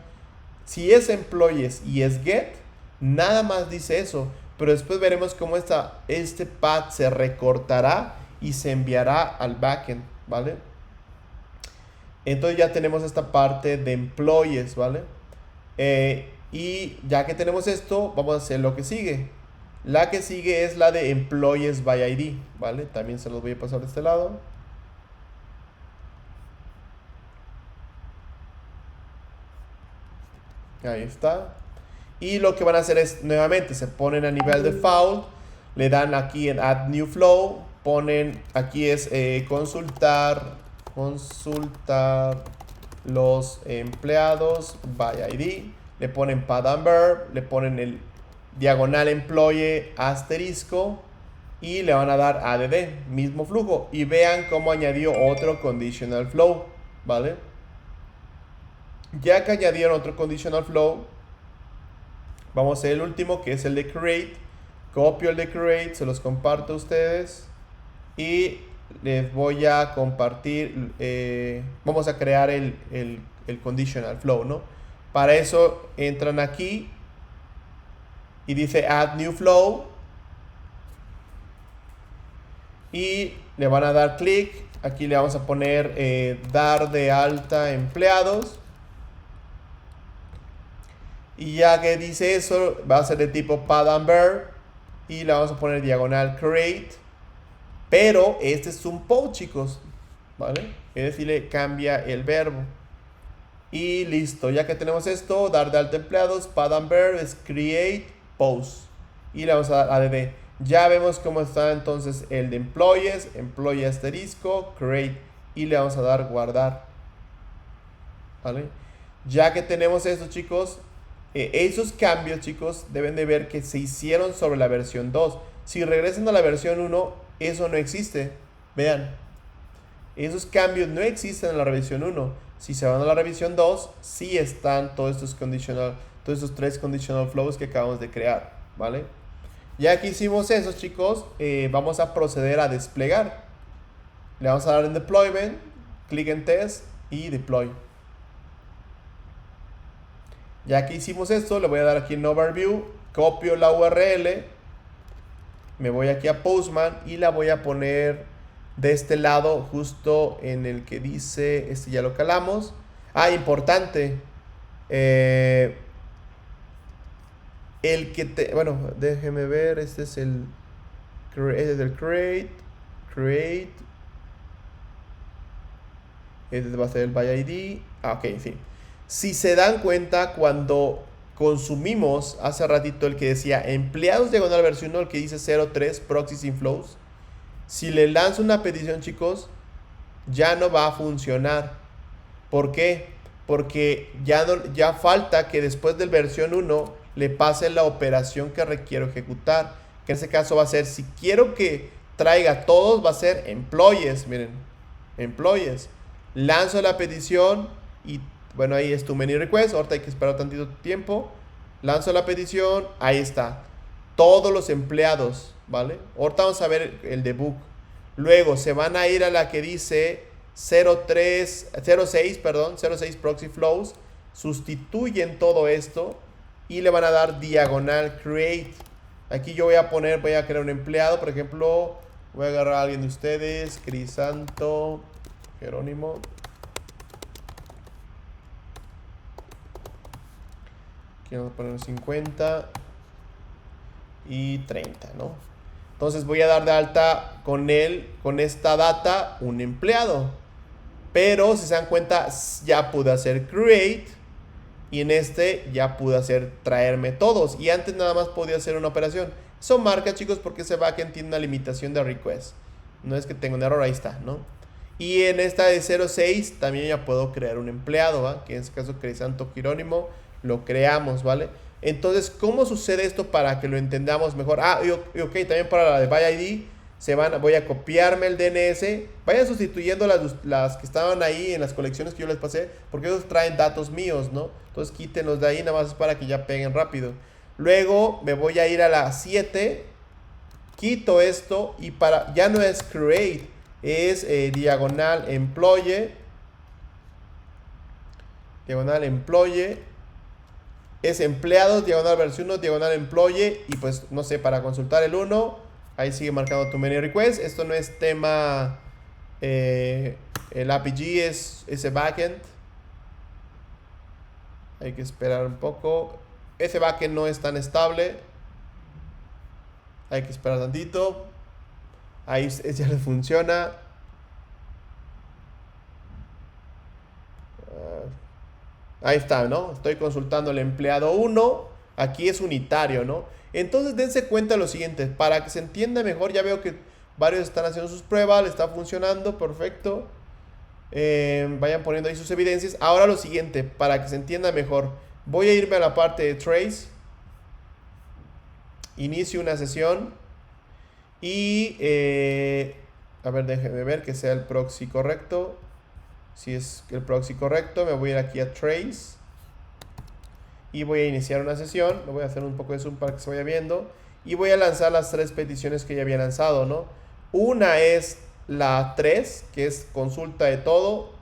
Si es employees y es get, nada más dice eso. Pero después veremos cómo este path se recortará y se enviará al backend, ¿vale? Entonces ya tenemos esta parte de employees, ¿vale? Y ya que tenemos esto, vamos a hacer lo que sigue. La que sigue es la de employees by ID, ¿vale? También se los voy a pasar de este lado. Ahí está. Y lo que van a hacer es, nuevamente, se ponen a nivel default, le dan aquí en Add New Flow, ponen, aquí es consultar los empleados by ID, le ponen path and verb, le ponen el diagonal employee asterisco y le van a dar add, mismo flujo. Y vean cómo añadió otro conditional flow, ¿vale? Ya que añadieron otro conditional flow, vamos a hacer el último, que es el de create. Copio el de create, se los comparto a ustedes y les voy a compartir, vamos a crear el conditional flow, ¿no? Para eso entran aquí y dice add new flow y le van a dar clic. Aquí le vamos a poner dar de alta empleados. Y ya que dice eso, va a ser de tipo path and verb. Y le vamos a poner diagonal create. Pero este es un post, chicos, ¿vale? Es decir, le cambia el verbo. Y listo, ya que tenemos esto, dar de alta empleados, path and verb es create post. Y le vamos a dar add. Ya vemos cómo está entonces el de employees, employee asterisco, create. Y le vamos a dar guardar, ¿vale? Ya que tenemos esto, chicos, esos cambios, chicos, deben de ver que se hicieron sobre la versión 2. Si regresan a la versión 1, eso no existe. Vean, esos cambios no existen en la revisión 1. Si se van a la revisión 2, sí están todos estos tres conditional flows que acabamos de crear, ¿vale? Ya que hicimos eso, chicos, vamos a proceder a desplegar. Le vamos a dar en deployment, clic en test y deploy. Ya que hicimos esto, le voy a dar aquí en overview, copio la URL, me voy aquí a Postman y la voy a poner de este lado, justo en el que dice, este ya lo calamos. Importante, bueno, déjeme ver, este es el create, este va a ser el by ID, ok, sí. Si se dan cuenta, cuando consumimos hace ratito el que decía empleados diagonal versión 1, el que dice 03 proxies in flows, si le lanzo una petición, chicos, ya no va a funcionar. ¿Por qué? Porque ya falta que después del versión 1 le pase la operación que requiero ejecutar. Que en este caso va a ser, si quiero que traiga todos, va a ser employees, miren, employees. Lanzo la petición y bueno, ahí es tu many request. Ahorita hay que esperar tantito tiempo. Lanzo la petición, ahí está. Todos los empleados, ¿vale? Ahorita vamos a ver el debug. Luego se van a ir a la que dice 06 proxy flows. Sustituyen todo esto y le van a dar diagonal create. Aquí yo voy a crear un empleado. Por ejemplo, voy a agarrar a alguien de ustedes. Crisanto, Jerónimo. Aquí vamos a poner 50 y 30, ¿no? Entonces voy a dar de alta con esta data, un empleado. Pero si se dan cuenta, ya pude hacer create. Y en este ya pude hacer traerme todos. Y antes nada más podía hacer una operación. Eso marca, chicos, porque ese backend tiene una limitación de request. No es que tenga un error, ahí está, ¿no? Y en esta de 06 también ya puedo crear un empleado, ¿va? Que en este caso Crisanto Jerónimo lo creamos, ¿vale? Entonces, ¿cómo sucede esto para que lo entendamos mejor? Ok, también para la de ByID voy a copiarme el DNS. Vayan sustituyendo las que estaban ahí en las colecciones que yo les pasé, porque ellos traen datos míos, ¿no? Entonces quítenlos de ahí, nada más para que ya peguen rápido. Luego me voy a ir a la 7. Quito esto y ya no es create, es diagonal employee. Diagonal employee. Es empleados, diagonal versión 1, diagonal employee. Y pues, no sé, para consultar el 1, ahí sigue marcado tu many request. Esto no es tema, el APG es ese backend. Hay que esperar un poco. Ese backend no es tan estable. Hay que esperar tantito. Ahí ya le funciona. Ahí está, ¿no? Estoy consultando el empleado 1. Aquí es unitario, ¿no? Entonces dense cuenta de lo siguiente. Para que se entienda mejor, ya veo que varios están haciendo sus pruebas. Le está funcionando, perfecto. Vayan poniendo ahí sus evidencias. Ahora lo siguiente, para que se entienda mejor. Voy a irme a la parte de trace. Inicio una sesión. Y, a ver, déjenme ver que sea el proxy correcto. Si es el proxy correcto, me voy a ir aquí a trace. Y voy a iniciar una sesión. Le voy a hacer un poco de zoom para que se vaya viendo. Y voy a lanzar las 3 peticiones que ya había lanzado, ¿no? Una es la 3, que es consulta de todo.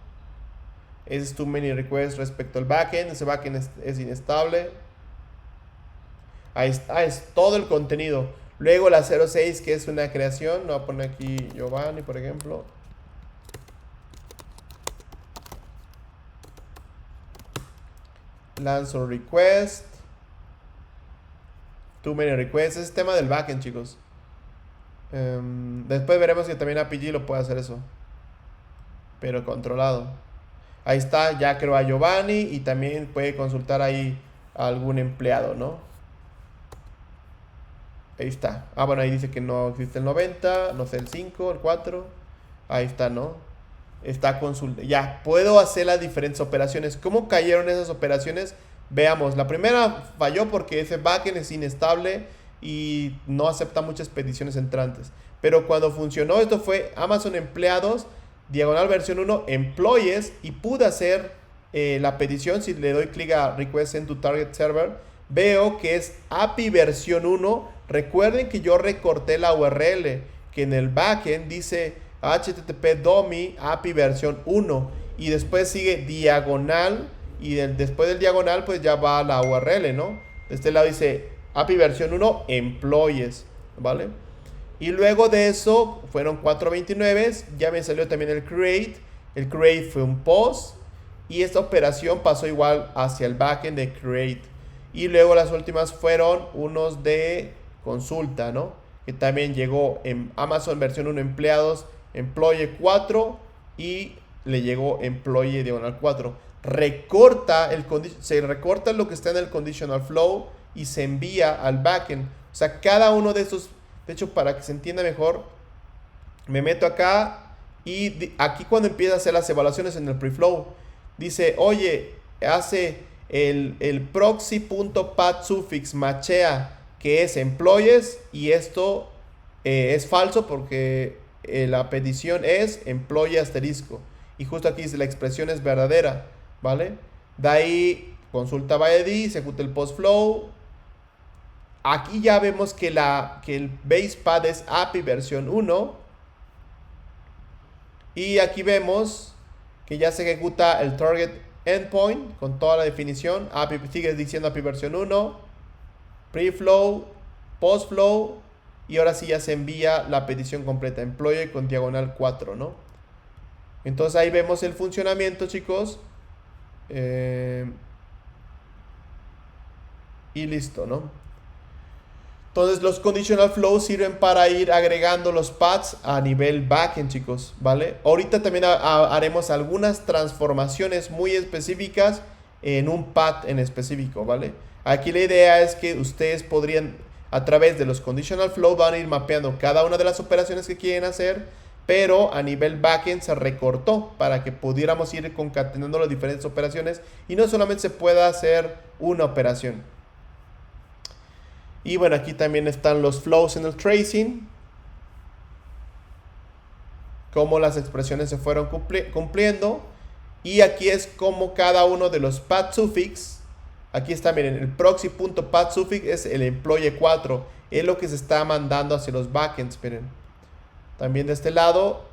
Es too many requests respecto al backend. Ese backend es inestable. Ahí está, es todo el contenido. Luego la 06, que es una creación. Lo voy a poner aquí Giovanni, por ejemplo. Lanzo request. Too many requests. Es tema del backend, chicos. Después veremos que también APG lo puede hacer eso. Pero controlado. Ahí está, ya creo a Giovanni. Y también puede consultar ahí a algún empleado, ¿no? Ahí está. Bueno, ahí dice que no existe el 90. No sé, el 5, el 4. Ahí está, ¿no? Está consulta. Ya, puedo hacer las diferentes operaciones. ¿Cómo cayeron esas operaciones? Veamos. La primera falló porque ese backend es inestable y no acepta muchas peticiones entrantes. Pero cuando funcionó, esto fue Amazon empleados, diagonal versión 1, employees, y pude hacer la petición. Si le doy clic a request send to target server, veo que es API versión 1. Recuerden que yo recorté la URL, que en el backend dice HTTP dummy API versión 1 y después sigue diagonal y después del diagonal pues ya va a la URL, ¿no? De este lado dice API versión 1 employees, ¿vale? Y luego de eso fueron 429, ya me salió también el create fue un post y esta operación pasó igual hacia el backend de create. Y luego las últimas fueron unos de consulta, ¿no? Que también llegó en Amazon versión 1 empleados, employee 4 y le llegó employee diagonal 4. Se recorta lo que está en el conditional flow y se envía al backend. O sea, cada uno de estos, de hecho, para que se entienda mejor, me meto acá y aquí cuando empieza a hacer las evaluaciones en el preflow, dice, oye, hace el proxy.path suffix machea que es employees y esto es falso porque la petición es employee asterisco. Y justo aquí dice la expresión es verdadera, ¿vale? De ahí consulta by ID, ejecuta el post flow. Aquí ya vemos que el base path es API versión 1. Y aquí vemos que ya se ejecuta el target endpoint con toda la definición. API, sigue diciendo API versión 1, preflow, postflow. Y ahora sí ya se envía la petición completa, employee con diagonal 4, ¿no? Entonces ahí vemos el funcionamiento, chicos. Y listo, ¿no? Entonces los conditional flows sirven para ir agregando los paths a nivel backend, chicos, ¿vale? Ahorita también haremos algunas transformaciones muy específicas en un path en específico, ¿vale? Aquí la idea es que ustedes podrían, a través de los conditional flow, van a ir mapeando cada una de las operaciones que quieren hacer, pero a nivel backend se recortó para que pudiéramos ir concatenando las diferentes operaciones y no solamente se pueda hacer una operación. Y bueno, aquí también están los flows en el tracing, cómo las expresiones se fueron cumpliendo. Y aquí es como cada uno de los path suffix. Aquí está, miren, el proxy.path suffix es el employee 4. Es lo que se está mandando hacia los backends, miren. También de este lado,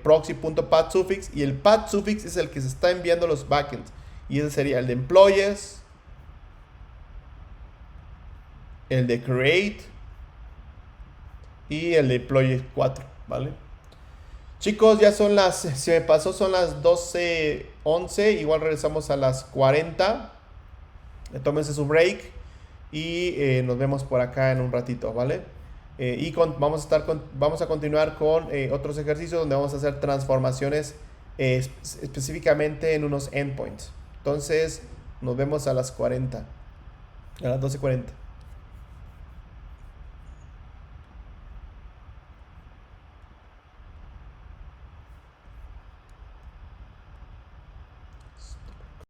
proxy.path suffix. Y el path suffix es el que se está enviando a los backends. Y ese sería el de employees, el de create y el de employee 4, ¿vale? Chicos, ya son se me pasó, son las 12:11. Igual regresamos a las 40. Tómense su break y nos vemos por acá en un ratito, ¿vale? Vamos a continuar con otros ejercicios donde vamos a hacer transformaciones específicamente en unos endpoints. Entonces, nos vemos a las 40, a las 12:40.